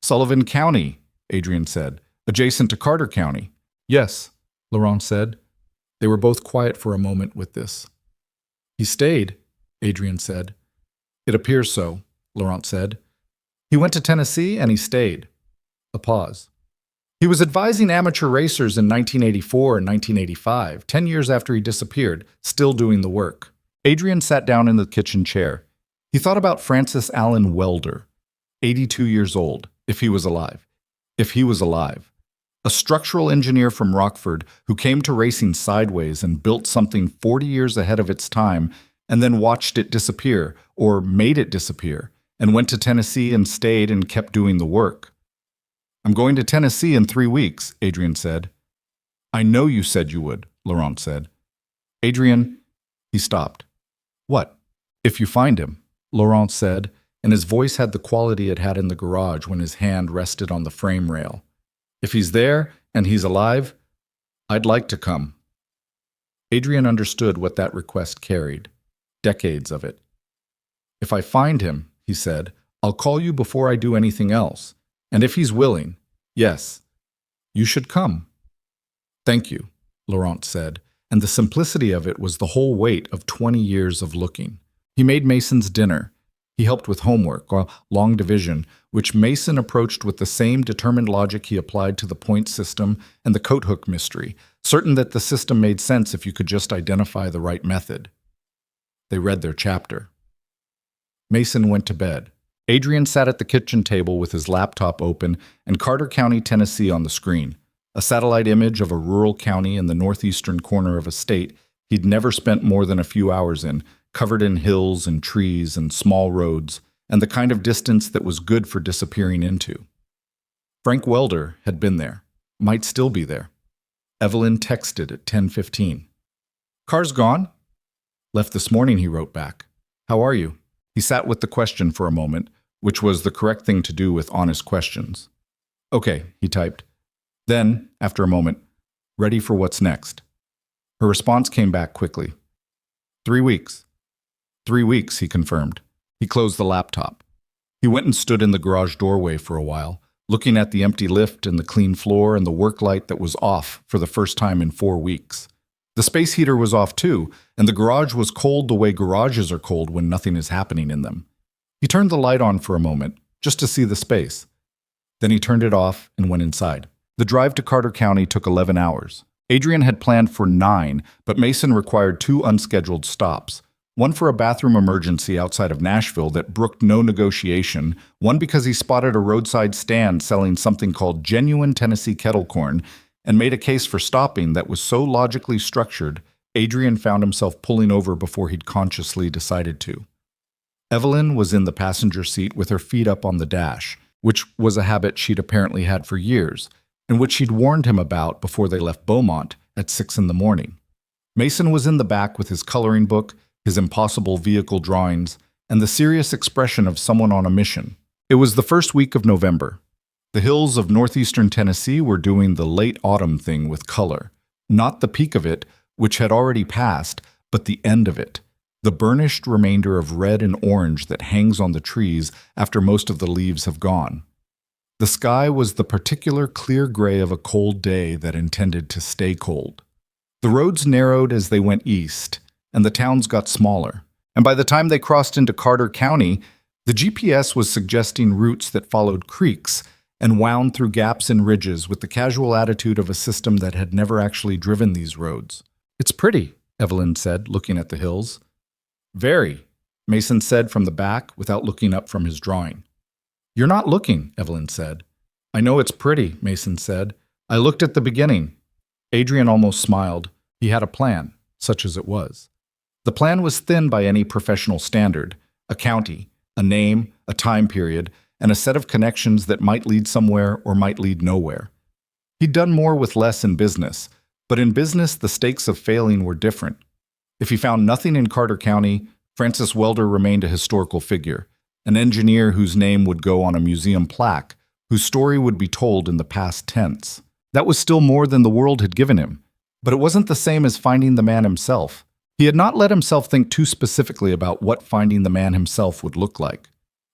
Sullivan County, Adrian said, adjacent to Carter County. Yes, Laurent said. They were both quiet for a moment with this. He stayed, Adrian said. It appears so, Laurent said. He went to Tennessee and he stayed. A pause. He was advising amateur racers in 1984 and 1985, 10 years after he disappeared, still doing the work. Adrian sat down in the kitchen chair. He thought about Francis Allen Welder, 82 years old, if he was alive. If he was alive. A structural engineer from Rockford who came to racing sideways and built something 40 years ahead of its time and then watched it disappear, or made it disappear, and went to Tennessee and stayed and kept doing the work. I'm going to Tennessee in 3 weeks, Adrian said. I know you said you would, Laurent said. Adrian, he stopped. What? If you find him, Laurent said, and his voice had the quality it had in the garage when his hand rested on the frame rail. If he's there and he's alive, I'd like to come. Adrian understood what that request carried. Decades of it. If I find him, he said, I'll call you before I do anything else. And if he's willing, yes, you should come. Thank you, Laurent said, and the simplicity of it was the whole weight of 20 years of looking. He made Mason's dinner. He helped with homework, or long division, which Mason approached with the same determined logic he applied to the point system and the coat hook mystery, certain that the system made sense if you could just identify the right method. They read their chapter. Mason went to bed. Adrian sat at the kitchen table with his laptop open and Carter County, Tennessee on the screen, a satellite image of a rural county in the northeastern corner of a state he'd never spent more than a few hours in, covered in hills and trees and small roads, and the kind of distance that was good for disappearing into. Frank Welder had been there, might still be there. Evelyn texted at 10:15. Car's gone? Left this morning, he wrote back. How are you? He sat with the question for a moment, which was the correct thing to do with honest questions. Okay, he typed. Then, after a moment, ready for what's next. Her response came back quickly. 3 weeks. 3 weeks, he confirmed. He closed the laptop. He went and stood in the garage doorway for a while, looking at the empty lift and the clean floor and the work light that was off for the first time in 4 weeks. The space heater was off too, and the garage was cold the way garages are cold when nothing is happening in them. He turned the light on for a moment, just to see the space. Then he turned it off and went inside. The drive to Carter County took 11 hours. Adrian had planned for 9, but Mason required 2 unscheduled stops. One for a bathroom emergency outside of Nashville that brooked no negotiation, one because he spotted a roadside stand selling something called genuine Tennessee kettle corn, and made a case for stopping that was so logically structured, Adrian found himself pulling over before he'd consciously decided to. Evelyn was in the passenger seat with her feet up on the dash, which was a habit she'd apparently had for years, and which she'd warned him about before they left Beaumont at 6 in the morning. Mason was in the back with his coloring book, his impossible vehicle drawings, and the serious expression of someone on a mission. It was the first week of November. The hills of northeastern Tennessee were doing the late autumn thing with color, not the peak of it, which had already passed, but the end of it, the burnished remainder of red and orange that hangs on the trees after most of the leaves have gone. The sky was the particular clear gray of a cold day that intended to stay cold. The roads narrowed as they went east, and the towns got smaller, and by the time they crossed into Carter County, the GPS was suggesting routes that followed creeks and wound through gaps and ridges with the casual attitude of a system that had never actually driven these roads. It's pretty, Evelyn said, looking at the hills. Very, Mason said from the back without looking up from his drawing. You're not looking, Evelyn said. I know it's pretty, Mason said. I looked at the beginning. Adrian almost smiled. He had a plan, such as it was. The plan was thin by any professional standard, a county, a name, a time period, and a set of connections that might lead somewhere or might lead nowhere. He'd done more with less in business, but in business the stakes of failing were different. If he found nothing in Carter County, Francis Welder remained a historical figure, an engineer whose name would go on a museum plaque, whose story would be told in the past tense. That was still more than the world had given him, but it wasn't the same as finding the man himself. He had not let himself think too specifically about what finding the man himself would look like.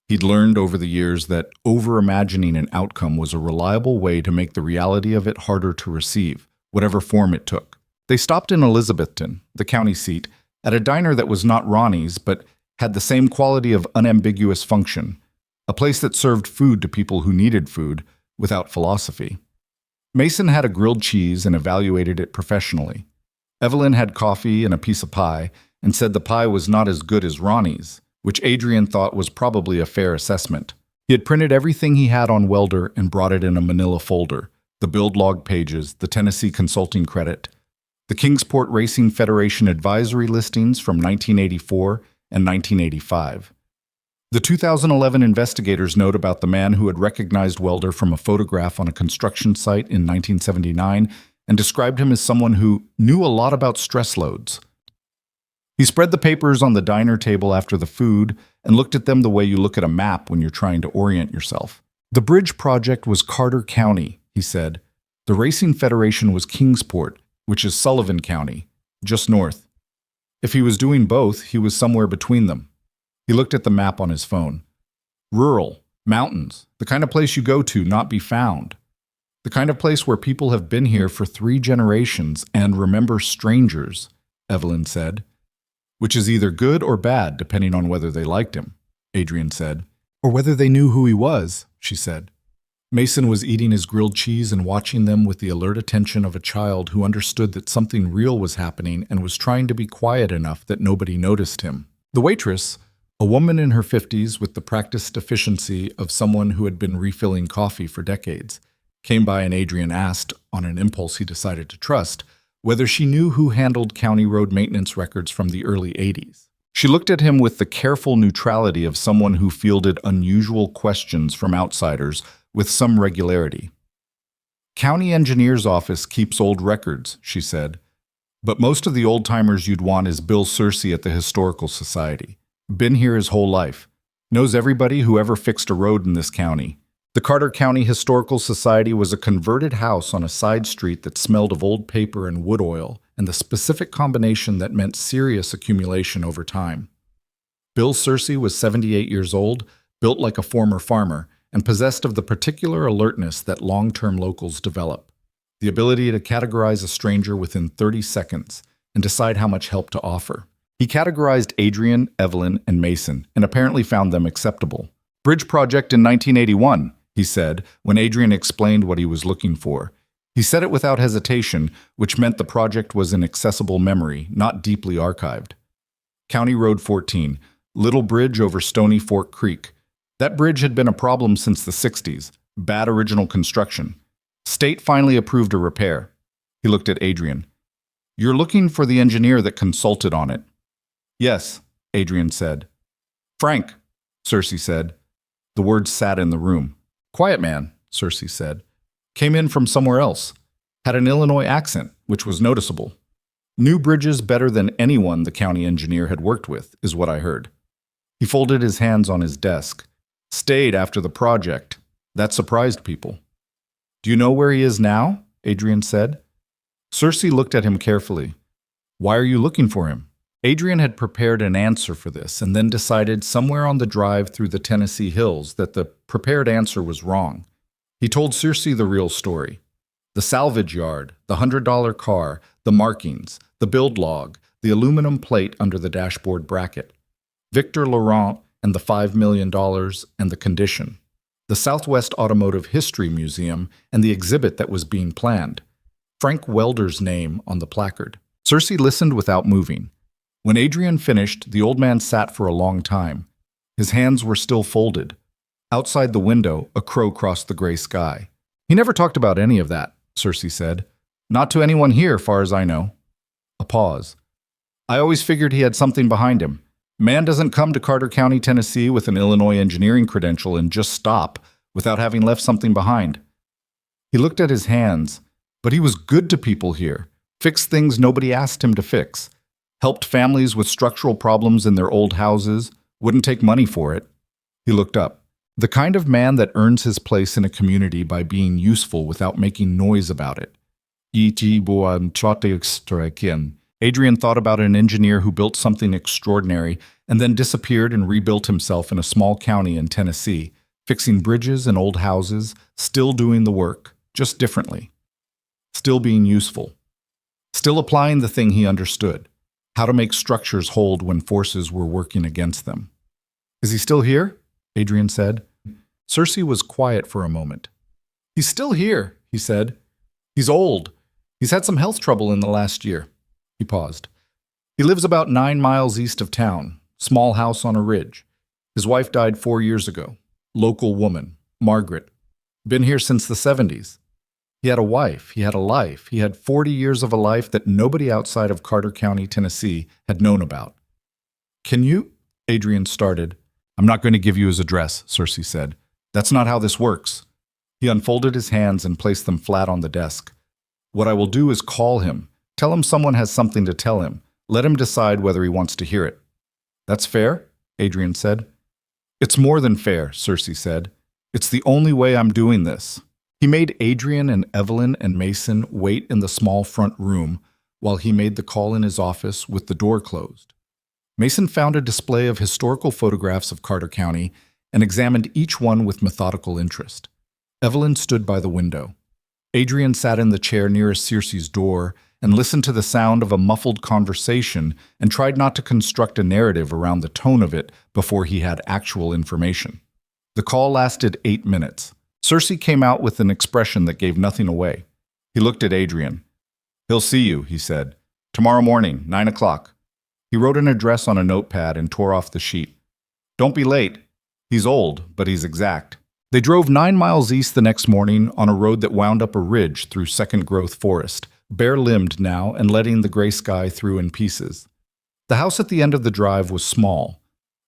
He'd learned over the years that over-imagining an outcome was a reliable way to make the reality of it harder to receive, whatever form it took. They stopped in Elizabethton, the county seat, at a diner that was not Ronnie's, but had the same quality of unambiguous function, a place that served food to people who needed food, without philosophy. Mason had a grilled cheese and evaluated it professionally. Evelyn had coffee and a piece of pie and said the pie was not as good as Ronnie's, which Adrian thought was probably a fair assessment. He had printed everything he had on Welder and brought it in a manila folder: the build log pages, the Tennessee consulting credit, the Kingsport Racing Federation advisory listings from 1984 and 1985. The 2011 investigators' note about the man who had recognized Welder from a photograph on a construction site in 1979 and described him as someone who knew a lot about stress loads. He spread the papers on the diner table after the food and looked at them the way you look at a map when you're trying to orient yourself. The bridge project was Carter County, he said. The Racing Federation was Kingsport, which is Sullivan County, just north. If he was doing both, he was somewhere between them. He looked at the map on his phone. Rural, mountains, the kind of place you go to not be found. The kind of place where people have been here for 3 generations and remember strangers, Evelyn said. Which is either good or bad, depending on whether they liked him, Adrian said. Or whether they knew who he was, she said. Mason was eating his grilled cheese and watching them with the alert attention of a child who understood that something real was happening and was trying to be quiet enough that nobody noticed him. The waitress, a woman in her 50s with the practiced efficiency of someone who had been refilling coffee for decades, came by and Adrian asked, on an impulse he decided to trust, whether she knew who handled county road maintenance records from the early 80s. She looked at him with the careful neutrality of someone who fielded unusual questions from outsiders with some regularity. County engineer's office keeps old records, she said, but most of the old-timers you'd want is Bill Searcy at the Historical Society. Been here his whole life. Knows everybody who ever fixed a road in this county. The Carter County Historical Society was a converted house on a side street that smelled of old paper and wood oil, and the specific combination that meant serious accumulation over time. Bill Searcy was 78 years old, built like a former farmer, and possessed of the particular alertness that long-term locals develop, the ability to categorize a stranger within 30 seconds and decide how much help to offer. He categorized Adrian, Evelyn, and Mason, and apparently found them acceptable. Bridge project in 1981, he said, when Adrian explained what he was looking for. He said it without hesitation, which meant the project was in accessible memory, not deeply archived. County Road 14, Little Bridge over Stony Fork Creek. That bridge had been a problem since the 60s, bad original construction. State finally approved a repair. He looked at Adrian. You're looking for the engineer that consulted on it. Yes, Adrian said. Frank, Searcy said. The words sat in the room. Quiet man, Searcy said. Came in from somewhere else. Had an Illinois accent, which was noticeable. Knew bridges better than anyone the county engineer had worked with, is what I heard. He folded his hands on his desk. Stayed after the project. That surprised people. Do you know where he is now? Adrian said. Searcy looked at him carefully. Why are you looking for him? Adrian had prepared an answer for this and then decided somewhere on the drive through the Tennessee hills that the prepared answer was wrong. He told Searcy the real story. The salvage yard, the $100 car, the markings, the build log, the aluminum plate under the dashboard bracket, Victor Laurent and the $5 million and the condition, the Southwest Automotive History Museum and the exhibit that was being planned, Frank Welder's name on the placard. Searcy listened without moving. When Adrian finished, the old man sat for a long time. His hands were still folded. Outside the window, a crow crossed the gray sky. He never talked about any of that, Searcy said. Not to anyone here, far as I know. A pause. I always figured he had something behind him. Man doesn't come to Carter County, Tennessee with an Illinois engineering credential and just stop without having left something behind. He looked at his hands, but he was good to people here, fixed things nobody asked him to fix, helped families with structural problems in their old houses, wouldn't take money for it. He looked up. The kind of man that earns his place in a community by being useful without making noise about it. Adrian thought about an engineer who built something extraordinary and then disappeared and rebuilt himself in a small county in Tennessee, fixing bridges and old houses, still doing the work, just differently. Still being useful. Still applying the thing he understood. How to make structures hold when forces were working against them. Is he still here? Adrian said. Searcy was quiet for a moment. He's still here, he said. He's old. He's had some health trouble in the last year. He paused. He lives about 9 miles east of town, small house on a ridge. His wife died 4 years ago. Local woman, Margaret. Been here since the 70s. He had a wife, he had a life, he had 40 years of a life that nobody outside of Carter County, Tennessee, had known about. Can you? Adrian started. I'm not going to give you his address, Cersei said. That's not how this works. He unfolded his hands and placed them flat on the desk. What I will do is call him. Tell him someone has something to tell him. Let him decide whether he wants to hear it. That's fair? Adrian said. It's more than fair, Cersei said. It's the only way I'm doing this. He made Adrian and Evelyn and Mason wait in the small front room while he made the call in his office with the door closed. Mason found a display of historical photographs of Carter County and examined each one with methodical interest. Evelyn stood by the window. Adrian sat in the chair nearest Cersei's door and listened to the sound of a muffled conversation and tried not to construct a narrative around the tone of it before he had actual information. The call lasted 8 minutes. Cersei came out with an expression that gave nothing away. He looked at Adrian. He'll see you, he said. Tomorrow morning, 9 o'clock. He wrote an address on a notepad and tore off the sheet. Don't be late. He's old, but he's exact. They drove 9 miles east the next morning on a road that wound up a ridge through second-growth forest, bare-limbed now and letting the gray sky through in pieces. The house at the end of the drive was small.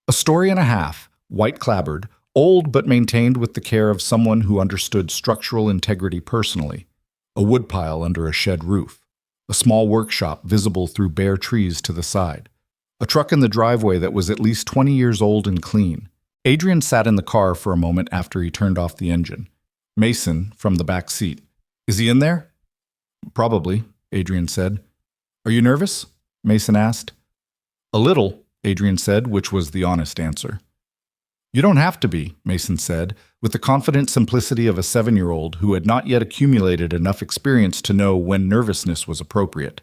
A story and a half, white-clapboard, old but maintained with the care of someone who understood structural integrity personally. A woodpile under a shed roof. A small workshop visible through bare trees to the side. A truck in the driveway that was at least 20 years old and clean. Adrian sat in the car for a moment after he turned off the engine. Mason, from the back seat. Is he in there? Probably, Adrian said. Are you nervous? Mason asked. A little, Adrian said, which was the honest answer. You don't have to be, Mason said, with the confident simplicity of a 7-year-old who had not yet accumulated enough experience to know when nervousness was appropriate.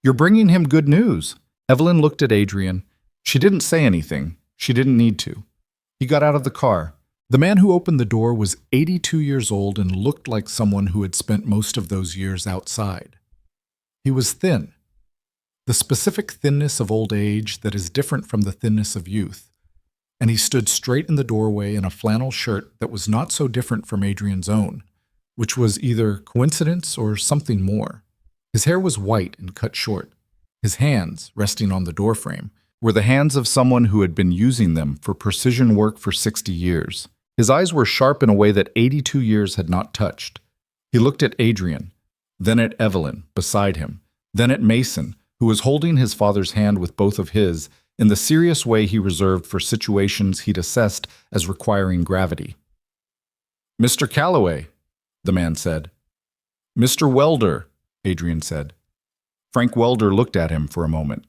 You're bringing him good news. Evelyn looked at Adrian. She didn't say anything. She didn't need to. He got out of the car. The man who opened the door was 82 years old and looked like someone who had spent most of those years outside. He was thin. The specific thinness of old age that is different from the thinness of youth. And he stood straight in the doorway in a flannel shirt that was not so different from Adrian's own, which was either coincidence or something more. His hair was white and cut short. His hands, resting on the doorframe, were the hands of someone who had been using them for precision work for 60 years. His eyes were sharp in a way that 82 years had not touched. He looked at Adrian, then at Evelyn, beside him, then at Mason, who was holding his father's hand with both of his, in the serious way he reserved for situations he'd assessed as requiring gravity. Mr. Calloway, the man said. Mr. Welder, Adrian said. Frank Welder looked at him for a moment.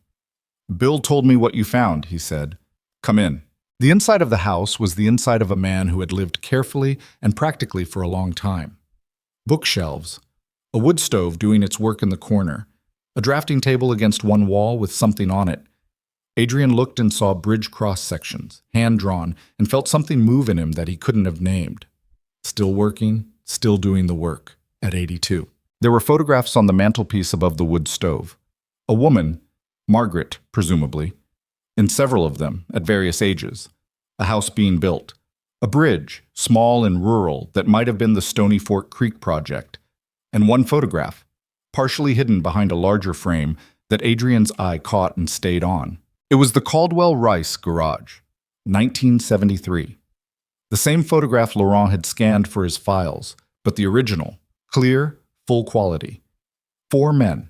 Bill told me what you found, he said. Come in. The inside of the house was the inside of a man who had lived carefully and practically for a long time. Bookshelves, a wood stove doing its work in the corner, a drafting table against one wall with something on it. Adrian looked and saw bridge cross-sections, hand-drawn, and felt something move in him that he couldn't have named. Still working, still doing the work, at 82. There were photographs on the mantelpiece above the wood stove. A woman, Margaret, presumably, in several of them, at various ages. A house being built. A bridge, small and rural, that might have been the Stony Fork Creek project. And one photograph, partially hidden behind a larger frame, that Adrian's eye caught and stayed on. It was the Caldwell Rice garage, 1973. The same photograph Laurent had scanned for his files, but the original, clear, full quality. 4 men,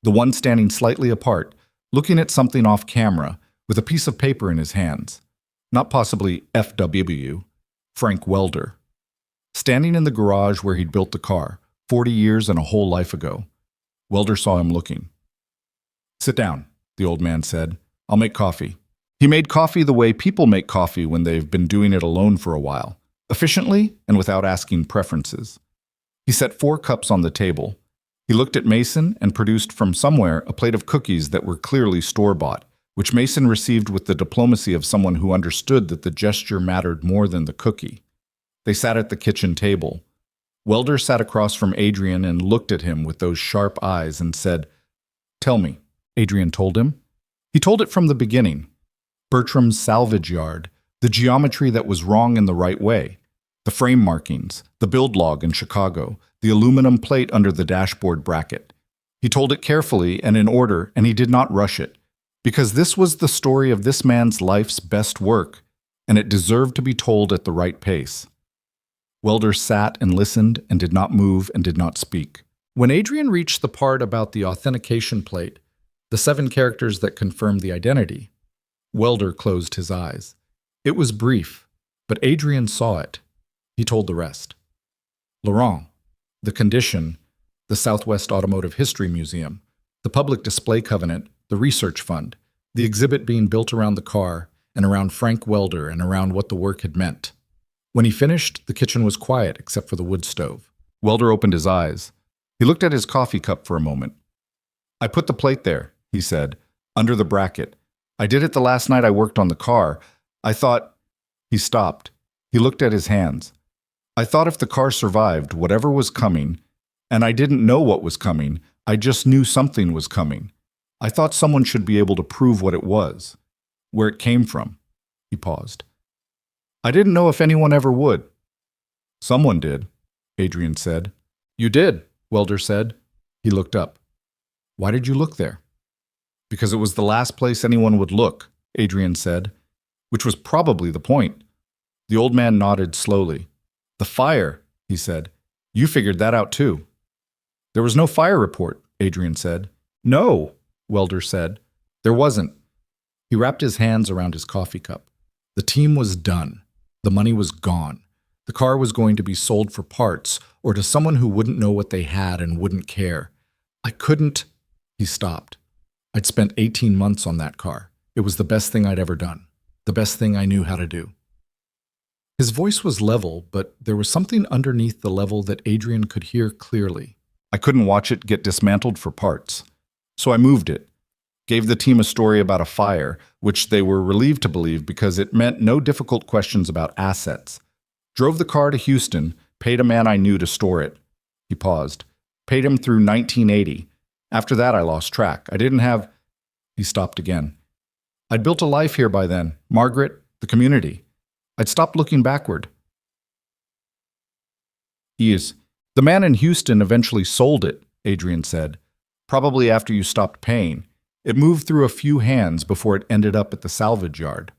the one standing slightly apart, looking at something off camera, with a piece of paper in his hands. Not possibly FW, Frank Welder. Standing in the garage where he'd built the car, 40 years and a whole life ago. Welder saw him looking. Sit down, the old man said. I'll make coffee. He made coffee the way people make coffee when they've been doing it alone for a while, efficiently and without asking preferences. He set 4 cups on the table. He looked at Mason and produced from somewhere a plate of cookies that were clearly store-bought, which Mason received with the diplomacy of someone who understood that the gesture mattered more than the cookie. They sat at the kitchen table. Welder sat across from Adrian and looked at him with those sharp eyes and said, "Tell me," Adrian told him. He told it from the beginning. Bertram's salvage yard, the geometry that was wrong in the right way, the frame markings, the build log in Chicago, the aluminum plate under the dashboard bracket. He told it carefully and in order, and he did not rush it, because this was the story of this man's life's best work, and it deserved to be told at the right pace. Welder sat and listened and did not move and did not speak. When Adrian reached the part about the authentication plate, the 7 characters that confirmed the identity, Welder closed his eyes. It was brief, but Adrian saw it. He told the rest. Laurent, the condition, the Southwest Automotive History Museum, the public display covenant, the research fund, the exhibit being built around the car and around Frank Welder and around what the work had meant. When he finished, the kitchen was quiet except for the wood stove. Welder opened his eyes. He looked at his coffee cup for a moment. "I put the plate there," he said, "under the bracket. I did it the last night I worked on the car. I thought—" He stopped. He looked at his hands. "I thought if the car survived whatever was coming, and I didn't know what was coming, I just knew something was coming. I thought someone should be able to prove what it was, where it came from." He paused. "I didn't know if anyone ever would." "Someone did," Adrian said. "You did," Welder said. He looked up. "Why did you look there?" "Because it was the last place anyone would look," Adrian said, which was probably the point. The old man nodded slowly. "The fire," he said. "You figured that out too." "There was no fire report," Adrian said. "No," Welder said. "There wasn't." He wrapped his hands around his coffee cup. The team was done. The money was gone. The car was going to be sold for parts or to someone who wouldn't know what they had and wouldn't care. "I couldn't—" He stopped. "I'd spent 18 months on that car. It was the best thing I'd ever done. The best thing I knew how to do." His voice was level, but there was something underneath the level that Adrian could hear clearly. "I couldn't watch it get dismantled for parts. So I moved it. Gave the team a story about a fire, which they were relieved to believe because it meant no difficult questions about assets. Drove the car to Houston, paid a man I knew to store it." He paused. "Paid him through 1980. After that, I lost track. I didn't have—" He stopped again. "I'd built a life here by then. Margaret, the community. I'd stopped looking backward." "Yes. The man in Houston eventually sold it," Adrian said. "Probably after you stopped paying. It moved through a few hands before it ended up at the salvage yard."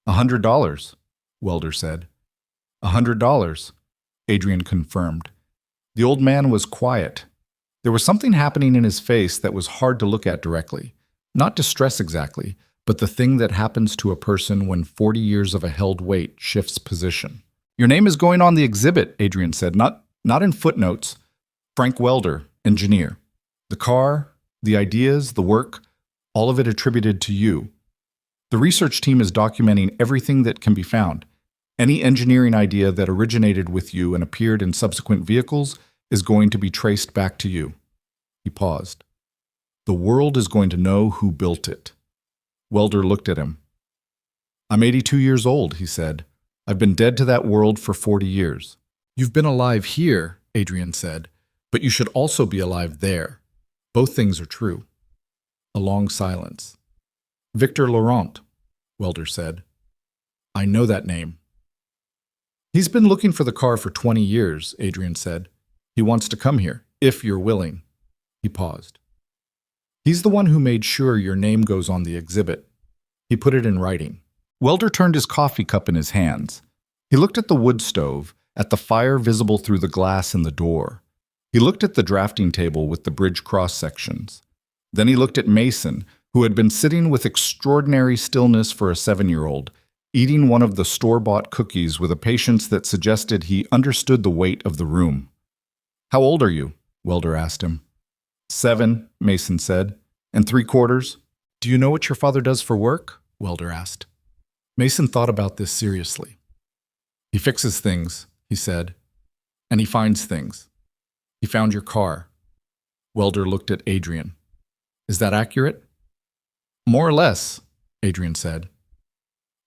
$100, Welder said. $100, Adrian confirmed. The old man was quiet. There was something happening in his face that was hard to look at directly. Not distress exactly, but the thing that happens to a person when 40 years of a held weight shifts position. "Your name is going on the exhibit," Adrian said, not in footnotes. "Frank Welder, engineer. The car, the ideas, the work, all of it attributed to you. The research team is documenting everything that can be found. Any engineering idea that originated with you and appeared in subsequent vehicles is going to be traced back to you." He paused. "The world is going to know who built it." Welder looked at him. "I'm 82 years old," he said. "I've been dead to that world for 40 years. "You've been alive here," Adrian said, "but you should also be alive there. Both things are true." A long silence. "Victor Laurent," Welder said. "I know that name." "He's been looking for the car for 20 years, Adrian said. "He wants to come here, if you're willing." He paused. "He's the one who made sure your name goes on the exhibit. He put it in writing." Welder turned his coffee cup in his hands. He looked at the wood stove, at the fire visible through the glass in the door. He looked at the drafting table with the bridge cross-sections. Then he looked at Mason, who had been sitting with extraordinary stillness for a 7-year-old, eating one of the store-bought cookies with a patience that suggested he understood the weight of the room. "How old are you?" Welder asked him. 7, Mason said, "and 3/4. "Do you know what your father does for work?" Welder asked. Mason thought about this seriously. "He fixes things," he said, "and he finds things. He found your car." Welder looked at Adrian. "Is that accurate?" "More or less," Adrian said.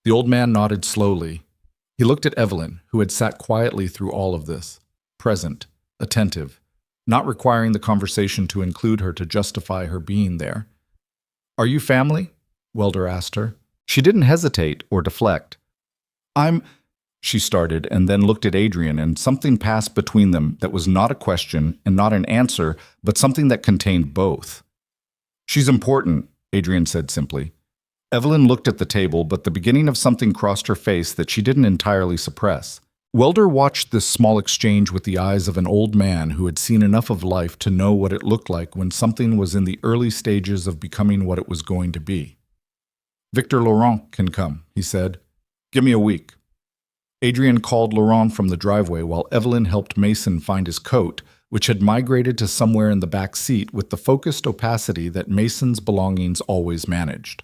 The old man nodded slowly. He looked at Evelyn, who had sat quietly through all of this. present, attentive, not requiring the conversation to include her to justify her being there. "Are you family?" Welder asked her. She didn't hesitate or deflect. "I'm—" she started, and then looked at Adrian, and something passed between them that was not a question and not an answer, but something that contained both. "She's important," Adrian said simply. Evelyn looked at the table, but the beginning of something crossed her face that she didn't entirely suppress. Welder watched this small exchange with the eyes of an old man who had seen enough of life to know what it looked like when something was in the early stages of becoming what it was going to be. "Victor Laurent can come," he said. "Give me a week." Adrian called Laurent from the driveway while Evelyn helped Mason find his coat, which had migrated to somewhere in the back seat with the focused opacity that Mason's belongings always managed.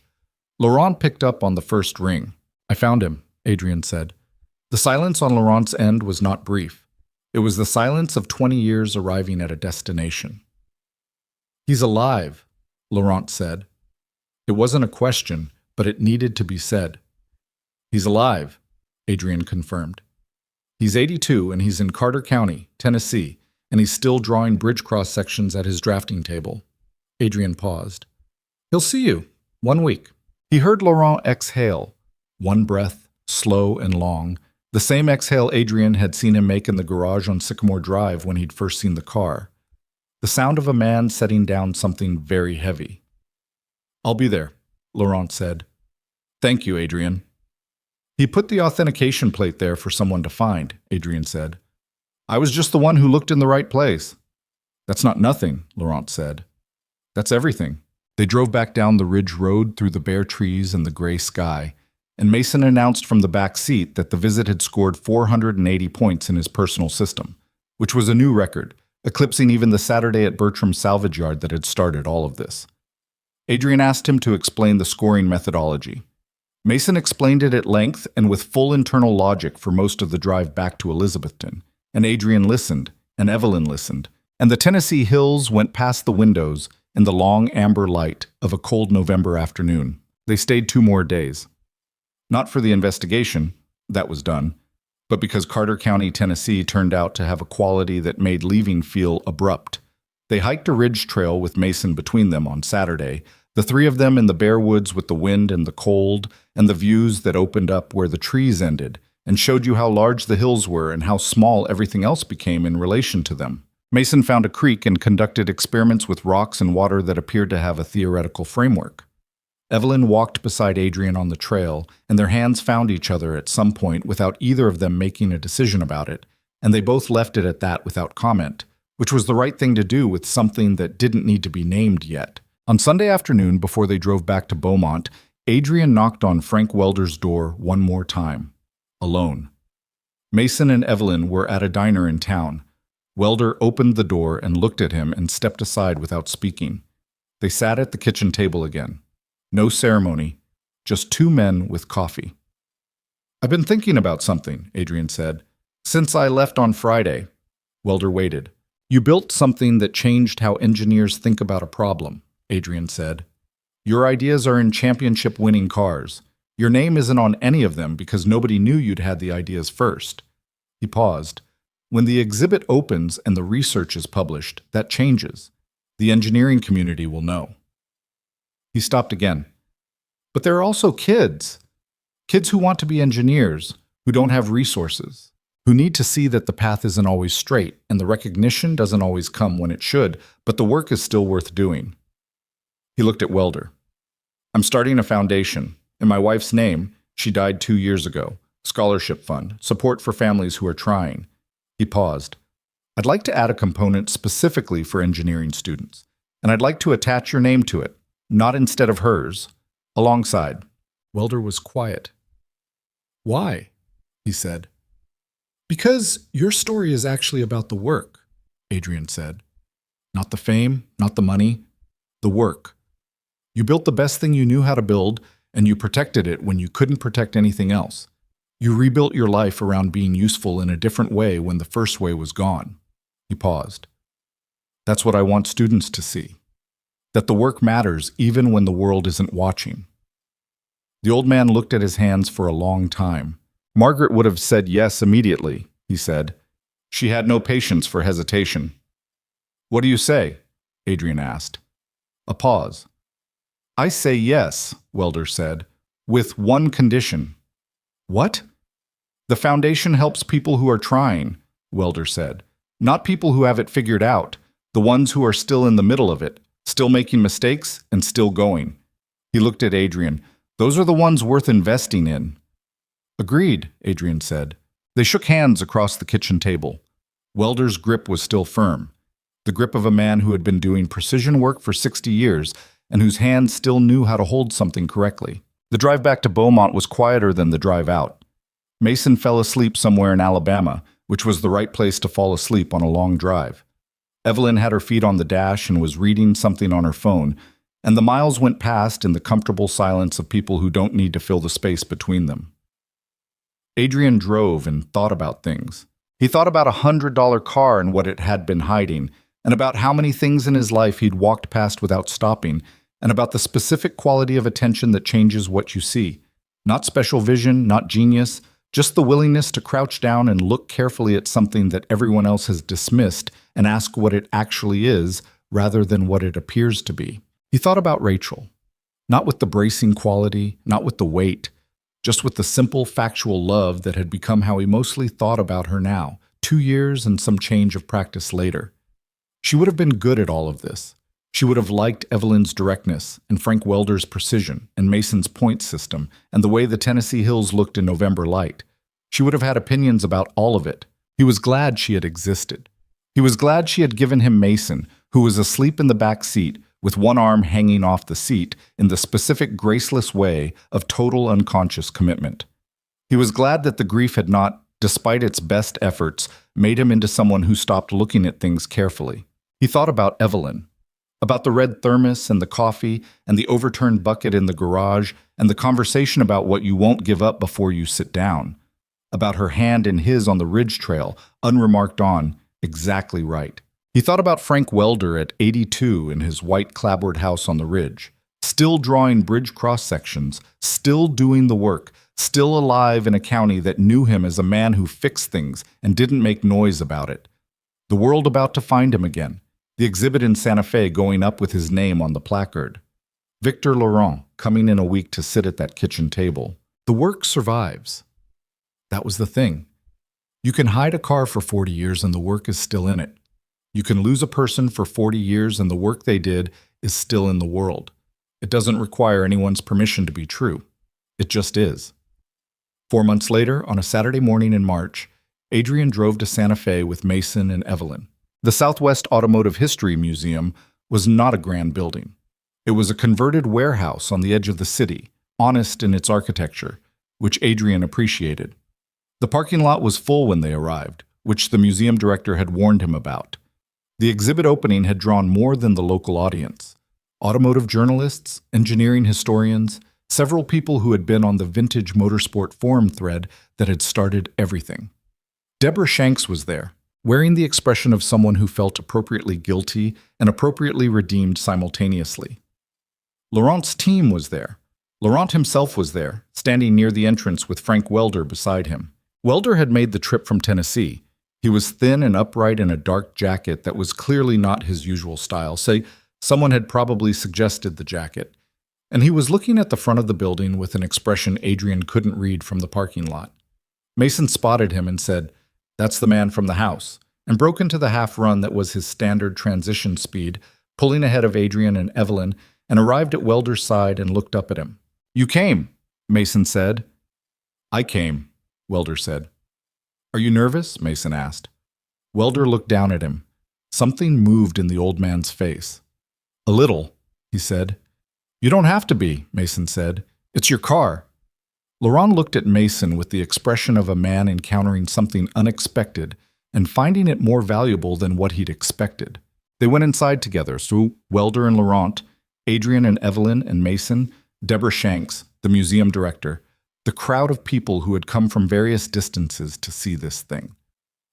Laurent picked up on the first ring. "I found him," Adrian said. The silence on Laurent's end was not brief. It was the silence of 20 years arriving at a destination. "He's alive," Laurent said. It wasn't a question, but it needed to be said. "He's alive," Adrian confirmed. "He's 82 and he's in Carter County, Tennessee, and he's still drawing bridge cross-sections at his drafting table." Adrian paused. "He'll see you. 1 week." He heard Laurent exhale. One breath, slow and long. The same exhale Adrian had seen him make in the garage on Sycamore Drive when he'd first seen the car. The sound of a man setting down something very heavy. "I'll be there," Laurent said. "Thank you, Adrian." "He put the authentication plate there for someone to find," Adrian said. "I was just the one who looked in the right place." "That's not nothing," Laurent said. "That's everything." They drove back down the ridge road through the bare trees and the gray sky, and Mason announced from the back seat that the visit had scored 480 points in his personal system, which was a new record, eclipsing even the Saturday at Bertram's salvage yard that had started all of this. Adrian asked him to explain the scoring methodology. Mason explained it at length and with full internal logic for most of the drive back to Elizabethton, and Adrian listened, and Evelyn listened, and the Tennessee hills went past the windows in the long amber light of a cold November afternoon. They stayed 2 more days. Not for the investigation, that was done, but because Carter County, Tennessee turned out to have a quality that made leaving feel abrupt. They hiked a ridge trail with Mason between them on Saturday, the 3 of them in the bare woods with the wind and the cold, and the views that opened up where the trees ended, and showed you how large the hills were and how small everything else became in relation to them. Mason found a creek and conducted experiments with rocks and water that appeared to have a theoretical framework. Evelyn walked beside Adrian on the trail, and their hands found each other at some point without either of them making a decision about it, and they both left it at that without comment, which was the right thing to do with something that didn't need to be named yet. On Sunday afternoon, before they drove back to Beaumont, Adrian knocked on Frank Welder's door one more time. Alone. Mason and Evelyn were at a diner in town. Welder opened the door and looked at him and stepped aside without speaking. They sat at the kitchen table again. No ceremony, just 2 men with coffee. "I've been thinking about something," Adrian said. "Since I left on Friday." Welder waited. "You built something that changed how engineers think about a problem," Adrian said. "Your ideas are in championship-winning cars. Your name isn't on any of them because nobody knew you'd had the ideas first." He paused. "When the exhibit opens and the research is published, that changes. The engineering community will know." He stopped again. "But there are also kids. Kids who want to be engineers, who don't have resources, who need to see that the path isn't always straight and the recognition doesn't always come when it should, but the work is still worth doing." He looked at Welder. "I'm starting a foundation. In my wife's name, she died 2 years ago. Scholarship fund, support for families who are trying." He paused. "I'd like to add a component specifically for engineering students, and I'd like to attach your name to it. Not instead of hers, alongside." Welder was quiet. "Why?" he said. "Because your story is actually about the work," Adrian said. "Not the fame, not the money, the work. You built the best thing you knew how to build, and you protected it when you couldn't protect anything else. You rebuilt your life around being useful in a different way when the first way was gone." He paused. "That's what I want students to see. That the work matters even when the world isn't watching." The old man looked at his hands for a long time. "Margaret would have said yes immediately," he said. She had no patience for hesitation. "What do you say?" Adrian asked. A pause. "I say yes," Welder said, "with one condition." "What?" "The foundation helps people who are trying," Welder said. "Not people who have it figured out, the ones who are still in the middle of it, still making mistakes and still going." He looked at Adrian. "Those are the ones worth investing in." "Agreed," Adrian said. They shook hands across the kitchen table. Welder's grip was still firm, the grip of a man who had been doing precision work for 60 years and whose hands still knew how to hold something correctly. The drive back to Beaumont was quieter than the drive out. Mason fell asleep somewhere in Alabama, which was the right place to fall asleep on a long drive. Evelyn had her feet on the dash and was reading something on her phone, and the miles went past in the comfortable silence of people who don't need to fill the space between them. Adrian drove and thought about things. He thought about a $100 car and what it had been hiding, and about how many things in his life he'd walked past without stopping, and about the specific quality of attention that changes what you see. Not special vision, not genius, just the willingness to crouch down and look carefully at something that everyone else has dismissed and ask what it actually is rather than what it appears to be. He thought about Rachel, not with the bracing quality, not with the weight, just with the simple, factual love that had become how he mostly thought about her now, 2 years and some change of practice later. She would have been good at all of this. She would have liked Evelyn's directness and Frank Welder's precision and Mason's point system and the way the Tennessee hills looked in November light. She would have had opinions about all of it. He was glad she had existed. He was glad she had given him Mason, who was asleep in the back seat with one arm hanging off the seat in the specific graceless way of total unconscious commitment. He was glad that the grief had not, despite its best efforts, made him into someone who stopped looking at things carefully. He thought about Evelyn, about the red thermos and the coffee and the overturned bucket in the garage and the conversation about what you won't give up before you sit down, about her hand in his on the ridge trail, unremarked on, exactly right. He thought about Frank Welder at 82 in his white clapboard house on the ridge, still drawing bridge cross-sections, still doing the work, still alive in a county that knew him as a man who fixed things and didn't make noise about it. The world about to find him again, the exhibit in Santa Fe going up with his name on the placard. Victor Laurent coming in a week to sit at that kitchen table. The work survives. That was the thing. You can hide a car for 40 years and the work is still in it. You can lose a person for 40 years and the work they did is still in the world. It doesn't require anyone's permission to be true. It just is. 4 months later, on a Saturday morning in March, Adrian drove to Santa Fe with Mason and Evelyn. The Southwest Automotive History Museum was not a grand building. It was a converted warehouse on the edge of the city, honest in its architecture, which Adrian appreciated. The parking lot was full when they arrived, which the museum director had warned him about. The exhibit opening had drawn more than the local audience. Automotive journalists, engineering historians, several people who had been on the vintage motorsport forum thread that had started everything. Deborah Shanks was there, wearing the expression of someone who felt appropriately guilty and appropriately redeemed simultaneously. Laurent's team was there. Laurent himself was there, standing near the entrance with Frank Welder beside him. Welder had made the trip from Tennessee. He was thin and upright in a dark jacket that was clearly not his usual style. Someone had probably suggested the jacket. And he was looking at the front of the building with an expression Adrian couldn't read from the parking lot. Mason spotted him and said, "That's the man from the house," and broke into the half-run that was his standard transition speed, pulling ahead of Adrian and Evelyn, and arrived at Welder's side and looked up at him. "You came," Mason said. "I came," Welder said. "Are you nervous?" Mason asked. Welder looked down at him. Something moved in the old man's face. "A little," he said. "You don't have to be," Mason said. "It's your car." Laurent looked at Mason with the expression of a man encountering something unexpected and finding it more valuable than what he'd expected. They went inside together, so Welder and Laurent, Adrian and Evelyn and Mason, Deborah Shanks, the museum director, the crowd of people who had come from various distances to see this thing.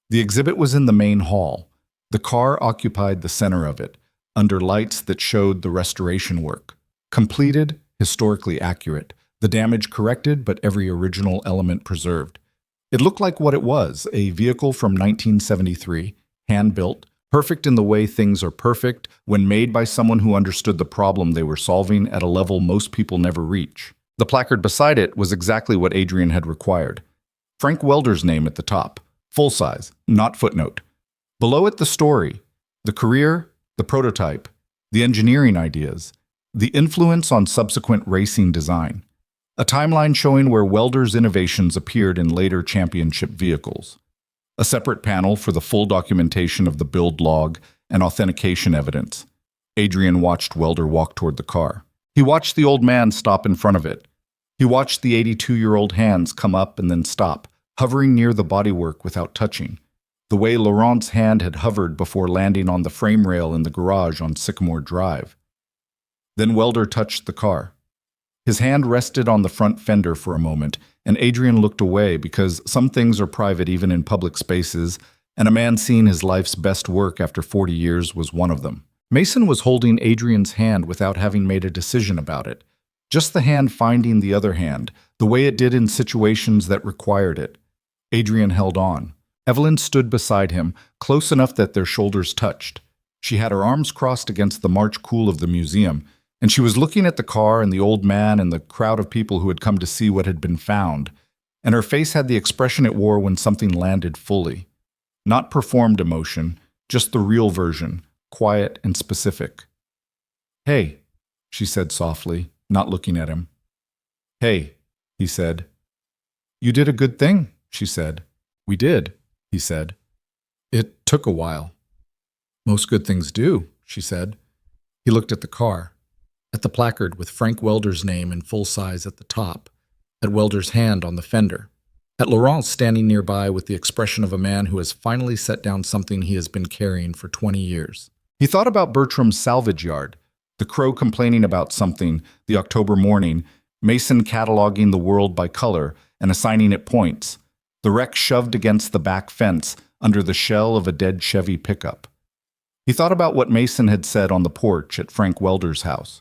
The exhibit was in the main hall. The car occupied the center of it, under lights that showed the restoration work. Completed, historically accurate, the damage corrected but every original element preserved. It looked like what it was, a vehicle from 1973, hand-built, perfect in the way things are perfect when made by someone who understood the problem they were solving at a level most people never reach. The placard beside it was exactly what Adrian had required. Frank Welder's name at the top, full size, not footnote. Below it, the story, the career, the prototype, the engineering ideas, the influence on subsequent racing design. A timeline showing where Welder's innovations appeared in later championship vehicles. A separate panel for the full documentation of the build log and authentication evidence. Adrian watched Welder walk toward the car. He watched the old man stop in front of it. He watched the 82-year-old hands come up and then stop, hovering near the bodywork without touching, the way Laurent's hand had hovered before landing on the frame rail in the garage on Sycamore Drive. Then Welder touched the car. His hand rested on the front fender for a moment, and Adrian looked away because some things are private even in public spaces, and a man seeing his life's best work after 40 years was one of them. Mason was holding Adrian's hand without having made a decision about it. Just the hand finding the other hand, the way it did in situations that required it. Adrian held on. Evelyn stood beside him, close enough that their shoulders touched. She had her arms crossed against the March cool of the museum, and she was looking at the car and the old man and the crowd of people who had come to see what had been found, and her face had the expression it wore when something landed fully. Not performed emotion, just the real version, quiet and specific. "Hey," she said softly, not looking at him. "Hey," he said. "You did a good thing," she said. "We did," he said. "It took a while." "Most good things do," she said. He looked at the car, at the placard with Frank Welder's name in full size at the top, at Welder's hand on the fender, at Laurent standing nearby with the expression of a man who has finally set down something he has been carrying for 20 years. He thought about Bertram's salvage yard, the crow complaining about something, the October morning, Mason cataloging the world by color and assigning it points, the wreck shoved against the back fence under the shell of a dead Chevy pickup. He thought about what Mason had said on the porch at Frank Welder's house.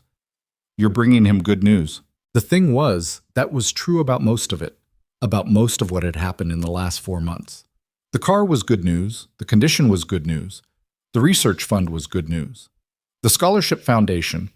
"You're bringing him good news." The thing was, that was true about most of it, about most of what had happened in the last 4 months. The car was good news, the condition was good news, the research fund was good news. The Scholarship Foundation,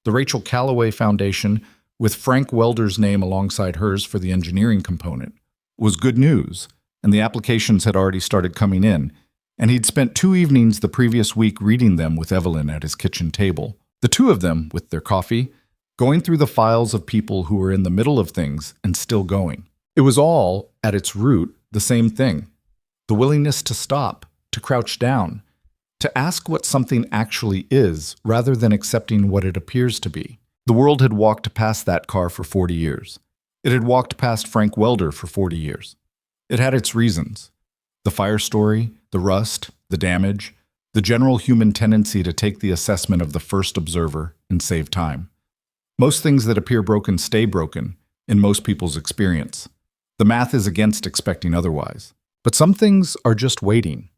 the Rachel Calloway Foundation, with Frank Welder's name alongside hers for the engineering component, was good news, and the applications had already started coming in, and he'd spent 2 evenings the previous week reading them with Evelyn at his kitchen table. The two of them, with their coffee, going through the files of people who were in the middle of things and still going. It was all, at its root, the same thing. The willingness to stop, to crouch down, to ask what something actually is rather than accepting what it appears to be. The world had walked past that car for 40 years. It had walked past Frank Welder for 40 years. It had its reasons. The fire story, the rust, the damage, the general human tendency to take the assessment of the first observer and save time. Most things that appear broken stay broken, in most people's experience. The math is against expecting otherwise. But some things are just waiting.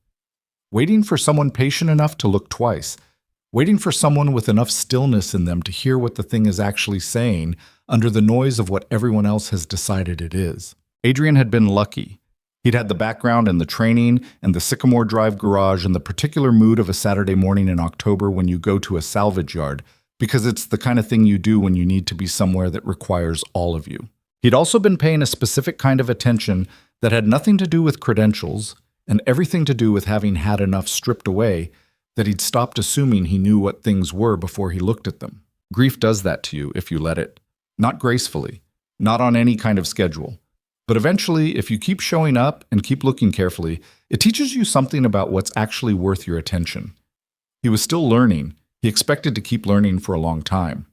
Waiting for someone patient enough to look twice. Waiting for someone with enough stillness in them to hear what the thing is actually saying under the noise of what everyone else has decided it is. Adrian had been lucky. He'd had the background and the training and the Sycamore Drive garage and the particular mood of a Saturday morning in October when you go to a salvage yard, because it's the kind of thing you do when you need to be somewhere that requires all of you. He'd also been paying a specific kind of attention that had nothing to do with credentials and everything to do with having had enough stripped away that he'd stopped assuming he knew what things were before he looked at them. Grief does that to you if you let it. Not gracefully, not on any kind of schedule. But eventually, if you keep showing up and keep looking carefully, it teaches you something about what's actually worth your attention. He was still learning. He expected to keep learning for a long time.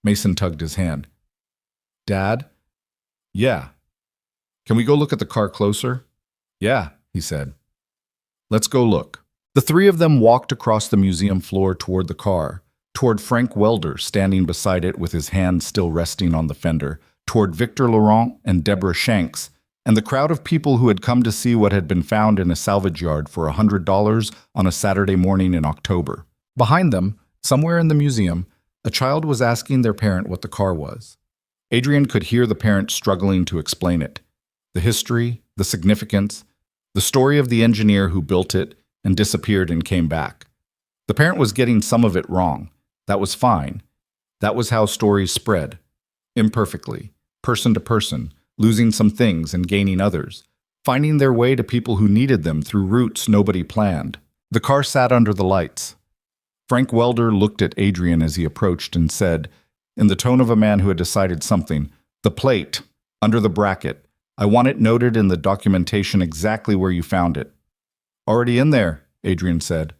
Mason tugged his hand. "Dad?" "Yeah." "Can we go look at the car closer?" "Yeah," he said. "Let's go look." The three of them walked across the museum floor toward the car, toward Frank Welder standing beside it with his hand still resting on the fender, toward Victor Laurent and Deborah Shanks, and the crowd of people who had come to see what had been found in a salvage yard for $100 on a Saturday morning in October. Behind them, somewhere in the museum, a child was asking their parent what the car was. Adrian could hear the parent struggling to explain it. The history, the significance, the story of the engineer who built it and disappeared and came back. The parent was getting some of it wrong. That was fine. That was how stories spread. Imperfectly, person to person, losing some things and gaining others, finding their way to people who needed them through routes nobody planned. The car sat under the lights. Frank Welder looked at Adrian as he approached and said, in the tone of a man who had decided something, "The plate, under the bracket. I want it noted in the documentation exactly where you found it." "Already in there," Adrian said.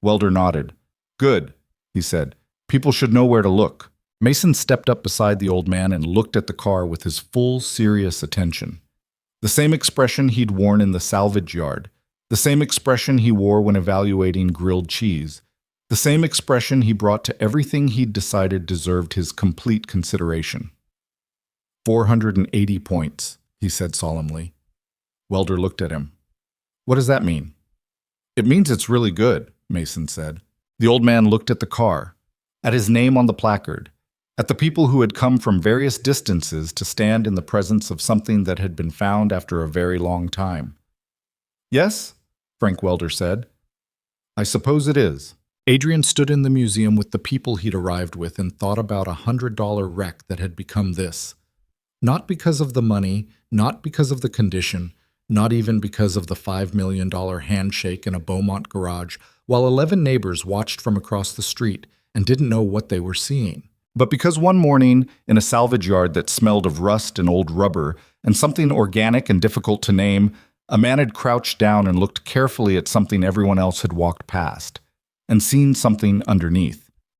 Welder nodded. "Good," he said. "People should know where to look." Mason stepped up beside the old man and looked at the car with his full, serious attention. The same expression he'd worn in the salvage yard, the same expression he wore when evaluating grilled cheese, the same expression he brought to everything he'd decided deserved his complete consideration. 480 points, he said solemnly. Welder looked at him. "What does that mean?" "It means it's really good," Mason said. The old man looked at the car, at his name on the placard, at the people who had come from various distances to stand in the presence of something that had been found after a very long time. "Yes," Frank Welder said. "I suppose it is." Adrian stood in the museum with the people he'd arrived with and thought about a $100 wreck that had become this. Not because of the money, not because of the condition, not even because of the $5 million handshake in a Beaumont garage, while 11 neighbors watched from across the street and didn't know what they were seeing. But because one morning, in a salvage yard that smelled of rust and old rubber, and something organic and difficult to name, a man had crouched down and looked carefully at something everyone else had walked past, and seen something underneath.